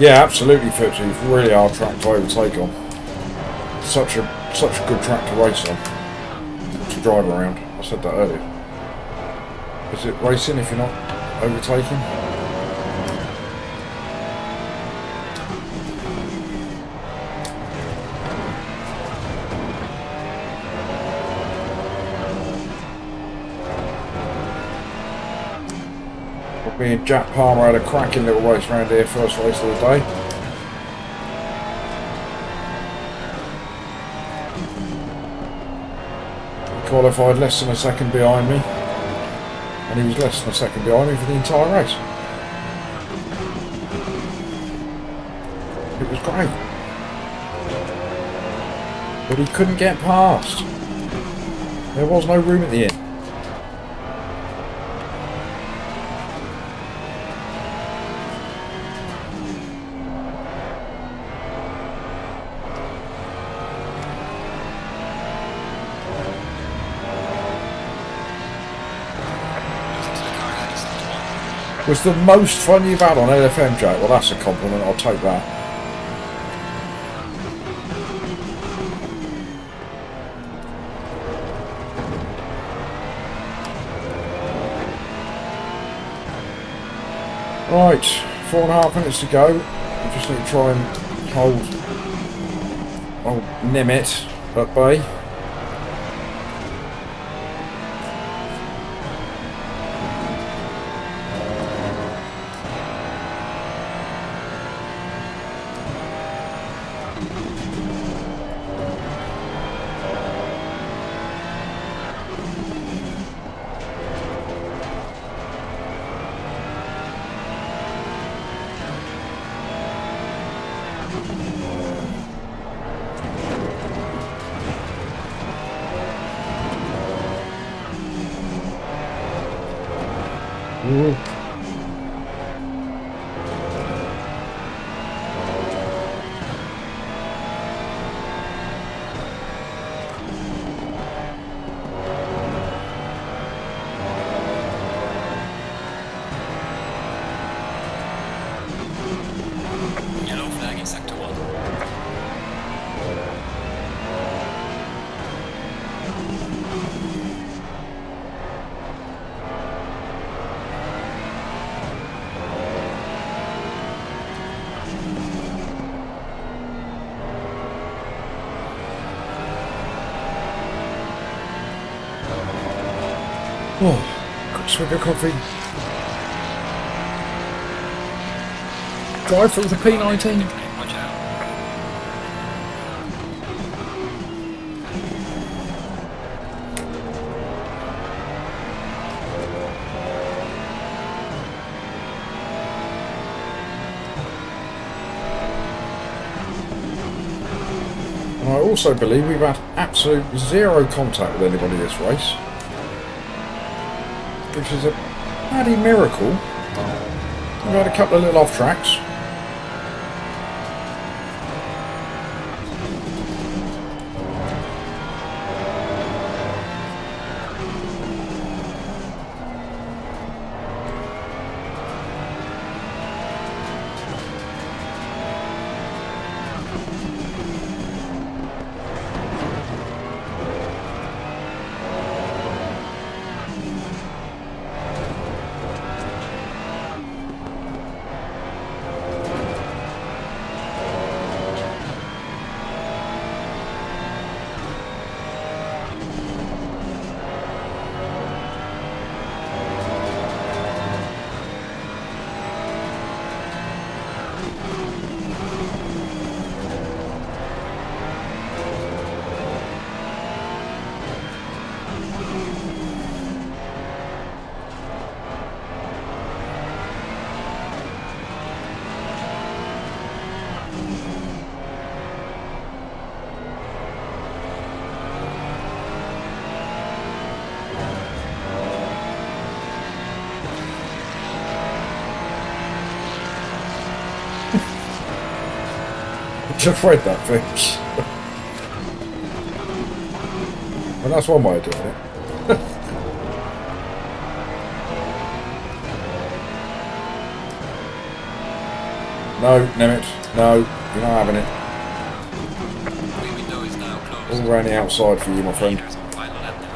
Yeah, absolutely, Fitzy. It's really hard track to overtake on. Such a good track to race on, to drive around. I said that earlier. Is it racing if you're not overtaking? Me and Jack Palmer had a cracking little race around here, first race of the day. He qualified less than a second behind me, and he was less than a second behind me for the entire race. It was great, but he couldn't get past. There was no room at the inn. Was the most fun you've had on LFM, Jack? Well, that's a compliment. I'll take that. Right, 4.5 minutes to go. I just need to try and hold old Nimitz at bay. Ooh. Yellow flag in sector 1. Oh, got a swig of coffee. Drive through the P19. Watch out. And I also believe we've had absolute zero contact with anybody this race, which is a bloody miracle. We've had a couple of little off tracks. Just read that, thanks. Well, that's one way of doing it. No, Nimitz, no, you're not having it. The window is now closed. All around the outside for you, my friend. Leaders on final lap now.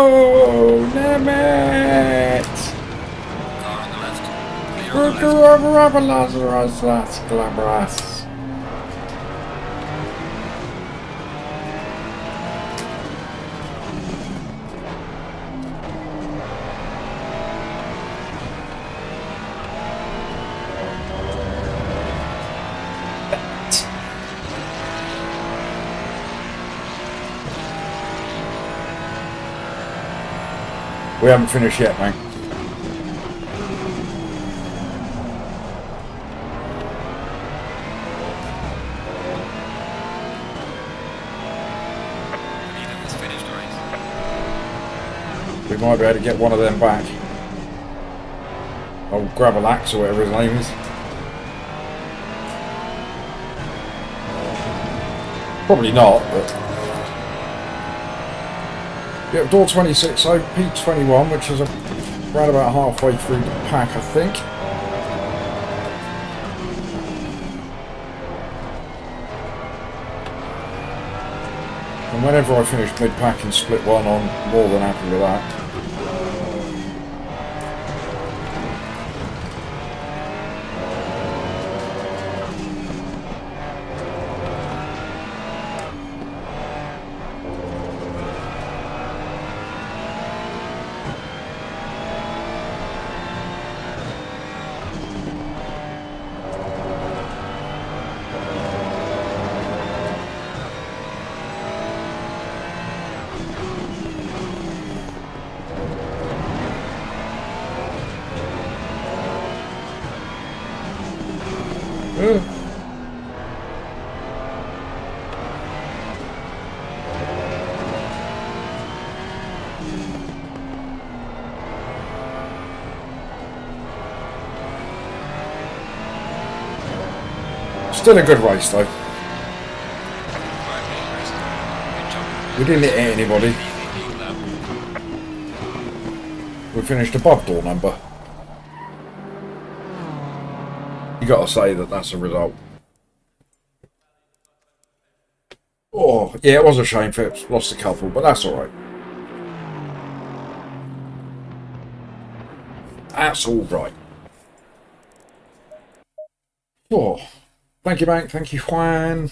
No! Damn it! Car on the left. Clear on the left. Lazarus. We haven't finished yet, mate. Neither has finished the race. We might be able to get one of them back. Old Gravel Axe or whatever his name is. Probably not, but... Yeah, door 26, so Pete 21, which is around about halfway through the pack, I think. And whenever I finish mid-pack and split one, I'm more than happy with that. Still a good race though. We didn't hit anybody. We finished above door number. You got to say that that's a result. Oh, yeah, it was a shame Phipps lost a couple, but that's all right. That's all right. Oh, thank you, mate. Thank you, Juan.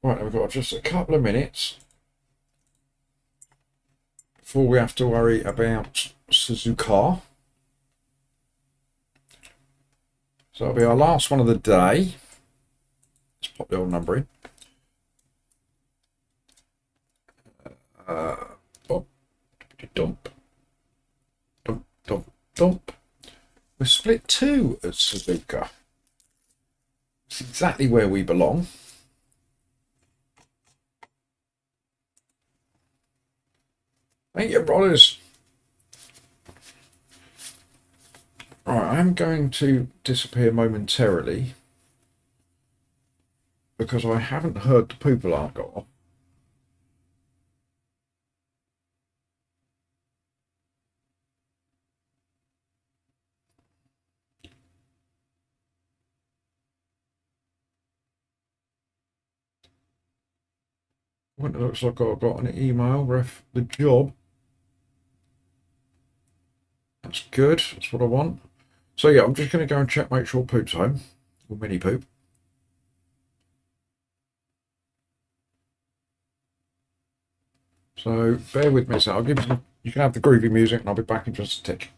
Right, we've got just a couple of minutes before we have to worry about Suzuka. So that'll be our last one of the day. Let's pop the old number in. Dump. We're split 2 at Suzuka. It's exactly where we belong. Thank you, brothers. Right, I'm going to disappear momentarily because I haven't heard the poop alarm go off. Well, it looks like I've got an email, ref the job. That's good, that's what I want. So yeah, I'm just going to go and check, make sure poop's home, or mini poop. So bear with me a sec. I'll give you some, you can have the groovy music and I'll be back in just a tick.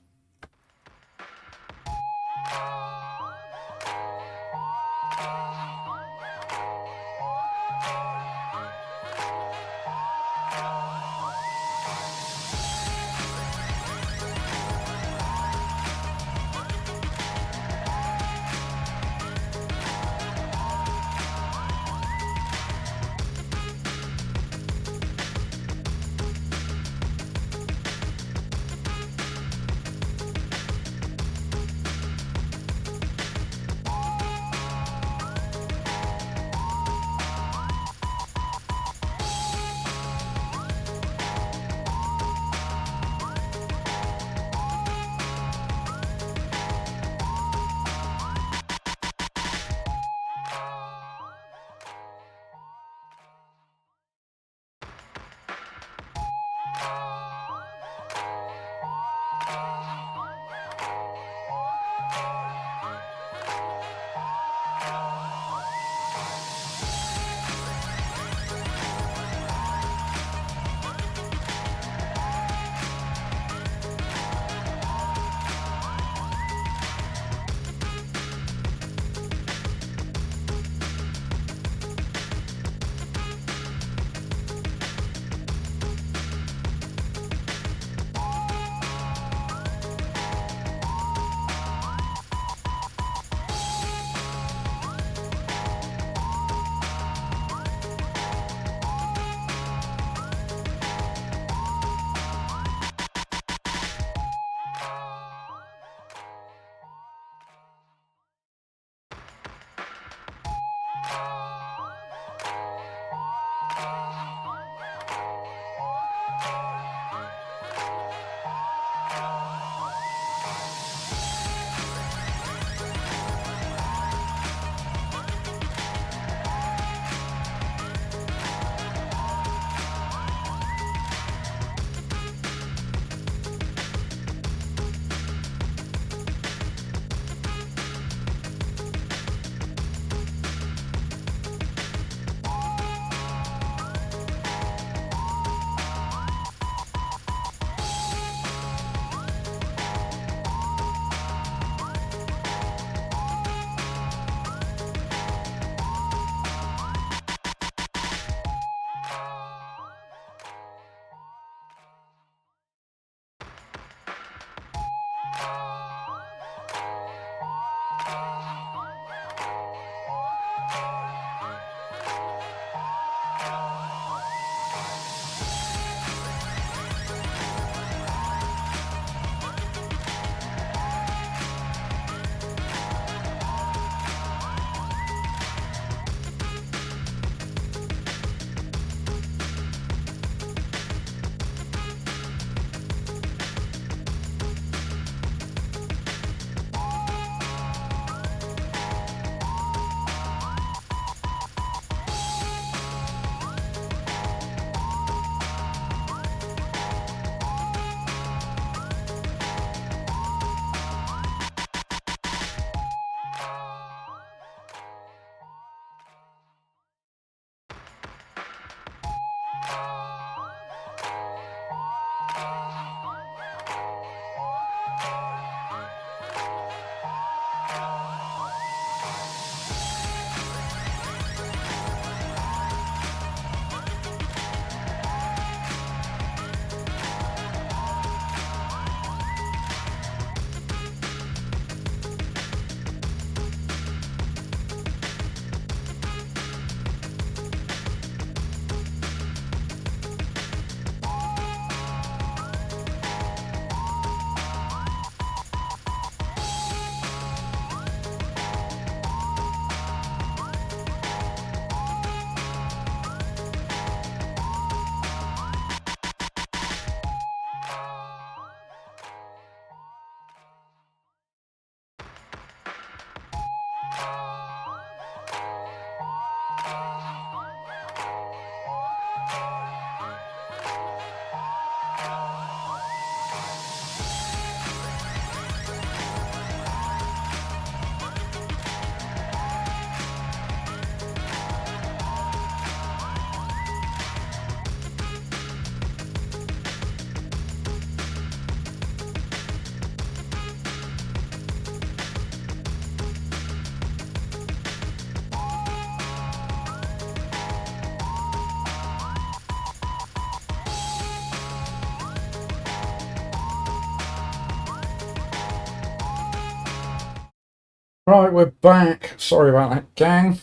Right, we're back. Sorry about that, gang.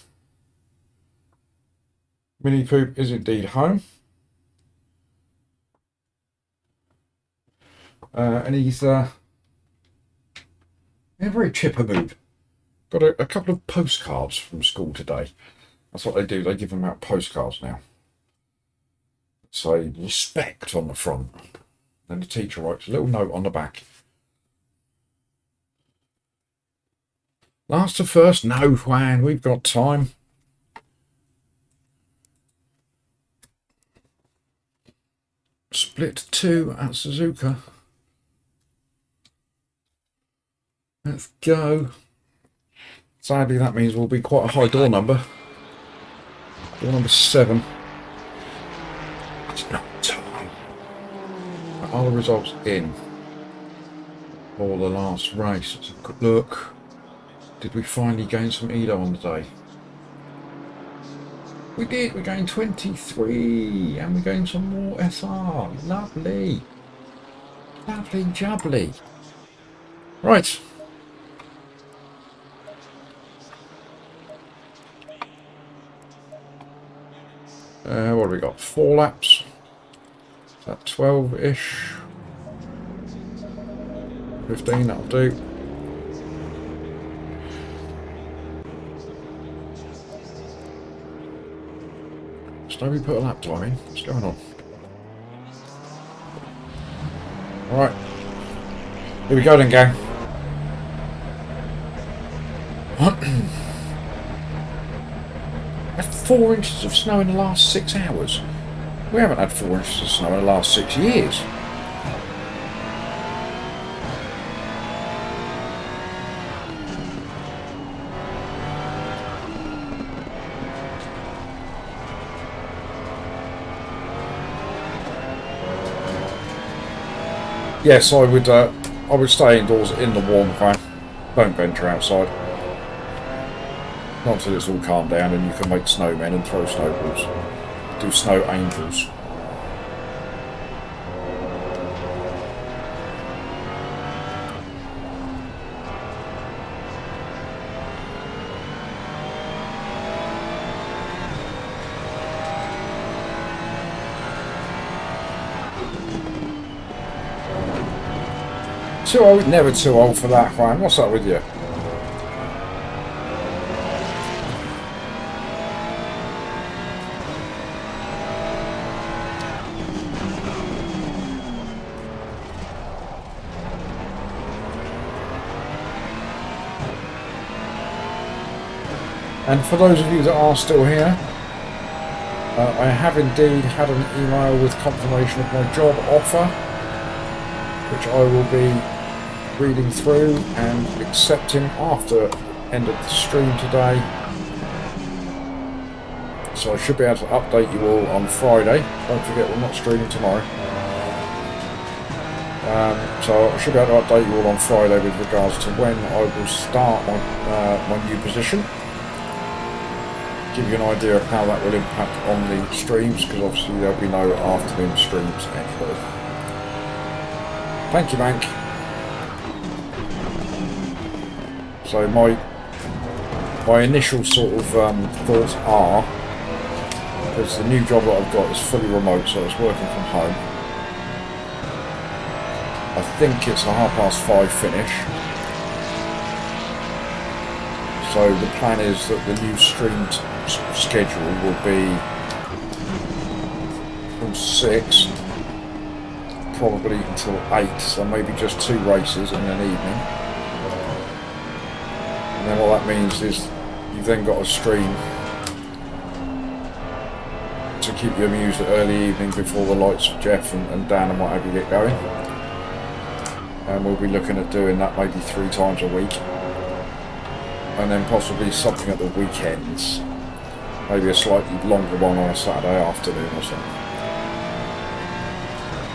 Mini Poop is indeed home. And he's in a very chipper mood. Got a couple of postcards from school today. That's what they do. They give them out postcards now. Say respect on the front. Then the teacher writes a little note on the back. Last to first? No, Juan, we've got time. Split 2 at Suzuka. Let's go. Sadly, that means we'll be quite a high door number. Door number 7. It's not time. Are the results in for the last race? Let's have a quick look. Did we finally gain some Edo on the day? We did. We gained 23 and we gained some more SR. Lovely. Lovely jubbly. Right. What have we got? 4 laps. Is that 12-ish? 15, that'll do. Nobody put a lap time in. What's going on? Alright. Here we go then, gang. Had 4 inches of snow in the last 6 hours. We haven't had 4 inches of snow in the last 6 years. Yes, I would stay indoors in the warm fan. Don't venture outside. Not until it's all calmed down and you can make snowmen and throw snowballs. Do snow angels. Too old? Never too old for that, Juan. What's up with you? And for those of you that are still here, I have indeed had an email with confirmation of my job offer, which I will be reading through and accepting after end of the stream today. So I should be able to update you all on Friday. Don't forget, we're not streaming tomorrow. So I should be able to update you all on Friday with regards to when I will start my new position. Give you an idea of how that will impact on the streams, because obviously there'll be no afternoon streams anymore. Thank you, Mank. So my initial sort of thoughts are, because the new job that I've got is fully remote, so it's working from home. I think it's a 5:30 finish. So the plan is that the new streamed schedule will be from 6, probably until 8, so maybe just 2 races in an evening. And then what that means is you've then got a stream to keep you amused at early evening before the lights, Jeff and Dan and what have you get going. And we'll be looking at doing that maybe 3 times a week. And then possibly something at the weekends. Maybe a slightly longer one on a Saturday afternoon or something.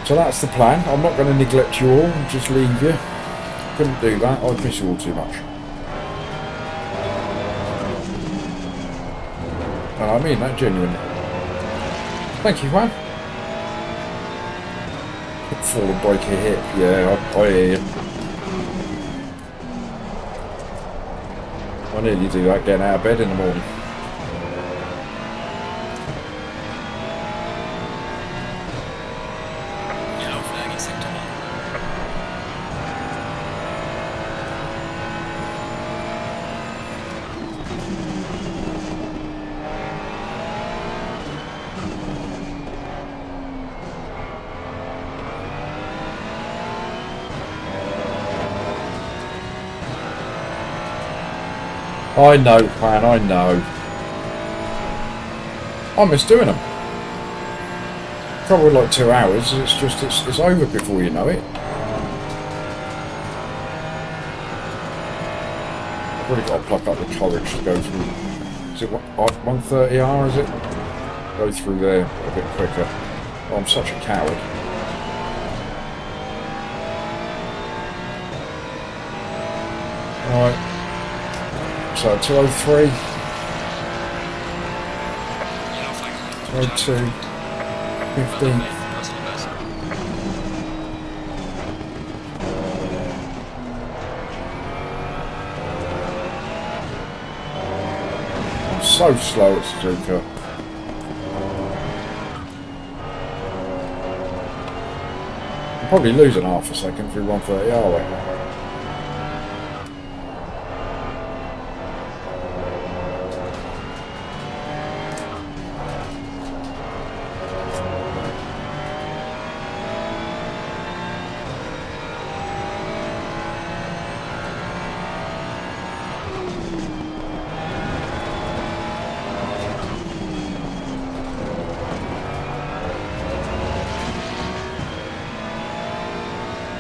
So that's the plan. I'm not going to neglect you all and just leave you. Couldn't do that. I'd miss you all too much. And I mean that genuinely. Thank you, Juan. Fall and break a hip. Yeah, I hear you. I nearly do that getting out of bed in the morning. I know, man, I know. I miss doing them. Probably like 2 hours, it's over before you know it. I've really got to pluck up the courage to go through. Is it 1:30 is it? Go through there a bit quicker. Oh, I'm such a coward. Alright. So 203, 202, 15. I'm so slow at Suzuka. I'm probably losing half a second through 130, are we?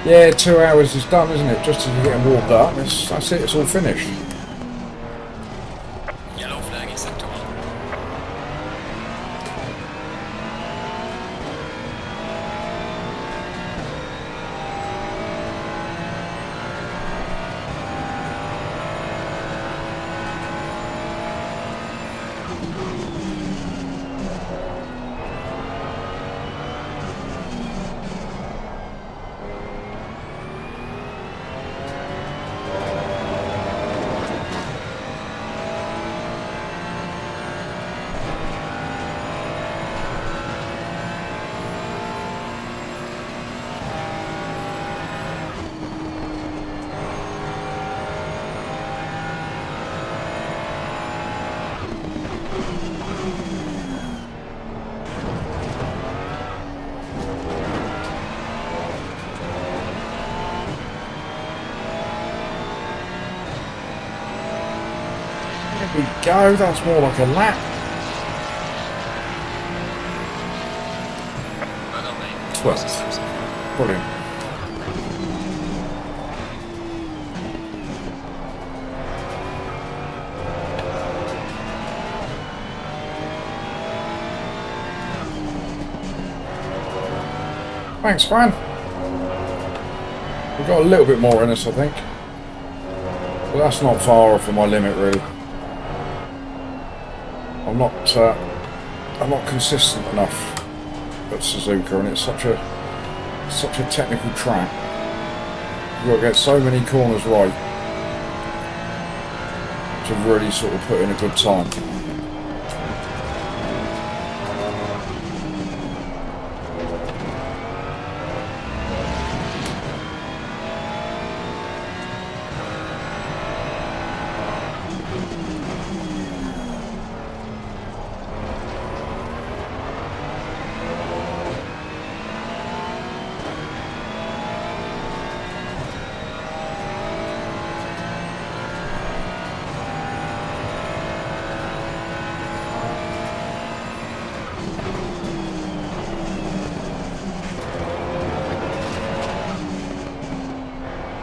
Yeah, 2 hours is done, isn't it? Just as you're getting warmed up, that's it, it's all finished. Yellow flag in sector 1. There we go, that's more like a lap. Well done, mate. 12. Brilliant. Thanks, man. We've got a little bit more in us, I think. But that's not far off of my limit, really. I'm not consistent enough at Suzuka, and it's such a technical track. You've got to get so many corners right to really sort of put in a good time.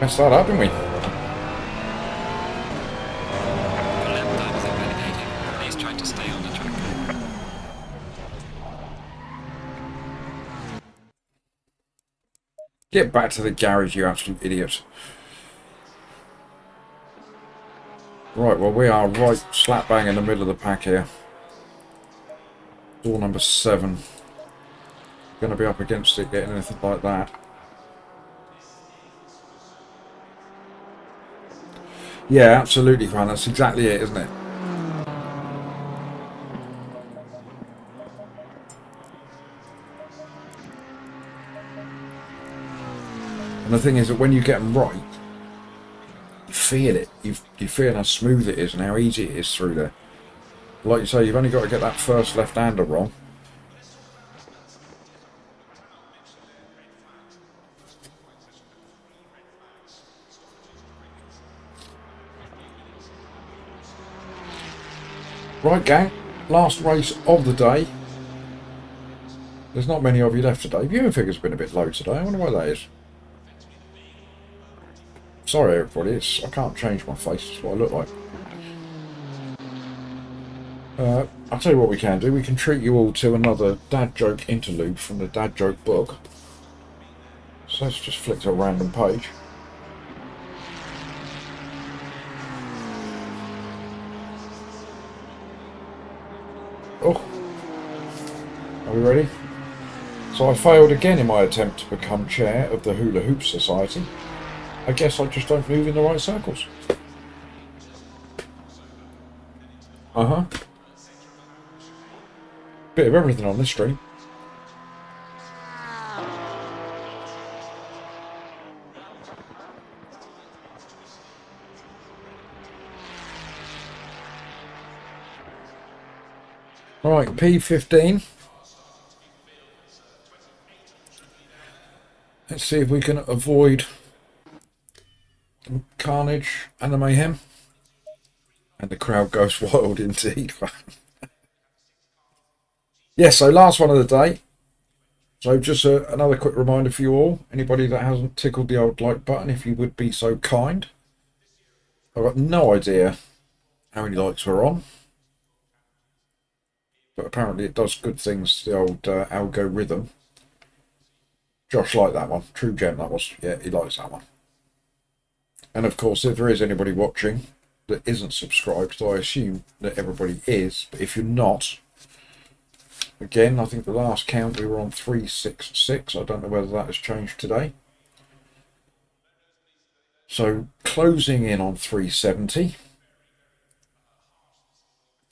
Messed that up, didn't we? The lap time is invalidated. Please try to stay on the track. Get back to the garage, you absolute idiot. Right, well, we are right slap bang in the middle of the pack here. Door number 7. Going to be up against it, getting anything like that. Yeah, absolutely, fine. That's exactly it, isn't it? And the thing is that when you get them right, you feel it. You feel how smooth it is and how easy it is through there. Like you say, you've only got to get that first left-hander wrong. Right, gang. Last race of the day. There's not many of you left today. Viewing figures have been a bit low today. I wonder why that is. Sorry, everybody. I can't change my face. It's what I look like. I'll tell you what we can do. We can treat you all to another dad joke interlude from the dad joke book. So let's just flick to a random page. Oh, are we ready? So I failed again in my attempt to become chair of the Hula Hoop Society. I guess I just don't move in the right circles. Uh-huh. Bit of everything on this stream. Right, P15. Let's see if we can avoid the carnage and the mayhem. And the crowd goes wild indeed. Yeah, so last one of the day. So just another quick reminder for you all. Anybody that hasn't tickled the old like button, if you would be so kind. I've got no idea how many likes we're on. But apparently it does good things, the old algorithm. Josh liked that one. True gem, that was. Yeah, he likes that one. And of course, if there is anybody watching that isn't subscribed, so I assume that everybody is, but if you're not, again, I think the last count we were on 366. I don't know whether that has changed today. So closing in on 370.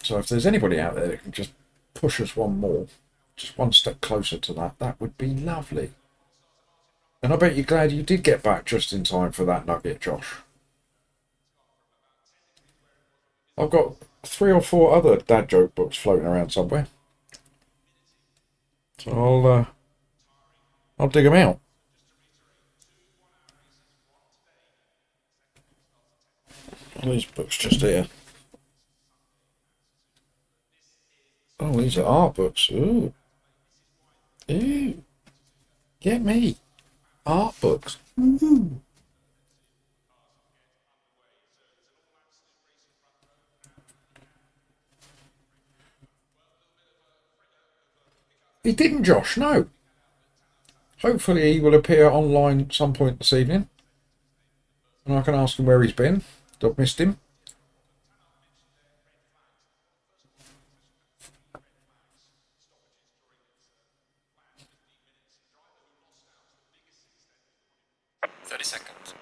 So if there's anybody out there that can just push us one more, just one step closer to that, that would be lovely. And I bet you're glad you did get back just in time for that nugget, Josh. I've got 3 or 4 other dad joke books floating around somewhere. So I'll dig them out. These books just here. Oh, these are art books. Ooh. Ooh. Get me. Art books. Ooh. He didn't, Josh, no. Hopefully he will appear online at some point this evening. And I can ask him where he's been. I've missed him. Seconds.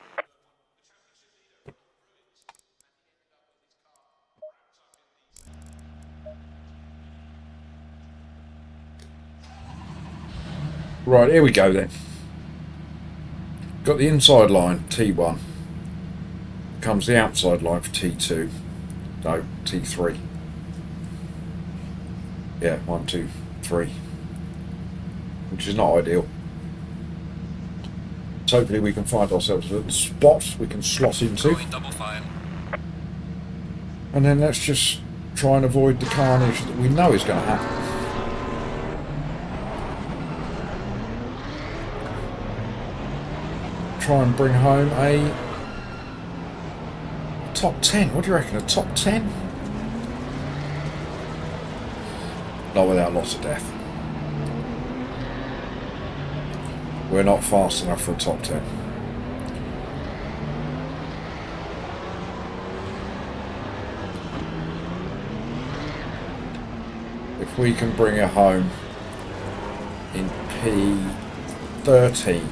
Right, here we go then. Got the inside line, T1. Comes the outside line for T2. No, T3. Yeah, 1, 2, 3. Which is not ideal. So hopefully we can find ourselves a little spot we can slot into. Double file. And then let's just try and avoid the carnage that we know is going to happen. try and bring home a top 10. What do you reckon? A top 10? Not without lots of death. We're not fast enough for a top 10. If we can bring it home in P13,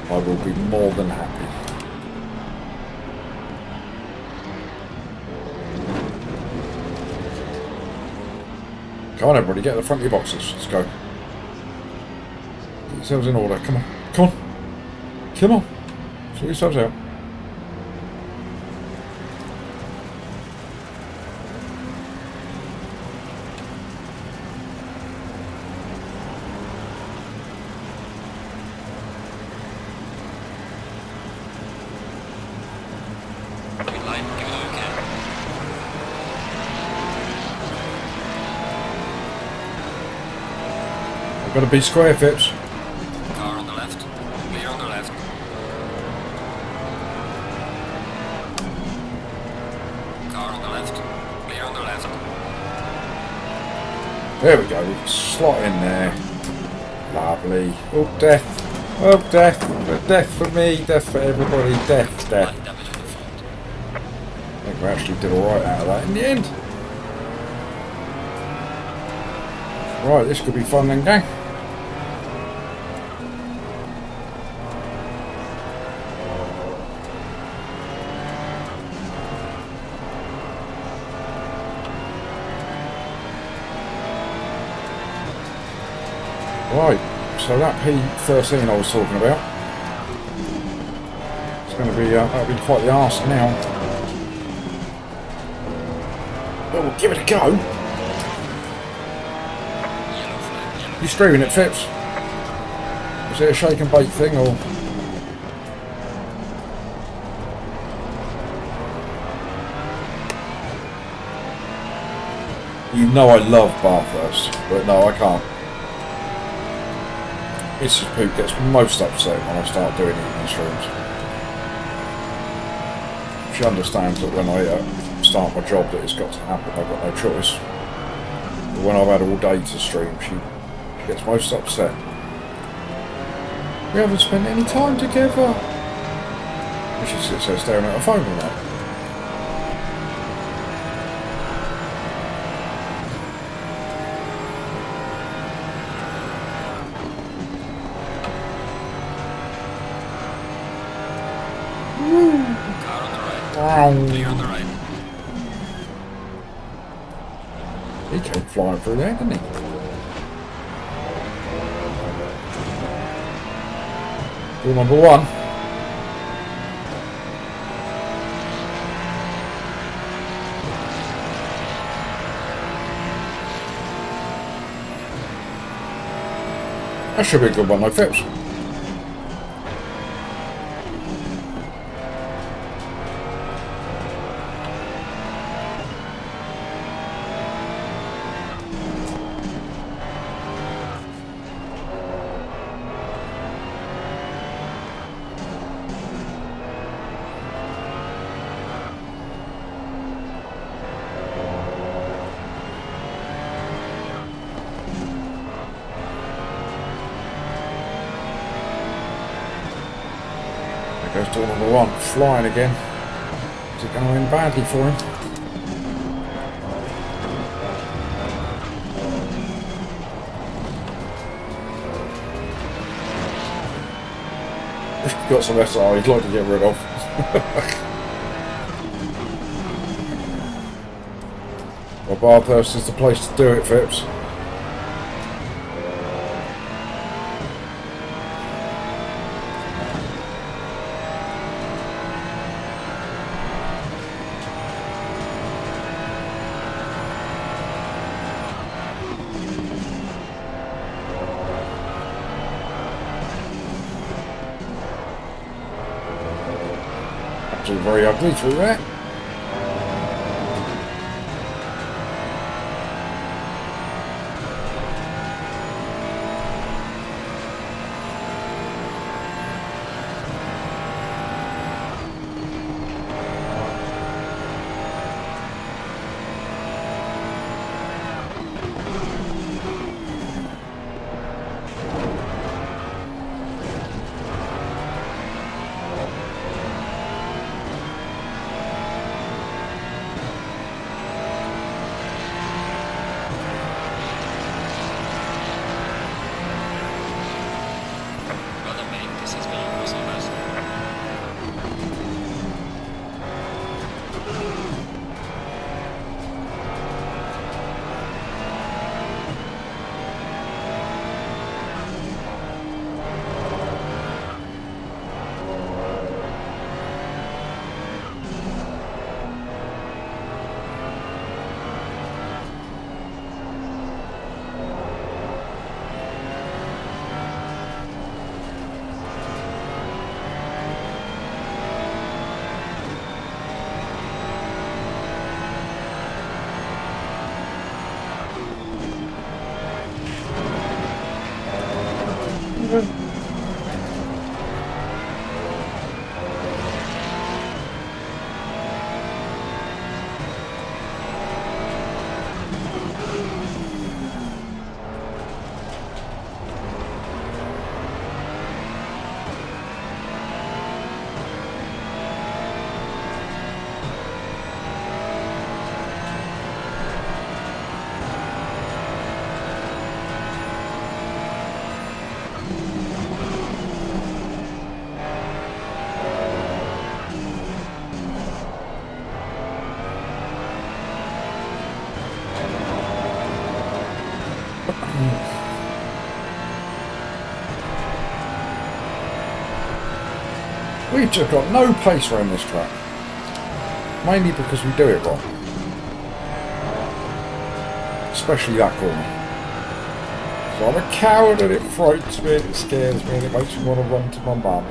I will be more than happy. Come on everybody, get to the front of your boxes. Let's go. Get yourselves in order. Come on. Come on. Come on. Sort yourselves out. Got to be square, Phipps. Car on the left. Clear on the left. Car on the left. Clear on the left. There we go. We can slot in there. Lovely. Oh, death. Oh, death. Death for me. Death for everybody. Death. Death. Light damage on the front. I think we actually did alright out of that in the end. Right, this could be fun then, gang. Right, so that P13 I was talking about, it's going to be, that'll be quite the arse now. But we'll give it a go. Yellow flag. Yellow. You streaming it, Phipps? Is it a shake and bake thing, or...? You know I love Bathurst, but no, I can't. Mrs. Poop gets most upset when I start doing evening streams. She understands that when I start my job that it's got to happen, I've got no choice. But when I've had all day to stream, she gets most upset. We haven't spent any time together. And she sits there staring at her phone all night. Car on the right. Clear on the right. He came flying through there, didn't he? Rule number one. That should be a good one, though, Phipps. Goes door number one, flying again. Is it going to end badly for him? He's got some SR he'd like to get rid of. Well, Bathurst is the place to do it, Phipps. It's all very ugly through there. We've just got no pace around this track. Mainly because we do it wrong. Especially that corner. So I'm a coward and it frightens me and it scares me and it makes me want to run to my mum.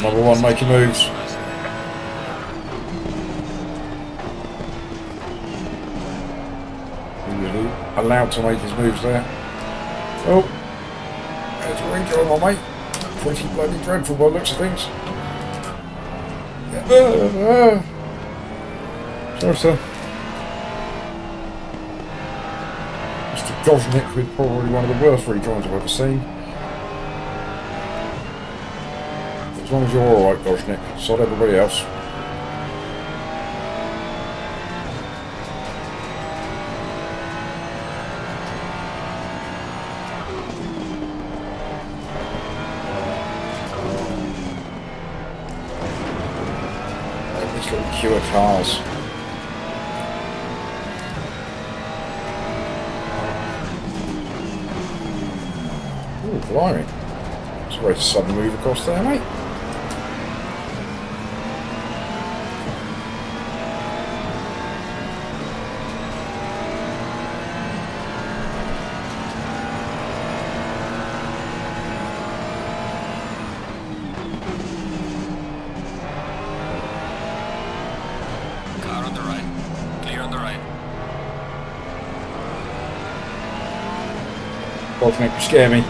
Number one making moves. Usually allowed to make his moves there. Oh, there's a rejoin on, mate. Pretty bloody dreadful by the looks of things. Sorry, sir. Mr. Gosnick with probably one of the worst rejoins I've ever seen. As long as you're alright, Gosnick, sod everybody else. These little queue of cars. Ooh, blimey. It's a very sudden move across there, mate. Gosnick, you scare me.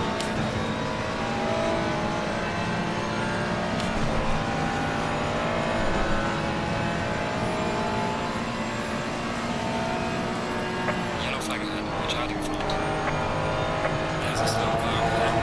Yellow flag ahead. Watch out in front. There's a slow car over there.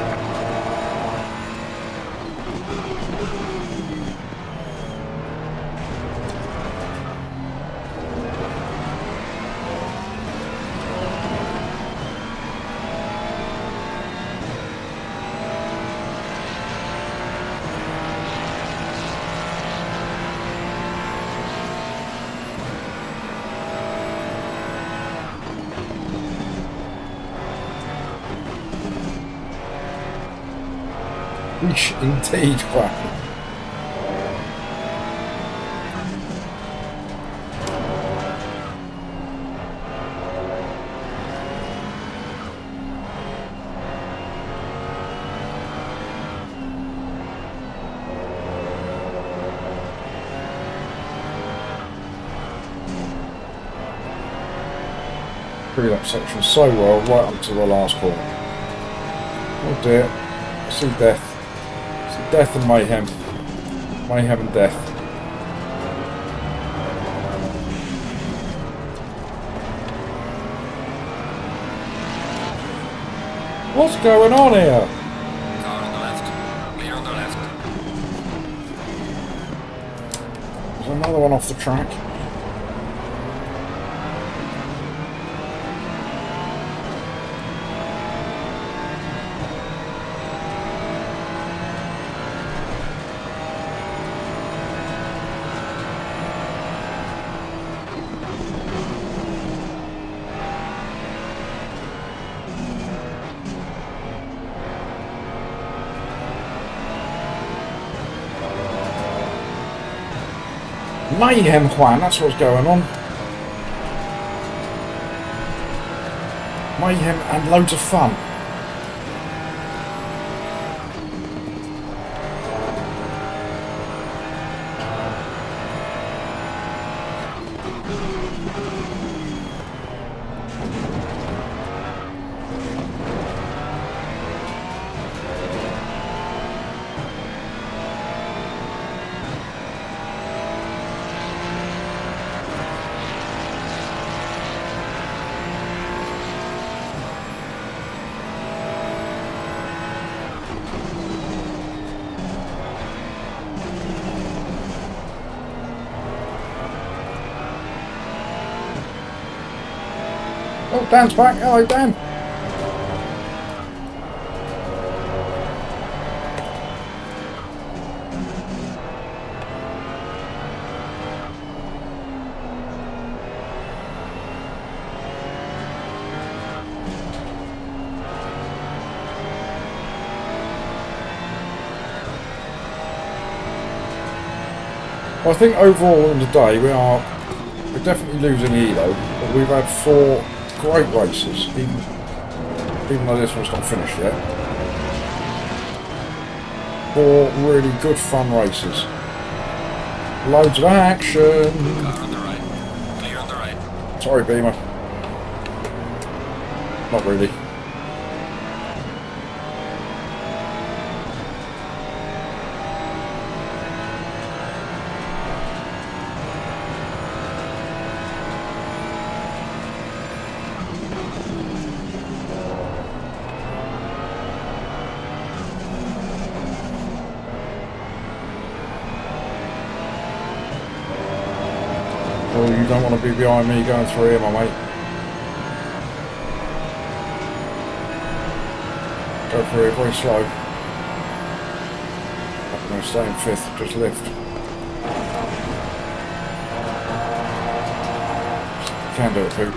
Indeed, wow. Through that section so well, right up to the last corner. Oh dear, I see death. Death and mayhem. Mayhem and death. What's going on here? Car on the left. Clear on the left. There's another one off the track. Mayhem, Juan, that's what's going on. Mayhem and loads of fun. Dan's back. Hello, Dan. I think overall on the day we're definitely losing Elo, but we've had 4 great races, even though this one's not finished yet. 4 really good fun races. Loads of action. Car on the right. Clear on the right. Sorry, Beamer. Not really. Oh, you don't want to be behind me going through here, my mate. Go through here very slow. I'm going to stay in 5th, just lift. Can do it too.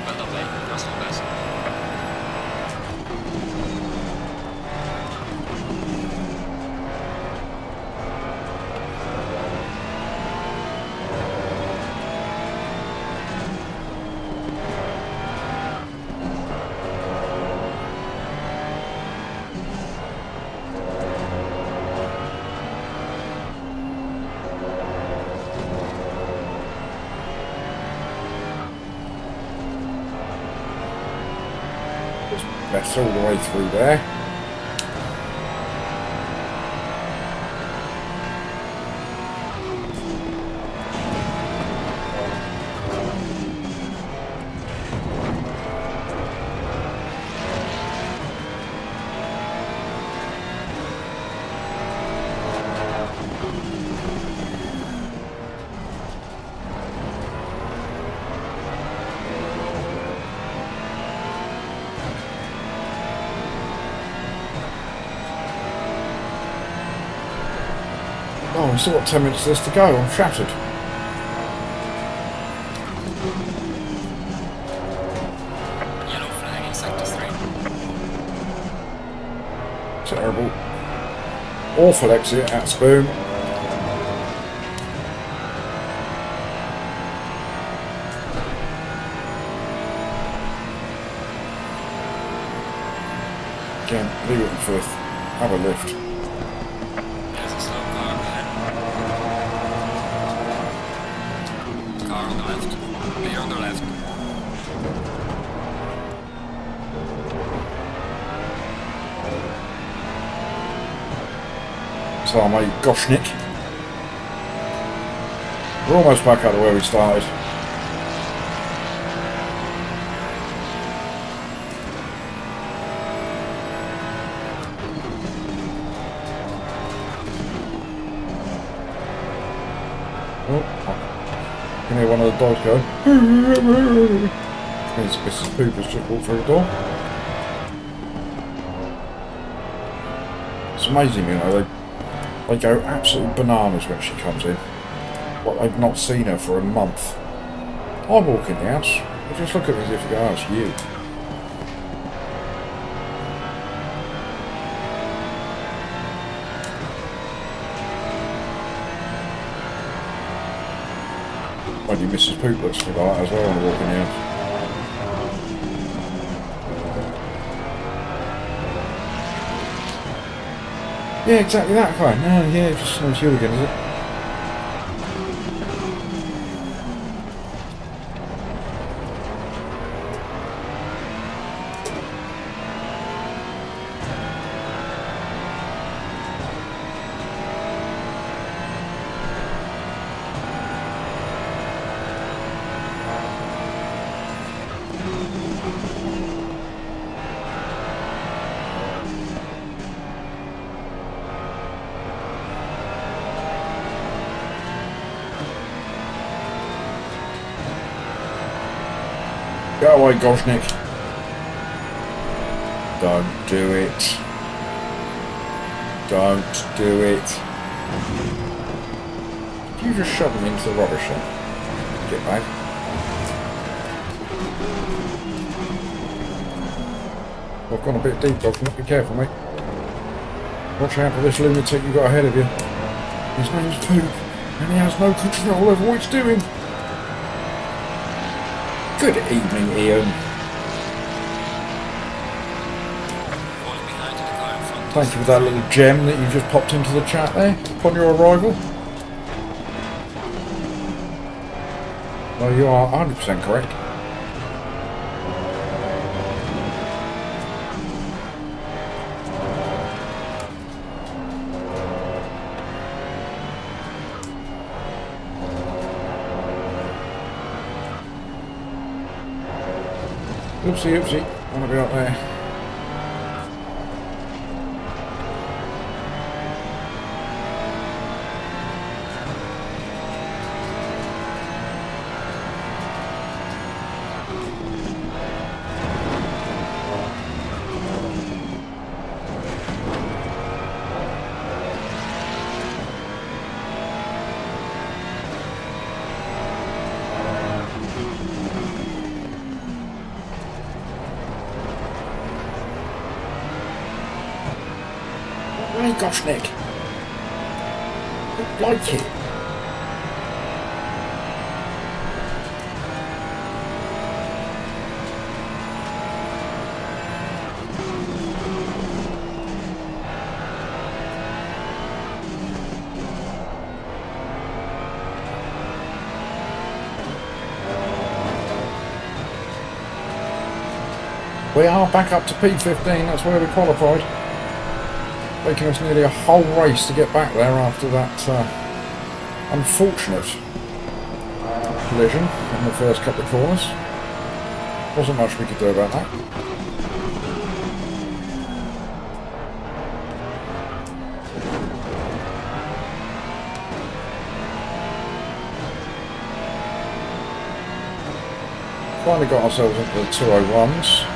Well done, mate. That's not best. That's all the way through there. Oh, we've still got 10 minutes of this to go. I'm shattered. Yellow flag in sector 3. Terrible. Awful exit at Spoon. Again, leave it in 5th. Have a lift. There's a slow car behind. Car on the left. Clear on the left. So, mate, Goshnik. We're almost back out of where we started. Oh, I can hear one of the dogs go. Mrs. Pooper's just walked through the door. It's amazing, you know, they go absolutely bananas when she comes in. Like they've not seen her for a month. I walk in the house, they just look at me as if to go, oh, it's you. Maybe Mrs. Poop looks like that as well when I walk in the house. Yeah, exactly that kind. No, yeah, it just smells you again, is it? Go away, Gosnick. Don't do it. Don't do it. You just shove me into the rubbish then. Get back. I've gone a bit deep, Gosnick. Be careful, mate. Watch out for this lunatic you've got ahead of you. His name's Poop, and he has no control over what he's doing. Good evening, Ian. Thank you for that little gem that you just popped into the chat there upon your arrival. Well, you are 100% correct. Oopsie, oopsie. I want to be up there. Hey, Gosnick. Don't like it. We are back up to P15, that's where we qualified. Taking us nearly a whole race to get back there after that unfortunate collision in the first couple of corners. Wasn't much we could do about that. Finally got ourselves into the 201s.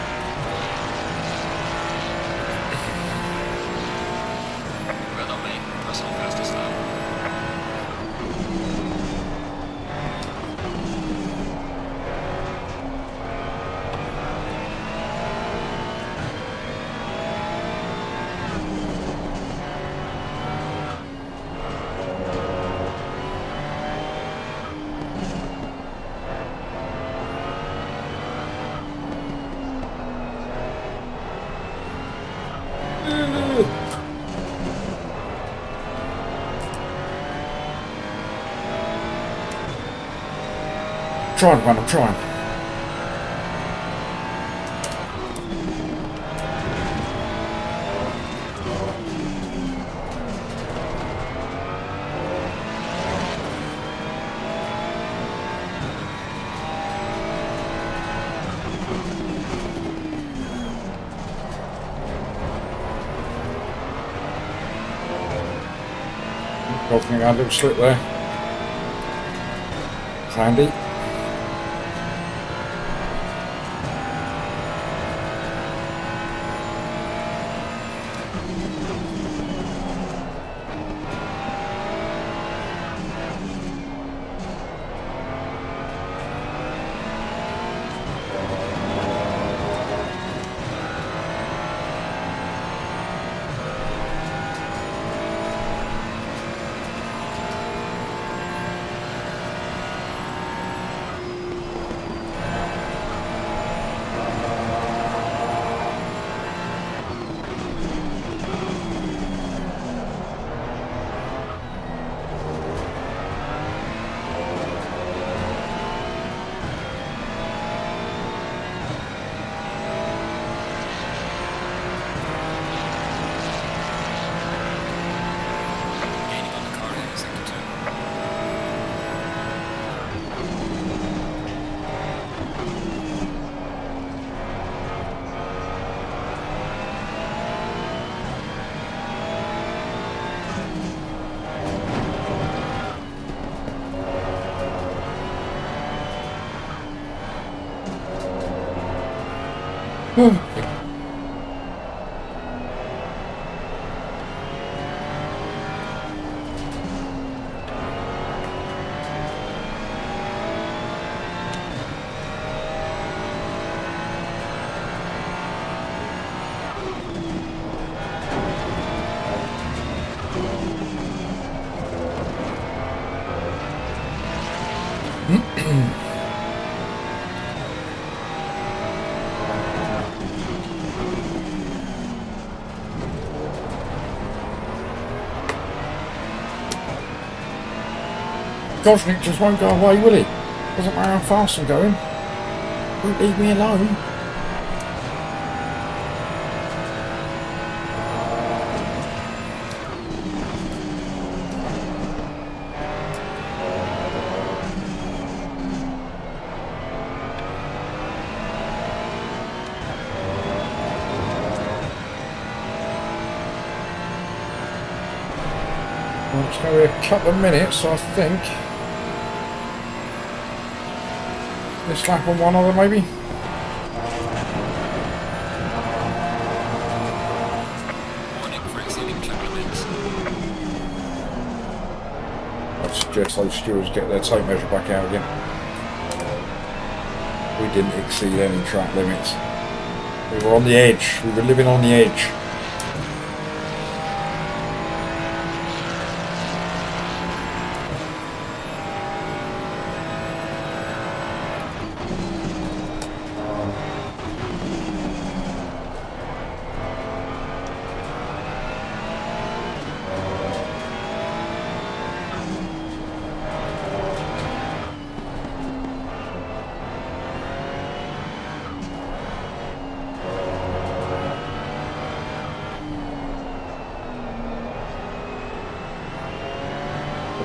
Trying, man, I'm trying. Hopefully I had a little slip there. It's handy. Gosh, Nick just won't go away, will he? Doesn't matter how fast I'm going. Won't leave me alone. Well, it's going to be a couple of minutes, I think. This lap on one other, maybe? Warning for exceeding track limits. I'd suggest those stewards get their tape measure back out again. We didn't exceed any track limits. We were on the edge. We were living on the edge.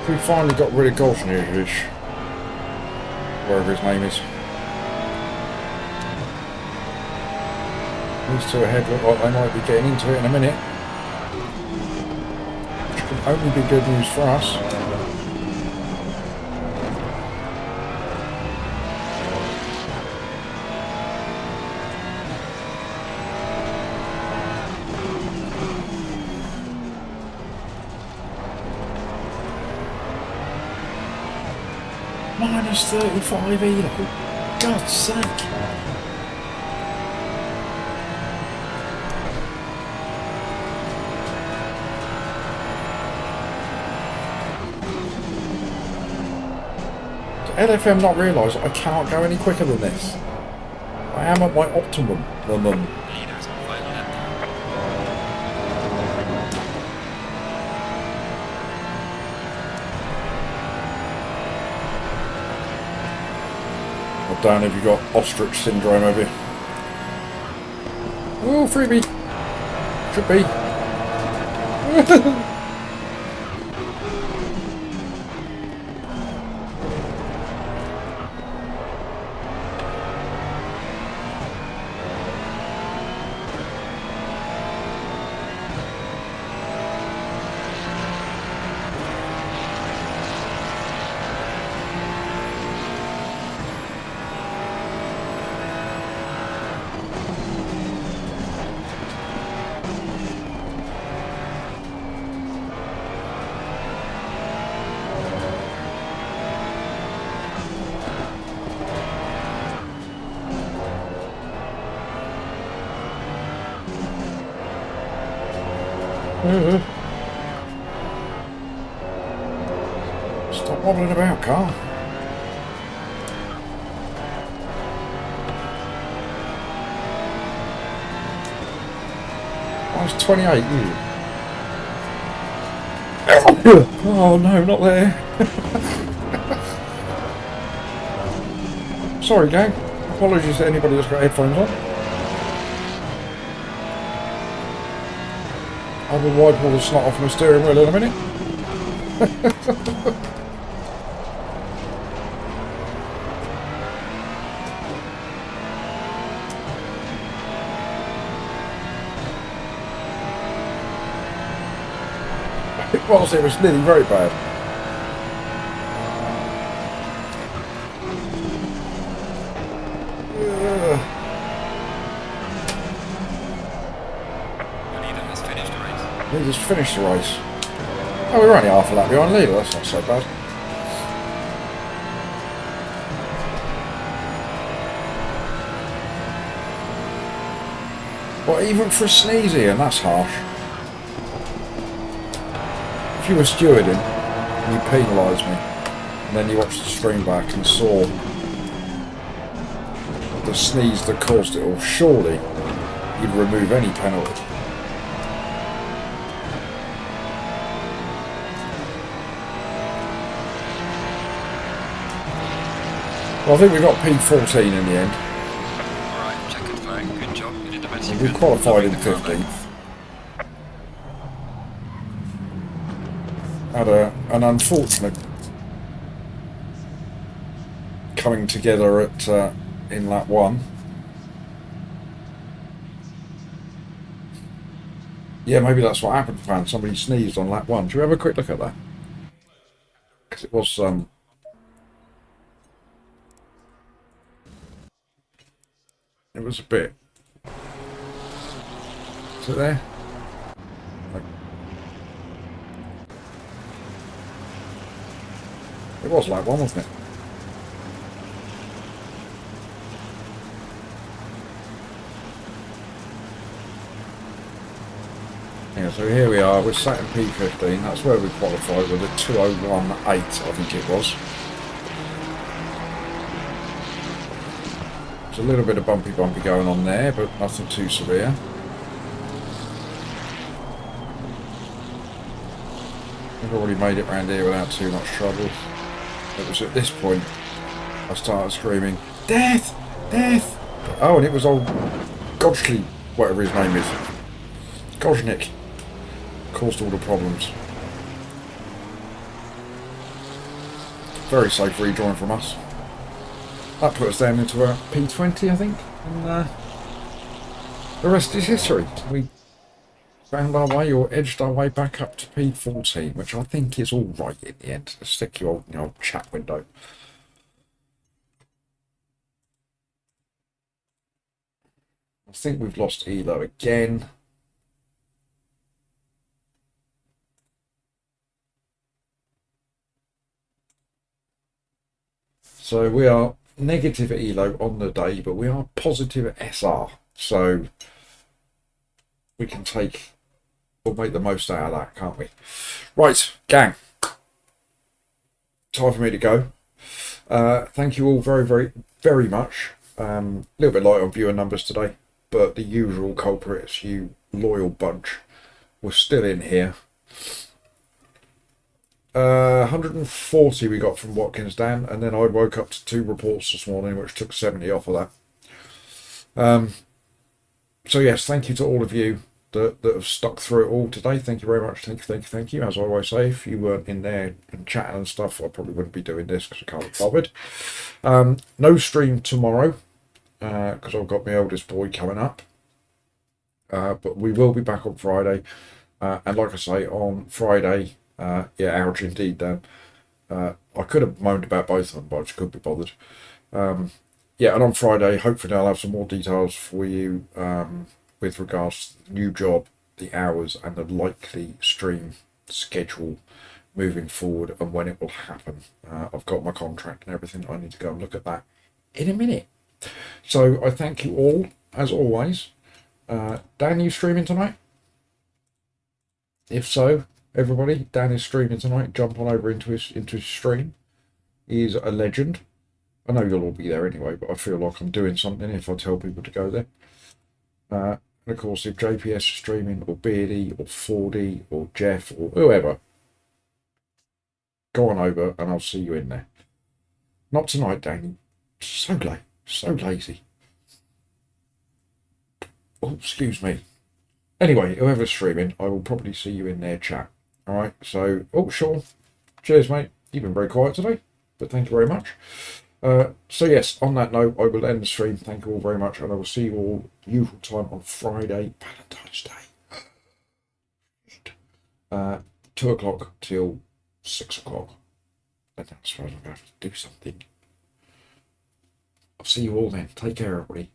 We finally got rid of Goldsnidge, wherever his name is. These two ahead look like they might be getting into it in a minute, which can only be good news for us. Minus 35 elo. God's sake. Did LFM not realise I cannot go any quicker than this? I am at my optimum. Leaders on final lap. I don't know if you've got ostrich syndrome over here. Oh, freebie. Should be. Stop wobbling about, car. I was 28. Oh no, not there. Sorry, gang. Apologies to anybody that's got headphones on. I will wipe all the snot off my steering wheel in a minute. It was nearly very bad. He just finished the race. Oh, we're only half a lap behind leader. That's not so bad. Well, even for a sneezy, and that's harsh. If you were stewarding and you penalised me, and then you watched the stream back and saw the sneeze that caused it all, surely you'd remove any penalty. Well, I think we got P14 in the end. Alright, checkered flag, good job. You did the best you We could. qualified in Moving the car 15th. back. Had an unfortunate coming together at in lap 1. Yeah, maybe that's what happened, fan. Somebody sneezed on lap 1. Should we have a quick look at that? Because it was a bit. Is it there? It was lap 1, wasn't it? Yeah, so here we are, we're sat in P15, that's where we qualified with a 2:01.8, I think it was. There's a little bit of bumpy going on there, but nothing too severe. We've already made it round here without too much trouble. It was at this point I started screaming, "Death! Death!" Oh, and it was old Godsley, whatever his name is. Gojnik. Caused all the problems. Very safe rejoin from us. That put us down into a P20, I think, and the rest is history. We found our way, or edged our way back up to P14, which I think is all right in the end. Stick your old chat window. I think we've lost Elo again. So we are negative at Elo on the day, but we are positive at SR. So we can we'll make the most out of that, can't we? Right, gang. Time for me to go. Thank you all very, very, very much. A little bit light on viewer numbers today, but the usual culprits, you loyal bunch, were still in here. 140 we got from Watkins down, and then I woke up to 2 reports this morning, which took 70 off of that. So yes, thank you to all of you that have stuck through it all today. Thank you very much. Thank you. As I always say, if you weren't in there and chatting and stuff, I probably wouldn't be doing this because I can't be bothered. No stream tomorrow because I've got my eldest boy coming up. But we will be back on Friday. And like I say, on Friday, yeah, ouch indeed, Dan. I could have moaned about both of them, but I just couldn't be bothered. Yeah, and on Friday, hopefully I'll have some more details for you with regards to the new job, the hours, and the likely stream schedule moving forward and when it will happen. I've got my contract and everything. I need to go and look at that in a minute. So I thank you all, as always. Dan, you streaming tonight? If so, everybody, Dan is streaming tonight. Jump on over into his stream. He is a legend. I know you'll all be there anyway, but I feel like I'm doing something if I tell people to go there. And of course, if JPS is streaming, or Beardy, or 4D, or Jeff, or whoever, go on over and I'll see you in there. Not tonight, Danny. So late. So lazy. Oh, excuse me. Anyway, whoever's streaming, I will probably see you in their chat. All right, so, oh, Sean, cheers, mate. You've been very quiet today, but thank you very much. So, yes, on that note, I will end the stream. Thank you all very much, and I will see you all usual time on Friday, Valentine's Day. 2 o'clock till 6 o'clock. And that's where I'm going to have to do something. I'll see you all then. Take care, everybody.